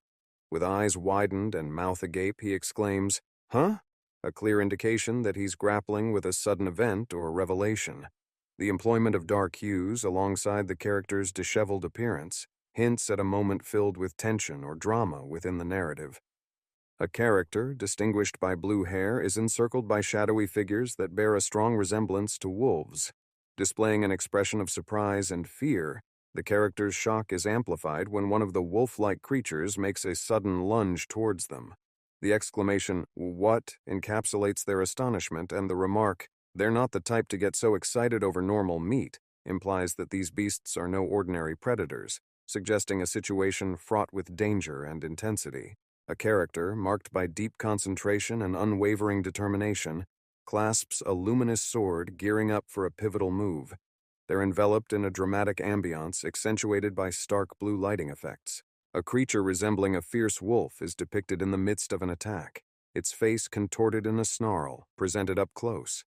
With eyes widened and mouth agape, he exclaims, "Huh?" A clear indication that he's grappling with a sudden event or revelation. The employment of dark hues alongside the character's disheveled appearance hints at a moment filled with tension or drama within the narrative. A character, distinguished by blue hair, is encircled by shadowy figures that bear a strong resemblance to wolves. Displaying an expression of surprise and fear, the character's shock is amplified when one of the wolf-like creatures makes a sudden lunge towards them. The exclamation, "What?" encapsulates their astonishment, and the remark, "They're not the type to get so excited over normal meat," implies that these beasts are no ordinary predators, suggesting a situation fraught with danger and intensity. A character, marked by deep concentration and unwavering determination, clasps a luminous sword, gearing up for a pivotal move. They're enveloped in a dramatic ambiance accentuated by stark blue lighting effects. A creature resembling a fierce wolf is depicted in the midst of an attack, its face contorted in a snarl, presented up close.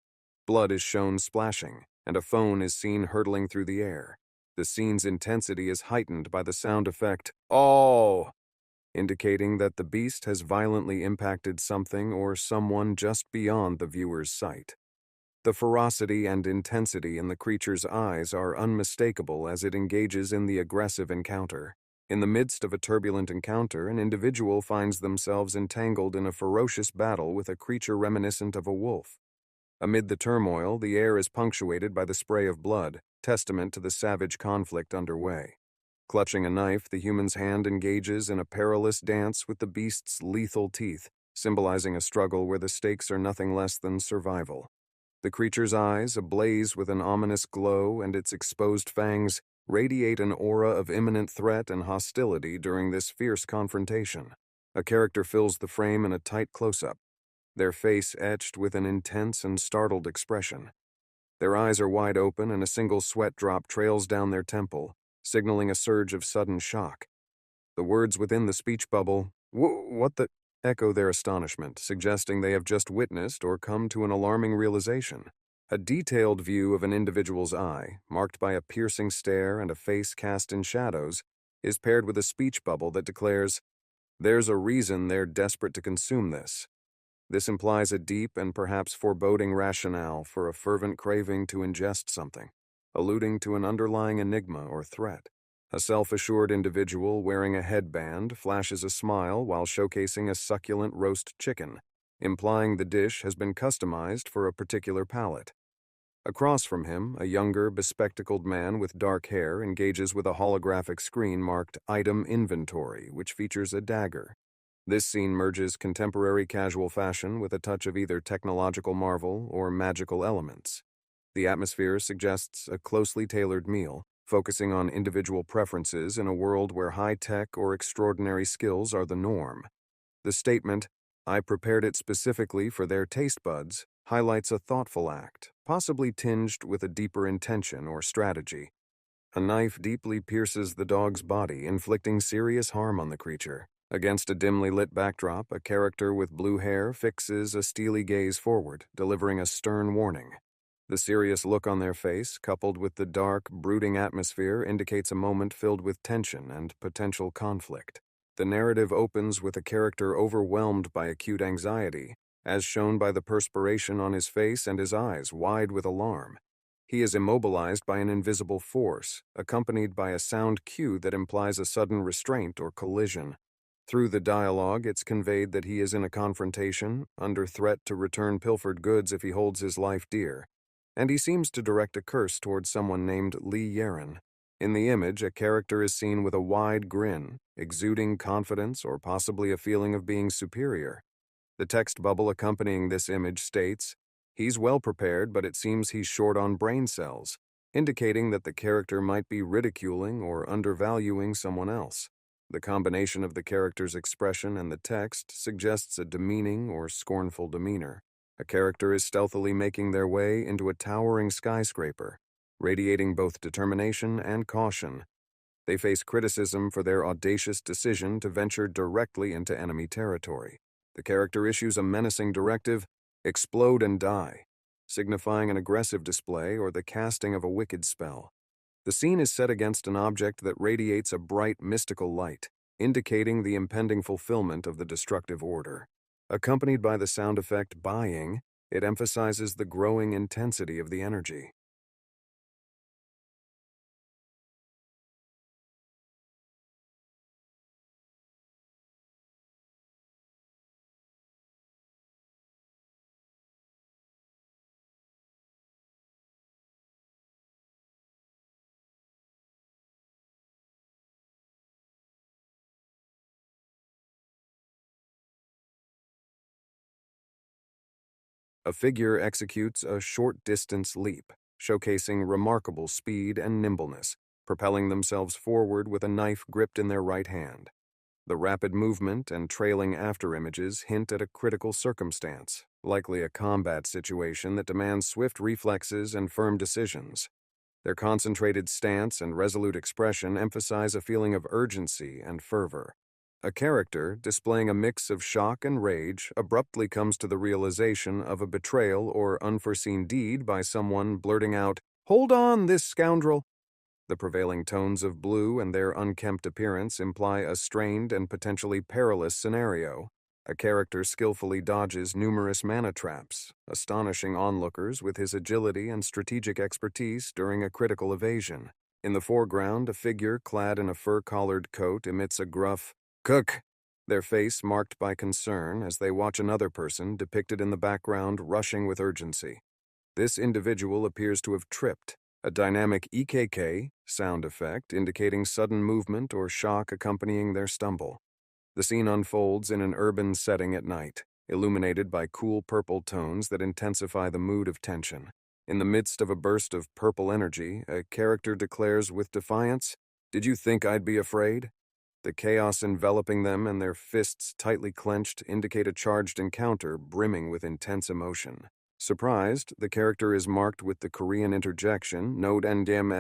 Blood is shown splashing, and a foam is seen hurtling through the air. The scene's intensity is heightened by the sound effect, "Oh!" indicating that the beast has violently impacted something or someone just beyond the viewer's sight. The ferocity and intensity in the creature's eyes are unmistakable as it engages in the aggressive encounter. In the midst of a turbulent encounter, an individual finds themselves entangled in a ferocious battle with a creature reminiscent of a wolf. Amid the turmoil, the air is punctuated by the spray of blood, testament to the savage conflict underway. Clutching a knife, the human's hand engages in a perilous dance with the beast's lethal teeth, symbolizing a struggle where the stakes are nothing less than survival. The creature's eyes, ablaze with an ominous glow, and its exposed fangs radiate an aura of imminent threat and hostility during this fierce confrontation. A character fills the frame in a tight close-up, their face etched with an intense and startled expression. Their eyes are wide open and a single sweat drop trails down their temple, signaling a surge of sudden shock. The words within the speech bubble, "What the?" echo their astonishment, suggesting they have just witnessed or come to an alarming realization. A detailed view of an individual's eye, marked by a piercing stare and a face cast in shadows, is paired with a speech bubble that declares, "There's a reason they're desperate to consume this." This implies a deep and perhaps foreboding rationale for a fervent craving to ingest something, alluding to an underlying enigma or threat. A self-assured individual wearing a headband flashes a smile while showcasing a succulent roast chicken, implying the dish has been customized for a particular palate. Across from him, a younger, bespectacled man with dark hair engages with a holographic screen marked Item Inventory, which features a dagger. This scene merges contemporary casual fashion with a touch of either technological marvel or magical elements. The atmosphere suggests a closely tailored meal, focusing on individual preferences in a world where high-tech or extraordinary skills are the norm. The statement, "I prepared it specifically for their taste buds," highlights a thoughtful act, possibly tinged with a deeper intention or strategy. A knife deeply pierces the dog's body, inflicting serious harm on the creature. Against a dimly lit backdrop, a character with blue hair fixes a steely gaze forward, delivering a stern warning. The serious look on their face, coupled with the dark, brooding atmosphere, indicates a moment filled with tension and potential conflict. The narrative opens with a character overwhelmed by acute anxiety, as shown by the perspiration on his face and his eyes wide with alarm. He is immobilized by an invisible force, accompanied by a sound cue that implies a sudden restraint or collision. Through the dialogue, it's conveyed that he is in a confrontation, under threat to return pilfered goods if he holds his life dear, and he seems to direct a curse towards someone named Lee Yeren. In the image, a character is seen with a wide grin, exuding confidence or possibly a feeling of being superior. The text bubble accompanying this image states, "He's well prepared, but it seems he's short on brain cells," indicating that the character might be ridiculing or undervaluing someone else. The combination of the character's expression and the text suggests a demeaning or scornful demeanor. A character is stealthily making their way into a towering skyscraper, radiating both determination and caution. They face criticism for their audacious decision to venture directly into enemy territory. The character issues a menacing directive, "Explode and die," signifying an aggressive display or the casting of a wicked spell. The scene is set against an object that radiates a bright, mystical light, indicating the impending fulfillment of the destructive order. Accompanied by the sound effect "buying," it emphasizes the growing intensity of the energy. A figure executes a short-distance leap, showcasing remarkable speed and nimbleness, propelling themselves forward with a knife gripped in their right hand. The rapid movement and trailing afterimages hint at a critical circumstance, likely a combat situation that demands swift reflexes and firm decisions. Their concentrated stance and resolute expression emphasize a feeling of urgency and fervor. A character, displaying a mix of shock and rage, abruptly comes to the realization of a betrayal or unforeseen deed by someone blurting out, "Hold on, this scoundrel!" The prevailing tones of blue and their unkempt appearance imply a strained and potentially perilous scenario. A character skillfully dodges numerous mana traps, astonishing onlookers with his agility and strategic expertise during a critical evasion. In the foreground, a figure clad in a fur-collared coat emits a gruff, "Cook!" their face marked by concern as they watch another person depicted in the background rushing with urgency. This individual appears to have tripped, a dynamic EKK sound effect indicating sudden movement or shock accompanying their stumble. The scene unfolds in an urban setting at night, illuminated by cool purple tones that intensify the mood of tension. In the midst of a burst of purple energy, a character declares with defiance, "Did you think I'd be afraid?" The chaos enveloping them and their fists tightly clenched indicate a charged encounter brimming with intense emotion. Surprised, the character is marked with the Korean interjection "Node NDM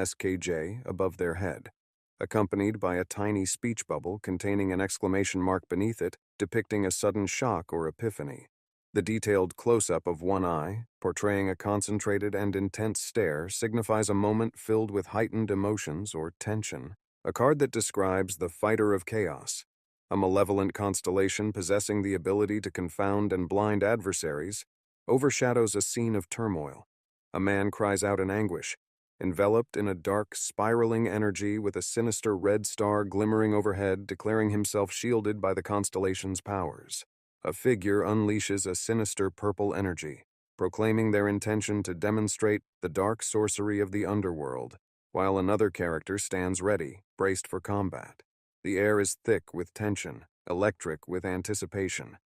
above their head, accompanied by a tiny speech bubble containing an exclamation mark beneath it, depicting a sudden shock or epiphany. The detailed close-up of one eye, portraying a concentrated and intense stare, signifies a moment filled with heightened emotions or tension. A card that describes the Fighter of Chaos, a malevolent constellation possessing the ability to confound and blind adversaries, overshadows a scene of turmoil. A man cries out in anguish, enveloped in a dark, spiraling energy with a sinister red star glimmering overhead, declaring himself shielded by the constellation's powers. A figure unleashes a sinister purple energy, proclaiming their intention to demonstrate the dark sorcery of the underworld, while another character stands ready, braced for combat. The air is thick with tension, electric with anticipation.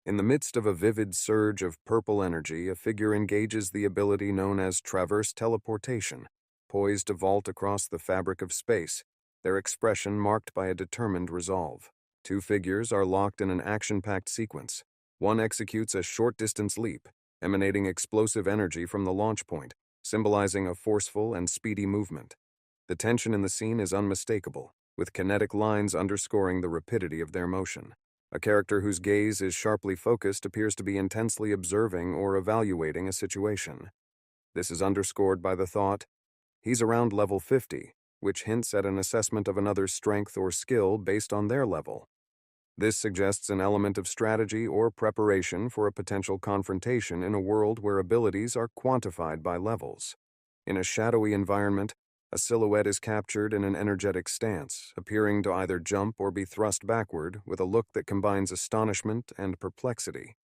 In the midst of a vivid surge of purple energy, a figure engages the ability known as traverse teleportation, poised to vault across the fabric of space, their expression marked by a determined resolve. Two figures are locked in an action-packed sequence. One executes a short-distance leap, emanating explosive energy from the launch point, symbolizing a forceful and speedy movement. The tension in the scene is unmistakable, with kinetic lines underscoring the rapidity of their motion. A character whose gaze is sharply focused appears to be intensely observing or evaluating a situation. This is underscored by the thought, "He's around level 50, which hints at an assessment of another's strength or skill based on their level. This suggests an element of strategy or preparation for a potential confrontation in a world where abilities are quantified by levels. In a shadowy environment, a silhouette is captured in an energetic stance, appearing to either jump or be thrust backward with a look that combines astonishment and perplexity.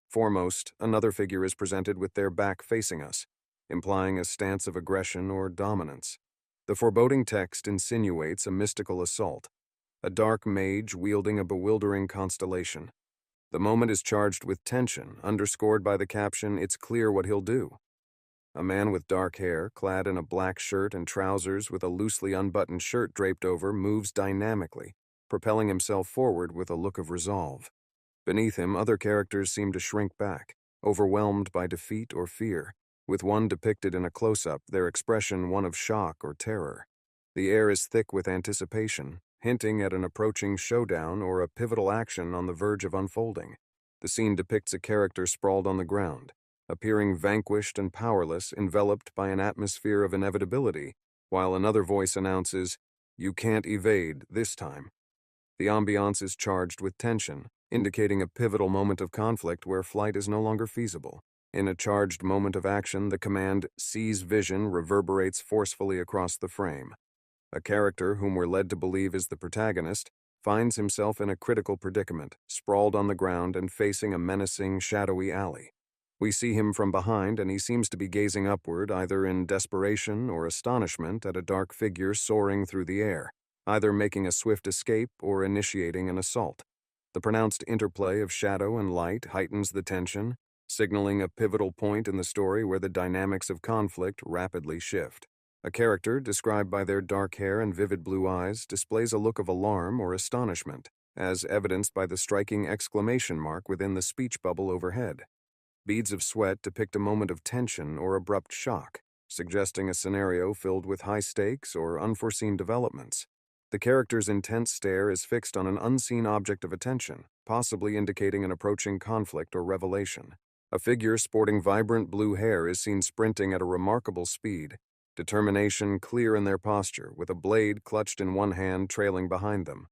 Foremost, another figure is presented with their back facing us, implying a stance of aggression or dominance. The foreboding text insinuates a mystical assault, a dark mage wielding a bewildering constellation. The moment is charged with tension, underscored by the caption, "It's clear what he'll do." A man with dark hair, clad in a black shirt and trousers with a loosely unbuttoned shirt draped over, moves dynamically, propelling himself forward with a look of resolve. Beneath him, other characters seem to shrink back, overwhelmed by defeat or fear, with one depicted in a close-up, their expression one of shock or terror. The air is thick with anticipation, hinting at an approaching showdown or a pivotal action on the verge of unfolding. The scene depicts a character sprawled on the ground, appearing vanquished and powerless, enveloped by an atmosphere of inevitability, while another voice announces, "You can't evade this time." The ambiance is charged with tension, indicating a pivotal moment of conflict where flight is no longer feasible. In a charged moment of action, the command, "Seize vision," reverberates forcefully across the frame. A character whom we're led to believe is the protagonist finds himself in a critical predicament, sprawled on the ground and facing a menacing, shadowy alley. We see him from behind, and he seems to be gazing upward, either in desperation or astonishment at a dark figure soaring through the air, either making a swift escape or initiating an assault. The pronounced interplay of shadow and light heightens the tension, signaling a pivotal point in the story where the dynamics of conflict rapidly shift. A character, described by their dark hair and vivid blue eyes, displays a look of alarm or astonishment, as evidenced by the striking exclamation mark within the speech bubble overhead. Beads of sweat depict a moment of tension or abrupt shock, suggesting a scenario filled with high stakes or unforeseen developments. The character's intense stare is fixed on an unseen object of attention, possibly indicating an approaching conflict or revelation. A figure sporting vibrant blue hair is seen sprinting at a remarkable speed, determination clear in their posture, with a blade clutched in one hand trailing behind them.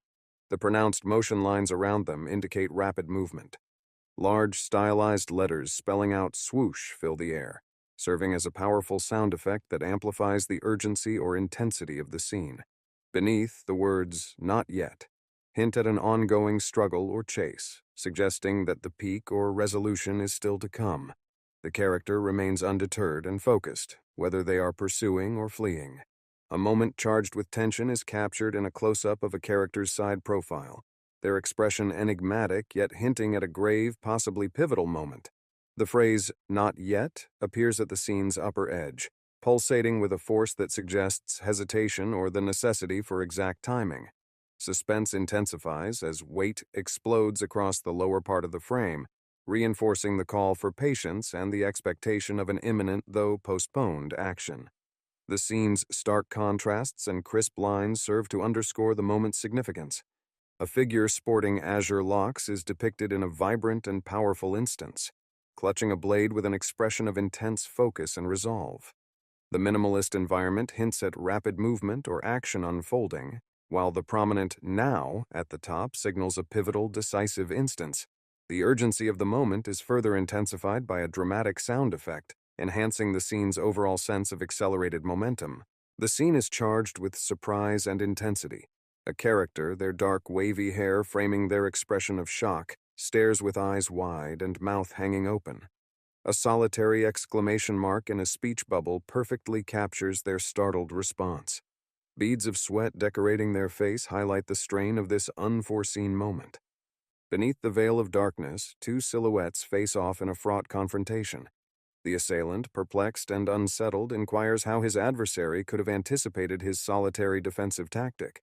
The pronounced motion lines around them indicate rapid movement. Large, stylized letters spelling out "swoosh" fill the air, serving as a powerful sound effect that amplifies the urgency or intensity of the scene. Beneath, the words "not yet" hint at an ongoing struggle or chase, suggesting that the peak or resolution is still to come. The character remains undeterred and focused, whether they are pursuing or fleeing. A moment charged with tension is captured in a close-up of a character's side profile, their expression enigmatic yet hinting at a grave, possibly pivotal moment. The phrase, "not yet," appears at the scene's upper edge, pulsating with a force that suggests hesitation or the necessity for exact timing. Suspense intensifies as weight explodes across the lower part of the frame, reinforcing the call for patience and the expectation of an imminent, though postponed, action. The scene's stark contrasts and crisp lines serve to underscore the moment's significance. A figure sporting azure locks is depicted in a vibrant and powerful instance, clutching a blade with an expression of intense focus and resolve. The minimalist environment hints at rapid movement or action unfolding, while the prominent "now" at the top signals a pivotal, decisive instance. The urgency of the moment is further intensified by a dramatic sound effect, enhancing the scene's overall sense of accelerated momentum. The scene is charged with surprise and intensity. A character, their dark, wavy hair framing their expression of shock, stares with eyes wide and mouth hanging open. A solitary exclamation mark in a speech bubble perfectly captures their startled response. Beads of sweat decorating their face highlight the strain of this unforeseen moment. Beneath the veil of darkness, two silhouettes face off in a fraught confrontation. The assailant, perplexed and unsettled, inquires how his adversary could have anticipated his solitary defensive tactic.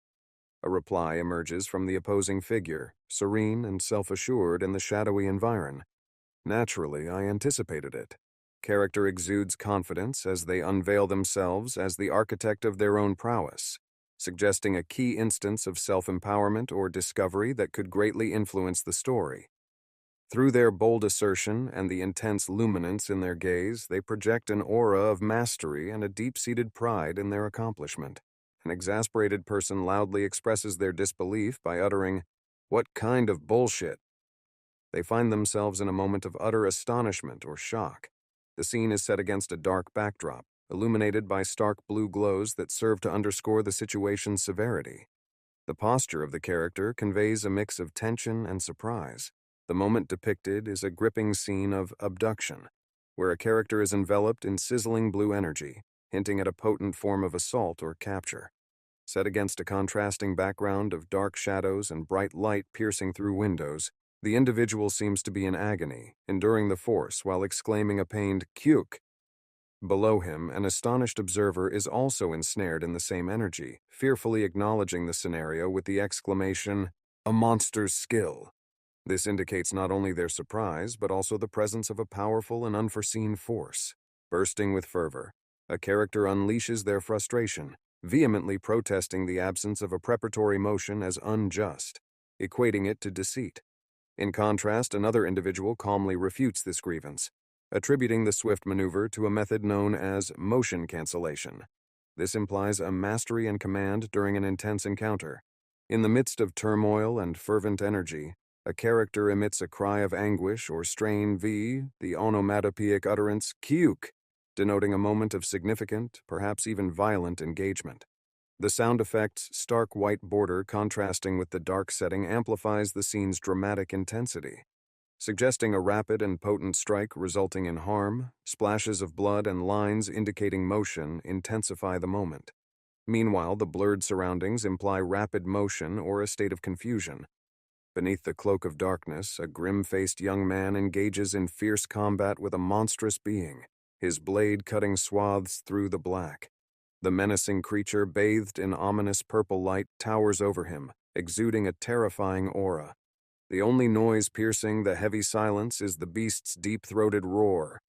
A reply emerges from the opposing figure, serene and self-assured in the shadowy environ. "Naturally, I anticipated it." Character exudes confidence as they unveil themselves as the architect of their own prowess, suggesting a key instance of self-empowerment or discovery that could greatly influence the story. Through their bold assertion and the intense luminance in their gaze, they project an aura of mastery and a deep-seated pride in their accomplishment. An exasperated person loudly expresses their disbelief by uttering, "What kind of bullshit?" They find themselves in a moment of utter astonishment or shock. The scene is set against a dark backdrop, illuminated by stark blue glows that serve to underscore the situation's severity. The posture of the character conveys a mix of tension and surprise. The moment depicted is a gripping scene of abduction, where a character is enveloped in sizzling blue energy, hinting at a potent form of assault or capture. Set against a contrasting background of dark shadows and bright light piercing through windows, the individual seems to be in agony, enduring the force while exclaiming a pained "Kyuk." Below him, an astonished observer is also ensnared in the same energy, fearfully acknowledging the scenario with the exclamation, "A monster's skill." This indicates not only their surprise, but also the presence of a powerful and unforeseen force. Bursting with fervor, a character unleashes their frustration, vehemently protesting the absence of a preparatory motion as unjust, equating it to deceit. In contrast, another individual calmly refutes this grievance, attributing the swift maneuver to a method known as motion cancellation. This implies a mastery and command during an intense encounter. In the midst of turmoil and fervent energy, a character emits a cry of anguish or strain the onomatopoeic utterance "Kyuk," denoting a moment of significant, perhaps even violent engagement. The sound effect's stark white border contrasting with the dark setting amplifies the scene's dramatic intensity. Suggesting a rapid and potent strike resulting in harm, splashes of blood and lines indicating motion intensify the moment. Meanwhile, the blurred surroundings imply rapid motion or a state of confusion. Beneath the cloak of darkness, a grim-faced young man engages in fierce combat with a monstrous being, his blade cutting swaths through the black. The menacing creature, bathed in ominous purple light, towers over him, exuding a terrifying aura. The only noise piercing the heavy silence is the beast's deep-throated roar,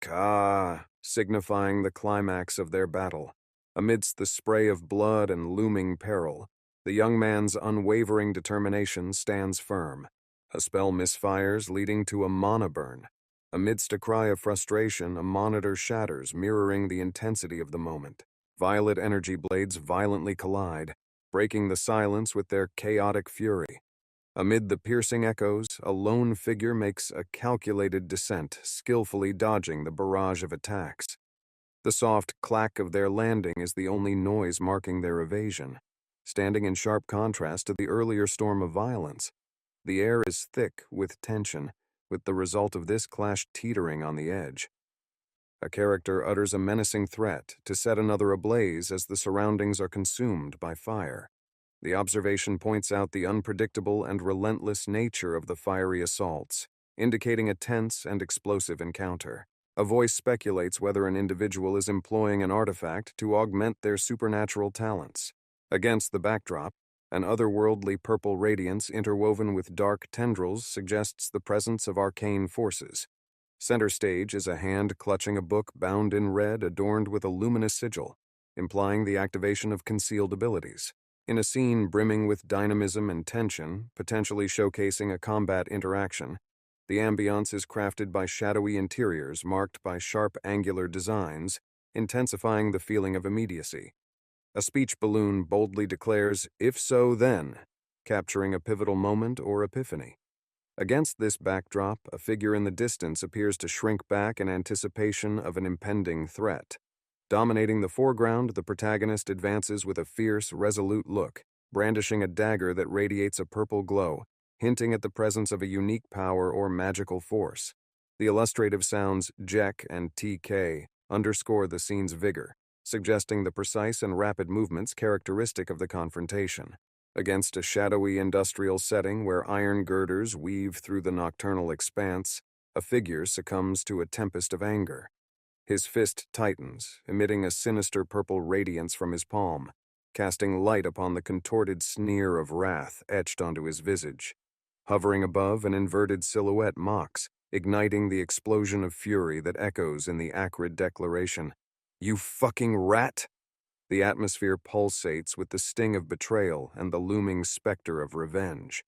"Ka," signifying the climax of their battle. Amidst the spray of blood and looming peril, the young man's unwavering determination stands firm. A spell misfires, leading to a mana burn. Amidst a cry of frustration, a monitor shatters, mirroring the intensity of the moment. Violet energy blades violently collide, breaking the silence with their chaotic fury. Amid the piercing echoes, a lone figure makes a calculated descent, skillfully dodging the barrage of attacks. The soft clack of their landing is the only noise marking their evasion, standing in sharp contrast to the earlier storm of violence. The air is thick with tension, with the result of this clash teetering on the edge. A character utters a menacing threat to set another ablaze as the surroundings are consumed by fire. The observation points out the unpredictable and relentless nature of the fiery assaults, indicating a tense and explosive encounter. A voice speculates whether an individual is employing an artifact to augment their supernatural talents. Against the backdrop, an otherworldly purple radiance interwoven with dark tendrils suggests the presence of arcane forces. Center stage is a hand clutching a book bound in red adorned with a luminous sigil, implying the activation of concealed abilities. In a scene brimming with dynamism and tension, potentially showcasing a combat interaction, the ambiance is crafted by shadowy interiors marked by sharp angular designs, intensifying the feeling of immediacy. A speech balloon boldly declares, "If so, then," capturing a pivotal moment or epiphany. Against this backdrop, a figure in the distance appears to shrink back in anticipation of an impending threat. Dominating the foreground, the protagonist advances with a fierce, resolute look, brandishing a dagger that radiates a purple glow, hinting at the presence of a unique power or magical force. The illustrative sounds "Jek" and "TK" underscore the scene's vigor, suggesting the precise and rapid movements characteristic of the confrontation. Against a shadowy industrial setting where iron girders weave through the nocturnal expanse, a figure succumbs to a tempest of anger. His fist tightens, emitting a sinister purple radiance from his palm, casting light upon the contorted sneer of wrath etched onto his visage. Hovering above, an inverted silhouette mocks, igniting the explosion of fury that echoes in the acrid declaration, "You fucking rat!" The atmosphere pulsates with the sting of betrayal and the looming specter of revenge.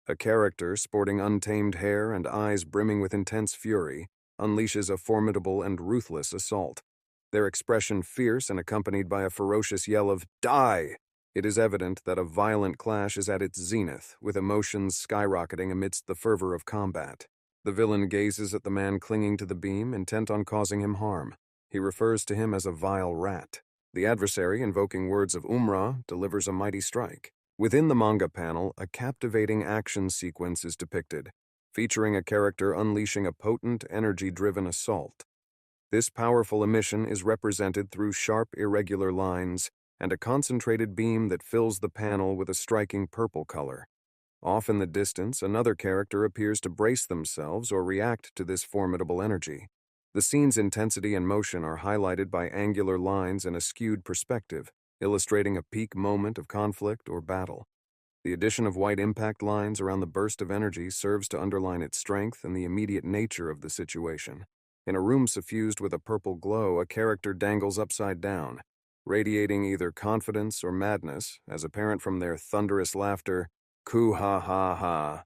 A character sporting untamed hair and eyes brimming with intense fury unleashes a formidable and ruthless assault. Their expression fierce and accompanied by a ferocious yell of "Die!" It is evident that a violent clash is at its zenith, with emotions skyrocketing amidst the fervor of combat. The villain gazes at the man clinging to the beam, intent on causing him harm. He refers to him as a vile rat. The adversary, invoking words of Umra, delivers a mighty strike. Within the manga panel, a captivating action sequence is depicted, featuring a character unleashing a potent, energy-driven assault. This powerful emission is represented through sharp, irregular lines and a concentrated beam that fills the panel with a striking purple color. Off in the distance, another character appears to brace themselves or react to this formidable energy. The scene's intensity and motion are highlighted by angular lines and a skewed perspective, illustrating a peak moment of conflict or battle. The addition of white impact lines around the burst of energy serves to underline its strength and the immediate nature of the situation. In a room suffused with a purple glow, a character dangles upside down, radiating either confidence or madness, as apparent from their thunderous laughter, "Ku ha ha ha."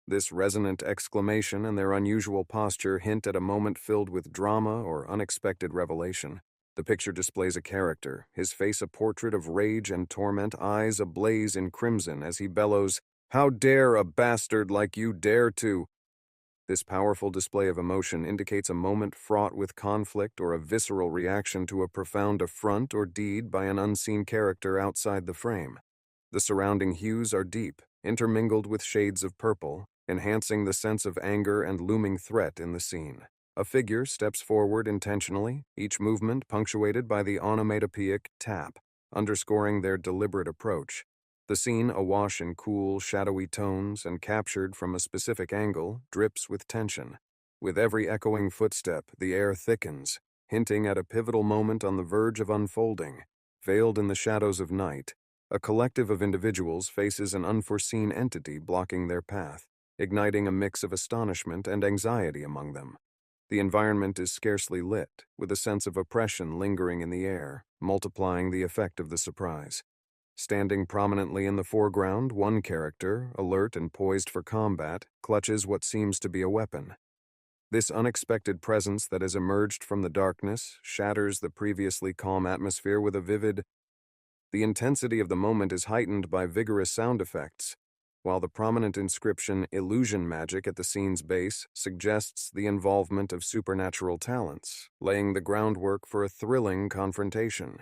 This resonant exclamation and their unusual posture hint at a moment filled with drama or unexpected revelation. The picture displays a character, his face a portrait of rage and torment, eyes ablaze in crimson as he bellows, "How dare a bastard like you dare to?" This powerful display of emotion indicates a moment fraught with conflict or a visceral reaction to a profound affront or deed by an unseen character outside the frame. The surrounding hues are deep, intermingled with shades of purple, enhancing the sense of anger and looming threat in the scene. A figure steps forward intentionally, each movement punctuated by the onomatopoeic tap, underscoring their deliberate approach. The scene, awash in cool, shadowy tones and captured from a specific angle, drips with tension. With every echoing footstep, the air thickens, hinting at a pivotal moment on the verge of unfolding. Veiled in the shadows of night, a collective of individuals faces an unforeseen entity blocking their path, igniting a mix of astonishment and anxiety among them. The environment is scarcely lit, with a sense of oppression lingering in the air, multiplying the effect of the surprise. Standing prominently in the foreground, one character, alert and poised for combat, clutches what seems to be a weapon. This unexpected presence that has emerged from the darkness shatters the previously calm atmosphere with a vivid. The intensity of the moment is heightened by vigorous sound effects, while the prominent inscription "Illusion Magic" at the scene's base suggests the involvement of supernatural talents, laying the groundwork for a thrilling confrontation.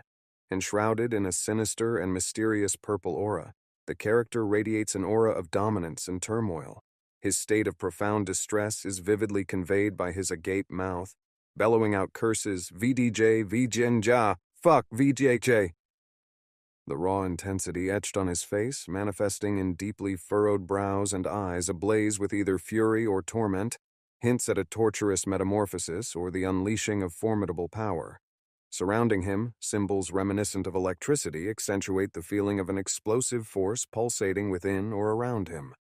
Enshrouded in a sinister and mysterious purple aura, the character radiates an aura of dominance and turmoil. His state of profound distress is vividly conveyed by his agape mouth, bellowing out curses, "VDJ, VJNJA, fuck VJJ." The raw intensity etched on his face, manifesting in deeply furrowed brows and eyes ablaze with either fury or torment, hints at a torturous metamorphosis or the unleashing of formidable power. Surrounding him, symbols reminiscent of electricity accentuate the feeling of an explosive force pulsating within or around him.